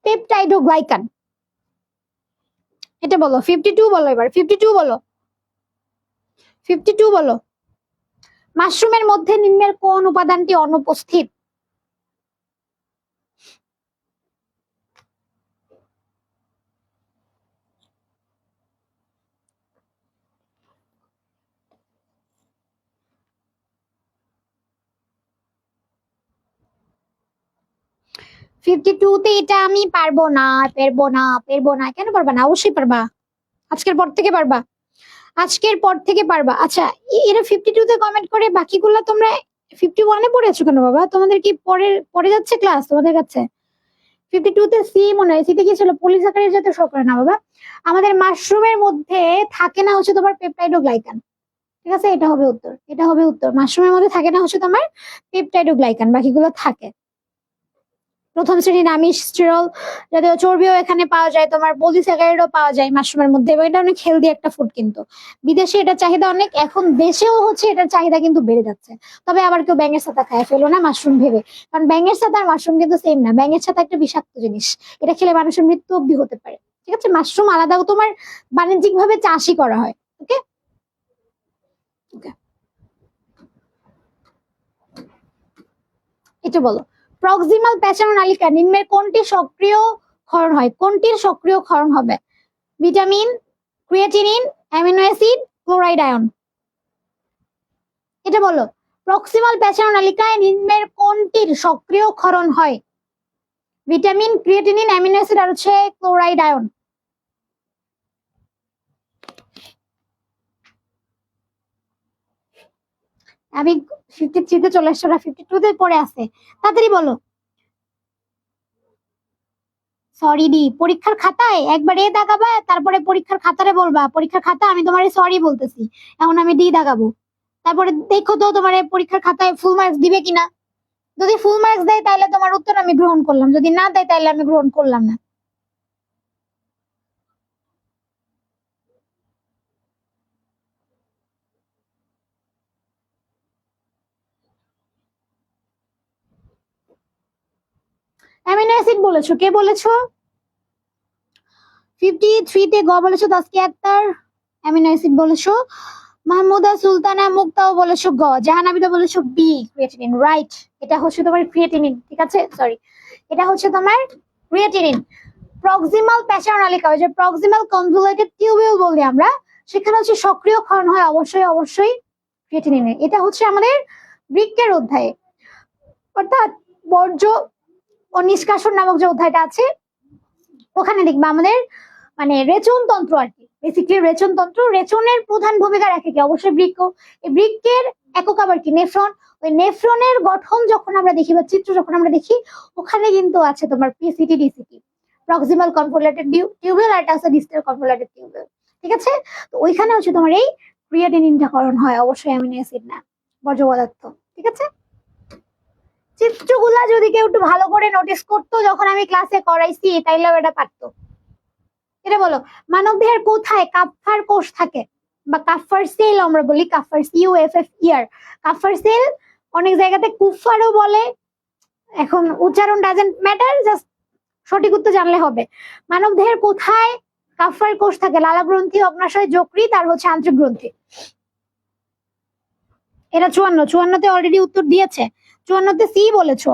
পেপটাইডোগ্লাইকান। এটা বলো, 52 বলো, এবার 52 বলো, 52 বলো। মাশরুমের মধ্যে নিম্নের কোন উপাদানটি অনুপস্থিত? ফিফটি টু তে এটা আমি পারবো না। কেন পারবা না? অবশ্যই পারবা, আজকের পর থেকে পারবা, আজকের পর থেকে পারবা। আচ্ছা, এরা 52 তে কমেন্ট করে, বাকিগুলো তোমরা 51-এ পড়ে আছো কেন বাবা? তোমাদের কি পরে পড়ে যাচ্ছে ক্লাস তোমাদের কাছে? 52 তে সি মনে হয়, সিতে কি ছিল? পলিস্যাকারাইড জাতীয় শর্করা না বাবা। আমাদের মাশরুমের মধ্যে থাকে না হচ্ছে তোমার পেপটাইডোগ্লাইকান। ঠিক আছে, এটা হবে উত্তর, এটা হবে উত্তর। মাশরুমের মধ্যে থাকে না হচ্ছে তোমার পেপটাইডোগ্লাইকান, বাকিগুলো থাকে। প্রথম শ্রেণীর আমিষ, স্টেরল জাতীয় চর্বিও এখানে পাওয়া যায়, তোমার পলিস্যাকারাইডও পাওয়া যায় মাশরুমের মধ্যে, এবং এটা অনেক হেলদি একটা ফুড। কিন্তু বিদেশে এটার চাহিদা অনেক, এখন দেশেও হচ্ছে এটার চাহিদা কিন্তু বেড়ে যাচ্ছে। তবে আবার কেউ ব্যাঙের ছাতা খায় ফেলো না মাশরুম ভেবে, কারণ ব্যাঙের ছাতা আর মাশরুম কিন্তু সেম না। ব্যাঙের ছাতা একটা বিষাক্ত জিনিস, এটা খেলে মানুষের মৃত্যু অব্দি হতে পারে। ঠিক আছে, মাশরুম আলাদা তোমার বাণিজ্যিক ভাবে চাষই করা হয়। ওকে ওকে, এটা বলো, প্রক্সিমাল পেঁচানো নালিকা নিম্নের কোনটি সক্রিয় ক্ষরণ হয়? কোনটির সক্রিয় ক্ষরণ হবে? Vitamin, creatinine, amino acid, chloride ion. এটা বলো, প্রক্সিমাল পেঁচানো নালিকায় নিম্নের কোনটির সক্রিয় ক্ষরণ হয়? ভিটামিন, ক্রিয়েটিনিন, অ্যামিনো অ্যাসিড আর হচ্ছে ক্লোরাইড আয়ন। আমি 53 তে চলে আসছি, 52 তে পড়ে আছে, তাড়াতাড়ি বলো। সরি ডি, পরীক্ষার খাতায় একবার এ দাগাবা, তারপরে পরীক্ষার খাতারে বলবা পরীক্ষার খাতা আমি তোমার সরি বলতেছি, এখন আমি ডি দাগাবো। তারপরে দেখো তো তোমার পরীক্ষার খাতায় ফুল মার্কস দিবে কিনা। যদি ফুল মার্কস দেয় তাহলে তোমার উত্তর আমি গ্রহণ করলাম, যদি না দেয় তাহলে আমি গ্রহণ করলাম না। অ্যামিনো অ্যাসিড বলেছো, কে বলেছো? 53 তে গ বলেছো, তাসকিয়া আক্তার অ্যামিনো অ্যাসিড বলেছো। মাহমুদা সুলতানা মুক্তাও বলেছো গ। জাহানাবিদা বলেছো বি, ক্রিয়েটিনিন। রাইট, এটা হচ্ছে তোমার ক্রিয়েটিনিন। ঠিক আছে, সরি, এটা হচ্ছে তোমার ক্রিয়েটিনিন। প্রক্সিমাল প্যাচার নালিকা, ওই যে প্রক্সিমাল কনভলিউটেড টিউবিউল বলি আমরা, সেখানে হচ্ছে সক্রিয় ক্ষরণ হয় অবশ্যই অবশ্যই ক্রিয়েটিনিনে। এটা হচ্ছে আমাদের বৃক্কের অধ্যায়ে, অর্থাৎ বর্জ্য ও নিষ্কাশন নামক যে অধ্যায়টা আছে, ওখানে দেখবা আমাদের মানে রেচন তন্ত্র আর কি, বেসিক্যালি রেচন তন্ত্র। রেচনের প্রধান ভূমিকা রাখে কি? অবশ্যই বৃক্ক। এই বৃক্কের একক আবার কি? নেফ্রন। ওই নেফ্রনের গঠন যখন আমরা দেখি বা চিত্র যখন আমরা দেখি, ওখানে কিন্তু আছে তোমার পিসিটি, ডিসিটি, প্রক্সিমাল কনভলিউটেড টিউবিউল, আর এটা আছে ডিস্টাল কনভলিউটেড টিউবিউল। ঠিক আছে, তো ওইখানে হচ্ছে তোমার এই ক্রিয়েটিনিনটা করণ হয়, অবশ্যই অ্যামিনো অ্যাসিড না, বর্জ্য পদার্থ। ঠিক আছে, চিত্রগুলা যদি কেউ একটু ভালো করে নোটিস করতো যখন আমি ক্লাসে করাইছি, তাইলেও এটা পারতো। এটা বলো, মানব দেহের কোথায় কাফার কোষ থাকে বা কাফার সেল আমরা বলি, কাফার ইউএফএফ ইয়ার, কাফার সেল। অনেক জায়গাতে কুফারও বলে, এখন উচ্চারণ ডাজেন্ট ম্যাটার, জাস্ট সঠিক উত্তর জানলে হবে। মানব দেহের কোথায় কাফার কোষ থাকে? লালা গ্রন্থি, অগ্নাশয়, যকৃৎ আর হচ্ছে আন্ত্রিক গ্রন্থি। এরা 54তে অলরেডি উত্তর দিয়েছে। 54তে সি বলেছো,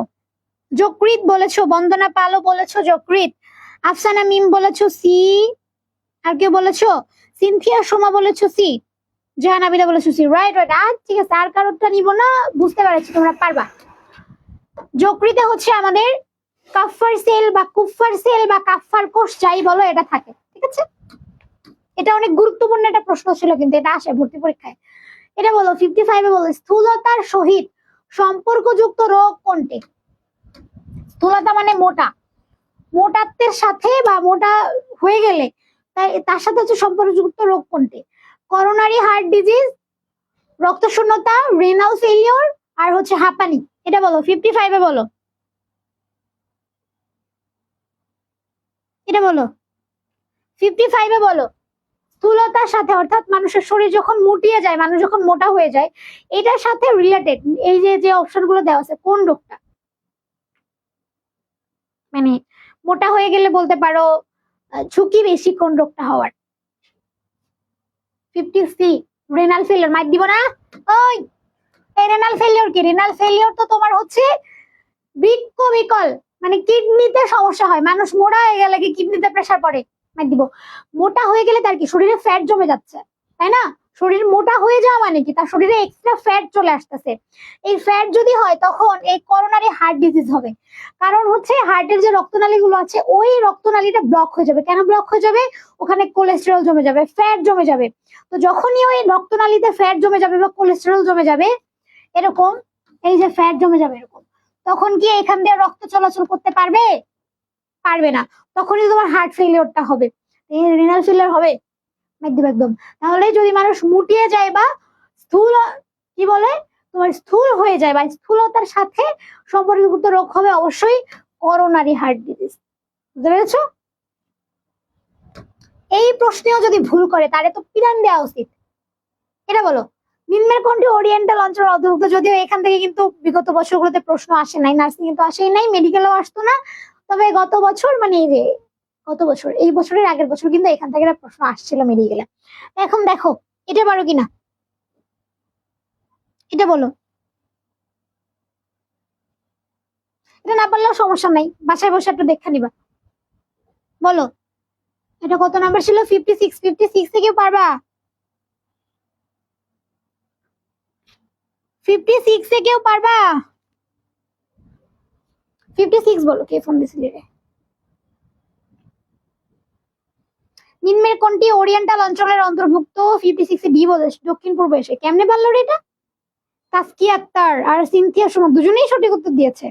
যকৃৎ বলেছো। বন্দনা পালও বলেছো যকৃৎ। আফসানা মিম বলেছো সি। আর কে বলেছো? সিনথিয়া সোমা বলেছো সি। জাহানাবিদা বলেছো সি। রাইট রাইট, ঠিক আছে, আর কারোরটা নিব না, বুঝতে পারছি তোমরা পারবা। যকৃতে হচ্ছে আমাদের কাফার সেল বা কুফার সেল বা কাফার কোষ যাই বলো, এটা থাকে। ঠিক আছে, এটা অনেক গুরুত্বপূর্ণ একটা প্রশ্ন ছিল, কিন্তু এটা আসে ভর্তি পরীক্ষায়। এটা বলো, 55-এ বলো, স্থূলতার সহিত সম্পর্কযুক্ত রোগ কোনটি? স্থূলতা মানে মোটা, মোটাত্বের সাথে বা মোটা হয়ে গেলে তার সাথে হচ্ছে সম্পর্কযুক্ত রোগ কোনটি? করোনারি হার্ট ডিজিজ, রক্ত শূন্যতা, রেনাল ফেলিওর আর হচ্ছে হাঁপানি। এটা বলো, 55-এ বলো, এটা বলো, 55-এ বলো। স্থূলতার সাথে, অর্থাৎ মানুষের শরীর যখন মুটিয়ে যায়, মানুষ যখন মোটা হয়ে যায়, এটার সাথে রিলেটেড এই যে যে অপশন গুলো দেওয়া আছে, কোন রোগটা? মানে মোটা হয়ে গেলে বলতে পারো ঝুঁকি বেশি কোন রোগটা হওয়ার। 50C রেনাল ফেলিওর মাইক দিব না। ওই এই রেনাল ফেলিওর কি? রেনাল ফেলিওর তো তোমার হচ্ছে বৃক্ক বিকল, মানে কিডনিতে সমস্যা হয়। মানুষ মোটা হয়ে গেলে কি কিডনিতে প্রেসার পড়ে? মাইক দিব। মোটা হয়ে গেলে তার কি শরীরে ফ্যাট জমে যাচ্ছে, তাই না? শরীর মোটা হয়ে যাওয়া মানে কি? তার শরীরে এক্সট্রা ফ্যাট চলে আসতেছে। এই ফ্যাট যদি হয় তখন এই করোনারি হার্ট ডিজিজ হবে। কারণ হচ্ছে হার্টের যে রক্তনালী গুলো আছে ওই রক্তনালীটা ব্লক হয়ে যাবে। কেন ব্লক হয়ে যাবে? ওখানে কোলেস্টেরল জমে যাবে, ফ্যাট জমে যাবে। তো যখনই ওই রক্তনালীতে ফ্যাট জমে যাবে বা কোলেস্টেরল জমে যাবে, এরকম এই যে ফ্যাট জমে যাবে এরকম, তখন কি এখান দিয়ে রক্ত চলাচল করতে পারবে? পারবে না। তখনই তোমার হার্ট ফেলিওরটা হবে, রিনাল ফেলিওর হবে একদম একদম। তাহলে যদি মানুষ মুটিয়ে যায় বা স্থূল, কি বলে, তোমার স্থূল হয়ে যায় বা স্থূলতার সাথে সম্পর্কযুক্ত রোগ হবে অবশ্যই করোনারি হার্ট ডিজিজ। বুঝতে পেরেছ? এই প্রশ্নেও যদি ভুল করে তাহলে তো পিরান দেওয়া উচিত। এটা বলো, নিম্নের কোনটি ওরিয়েন্টাল অঞ্চলের অন্তর্ভুক্ত? যদিও এখান থেকে কিন্তু বিগত বছরগুলোতে প্রশ্ন আসে নাই, নার্সিং কিন্তু আসেই নাই, মেডিকেলও আসতো না। তবে গত বছর, মানে এই যে গত বছর, এই বছরের আগের বছর কিন্তু এখান থেকে একটা প্রশ্ন আসছিল মেডিকেলে। এখন দেখো এটা পারো কিনা, এটা বলো। এটা না পারলেও সমস্যা নাই, বাসায় বসে একটু দেখে নিবা। বলো এটা কত নাম্বার ছিল? 56। 56 থেকে পারবা? 56 কেউ পারবা? 56 বলো। কে ফোন দিছিল রে? নিম্নের কোনটি ওরিয়েন্টাল অঞ্চলের অন্তর্ভুক্ত? 56 ডি বলে দক্ষিণ পূর্ব এশিয়া। কেমনে পারলো রে এটা? তাসকিয়া আক্তার আর সিনথিয়া সুমন দুজনেই সঠিক উত্তর দিয়েছে।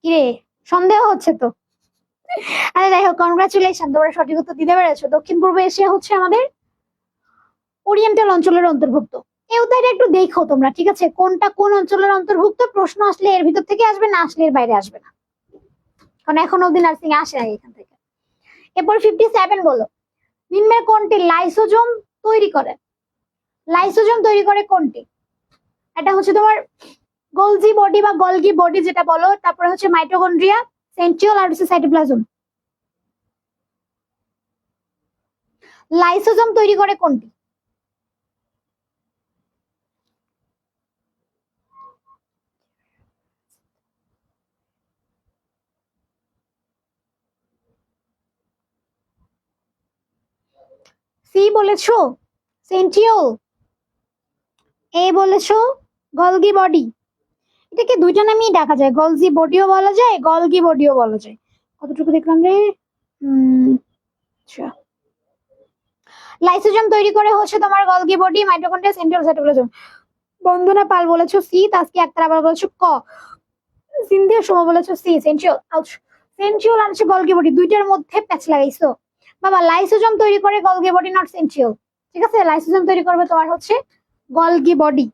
কিরে, সন্দেহ হচ্ছে তো? আরে যাই হোক, কনগ্রাচুলেশন, তোমরা সঠিক উত্তর দিতে পেরেছো। দক্ষিণ পূর্ব এশিয়া হচ্ছে আমাদের ওরিয়েন্টাল অঞ্চলের অন্তর্ভুক্ত। এই উত্তরটা একটু দেখো তোমরা, ঠিক আছে? কোনটা কোন অঞ্চলের অন্তর্ভুক্ত, প্রশ্ন আসলে এর ভিতর থেকে আসবে, না আসলে এর বাইরে আসবে না, কারণ এখন অব্দি নার্সিং আসে না এখান থেকে। এরপর 57 বলো, নিম্নের কোনটি লাইসোজোম তৈরি করে? লাইসোজোম তৈরি করে কোনটি? এটা হচ্ছে তোমার গোলজি বডি বা গলগি বডি যেটা বলো, তারপরে হচ্ছে মাইটোকন্ড্রিয়া, সেন্ট্রিওল আর হচ্ছে সাইটোপ্লাজম। লাইসোজোম তৈরি করে কোনটি? সি বলেছো সেন্ট্রিওল, এ বলেছো গলগি বডি। এটাকে দুইটা নামেই দেখা যায়, গলজি বডিও বলা যায়, গলগি বডিও বলা যায়। কতটুকু দেখলাম রে? আচ্ছা, লাইসোজোম তৈরি করে হচ্ছে তোমার Golgi body, mitochondria, centriole, cytoplasm. Bandana Pal বলেছো সি, তাসকি আক্তার আবার বলেছো ক, সিনথিয়া সুমন বলেছো সি সেন্ট্রিওল। সেন্ট্রিওল আর হচ্ছে গলগি বডি দুইটার মধ্যে প্যাচ লাগাইছো বাবা। লাইসোজোম তৈরি করে গলগি বডি, নট সেন্ট্রিওল। ঠিক আছে, লাইসোজোম তৈরি করবে তোমার হচ্ছে Golgi body,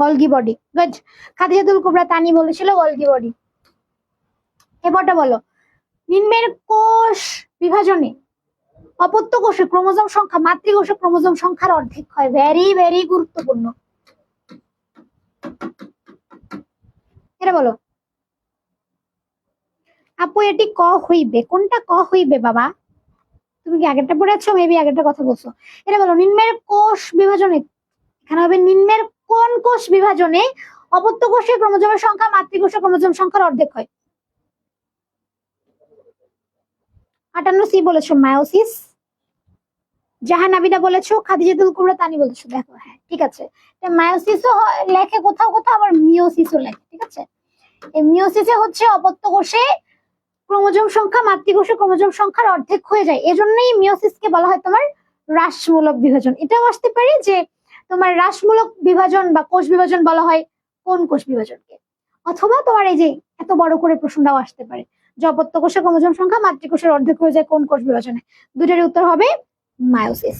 Golgi body. Good. Khadijatul Kubra Tani বলেছিল গলগি বডি। এবারটা বলো, নিম্নের কোষ বিভাজনে অপত্য কোষে ক্রোমোজোম সংখ্যা মাতৃকোষে ক্রোমোজোম সংখ্যার অর্ধেক হয়। ভেরি ভেরি গুরুত্বপূর্ণ, এটা বলো। আপু এটি ক হইবে, কোনটা ক হইবে বাবা? তুমি কি আগেরটা পড়েছো? মেবি আগেরটা কথা বলছো। এটা বলো, নিম্নের কোষ বিভাজনে, এখানে হবে নিম্নের কোন কোষ বিভাজনে অপত্য কোষে ক্রোমোজোমের সংখ্যা মাতৃকোষে ক্রোমোজোম সংখ্যার অর্ধেক হয়? 58 বলেছো মায়োসিস। জাহানাবিদা বলেছো, খাদিজাতুল কুবরা তানি বলেছো। দেখো হ্যাঁ ঠিক আছে, মায়োসিসও লেখে কোথাও কোথাও, আবার মিওসিসও লেখে। ঠিক আছে, এই মিওসিসে হচ্ছে অপত্য কোষে ক্রোমোজোম সংখ্যা মাতৃকোষে ক্রোমোজোম সংখ্যার অর্ধেক হয়ে যায়, এজন্যই মিওসিসকে বলা হয় তোমার হ্রাসমূলক বিভাজন। এটাও আসতে পারে যে তোমার হ্রাসমূলক বিভাজন বা কোষ বিভাজন বলা হয় কোন কোষ বিভাজনকে। অথবা তোমার এই যে এত বড় করে প্রশ্নটাও আসতে পারে যে অপত্য কোষে ক্রোমোজোম সংখ্যা মাতৃকোষের অর্ধেক হয়ে যায় কোন কোষ বিভাজনে। দুটারই উত্তর হবে মায়োসিস।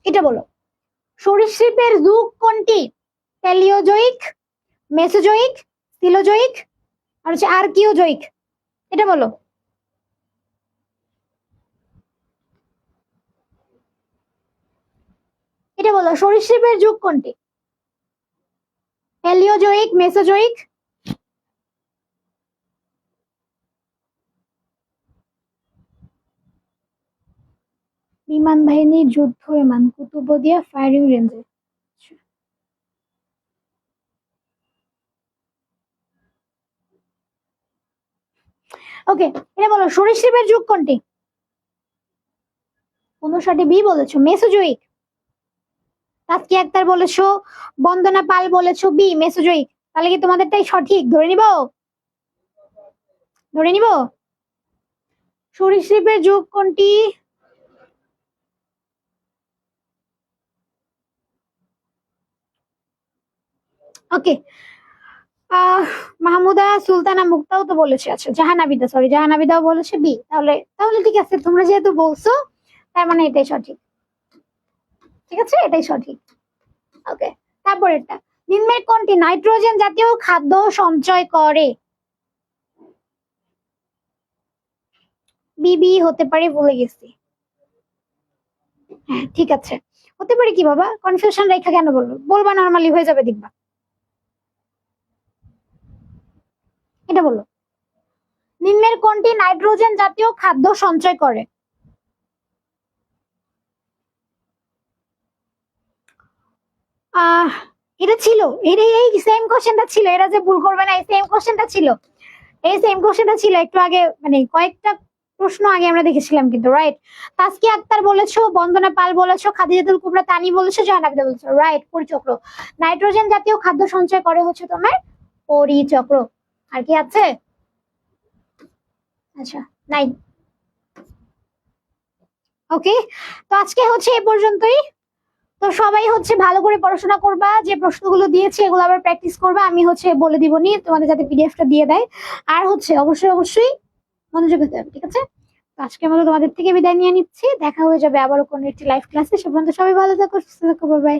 এটা বলো, সরীসৃপের যুগ কোনটি? প্যালিওজোইক, মেসোজোইক, সিলোজোইক আর হচ্ছে আর্কিওজোইক। এটা বলো। এটা বলো, সরীসৃপের যুগ কোনটি? প্যালিওজোইক, মেসোজোইক, বিমান বাহিনীর যুদ্ধ বিমান কুতুবদিয়া ফায়ারিং রেঞ্জে। ওকে, এটা বলো সরীসৃপের যুগ কোনটি? 59 বি বলেছো, মেসোজোইক। তাসকিয়া আক্তার বলেছো, বন্দনা পাল বলেছো বি মেসোজোইক। তাহলে কি তোমাদেরটাই সঠিক ধরে নিব? ধরে নিব? সরীসৃপের যুগ কোনটি? ওকে, মাহমুদা সুলতানা মুক্তাও তো বলেছে, আচ্ছা জাহানাবিদা, সরি জাহানাবিদাও বলেছে বি। তাহলে তাহলে ঠিক আছে, তোমরা যেহেতু বলছো তার মানে এটাই সঠিক। ঠিক আছে, এটাই সঠিক। ওকে, তারপরেরটা, নিম্নের কোনটি নাইট্রোজেন জাতীয় খাদ্য সঞ্চয় করে? বিবি হতে পারে, ভুলে গেছি। হ্যাঁ ঠিক আছে, হতে পারে। কি বাবা কনফিউশন রেখা কেন বলবো? বলবা, নরমালি হয়ে যাবে, দেখবা। এটা বলো, নিম্নের কোনটি নাইট্রোজেন জাতীয় খাদ্য সঞ্চয় করে? আহ এটা ছিল, এই সেম কোশ্চেনটা ছিল, এরা যে ভুল করবে না, এই সেম কোশ্চেনটা ছিল, এই সেম কোশ্চেনটা ছিল একটু আগে, মানে কয়েকটা প্রশ্ন আগে আমরা দেখেছিলাম কিন্তু, রাইট? তাসকিয়া আক্তার বলেছো, বন্দনা পাল বলেছো, খাদিজাতুল কুবরা তানি বলেছো, জাহানাবিদা বলেছো, রাইট। পরিচক্র, নাইট্রোজেন জাতীয় খাদ্য সঞ্চয় করে হচ্ছে তোমার পরিচক্র। আর কি আছে? আচ্ছা, নাই। ওকে, তো আজকে হচ্ছে এ পর্যন্তই। তো সবাই হচ্ছে ভালো করে পড়াশোনা করবা, যে প্রশ্নগুলো দিয়েছে এগুলো আবার প্র্যাকটিস করবা, আমি হচ্ছে বলে দিব নি তোমাদের, যাতে পিডিএফটা দিয়ে দেয়। আর হচ্ছে অবশ্যই অবশ্যই মনোযোগ দিতে হবে, ঠিক আছে? তো আজকের মতো তোমাদের থেকে বিদায় নিয়ে নিচ্ছি, দেখা হয়ে যাবে আবারও কোনো একটি লাইভ ক্লাসে। সে পর্যন্ত সবাই ভালো থাকো, সুস্থ থাকো, বাই বাই।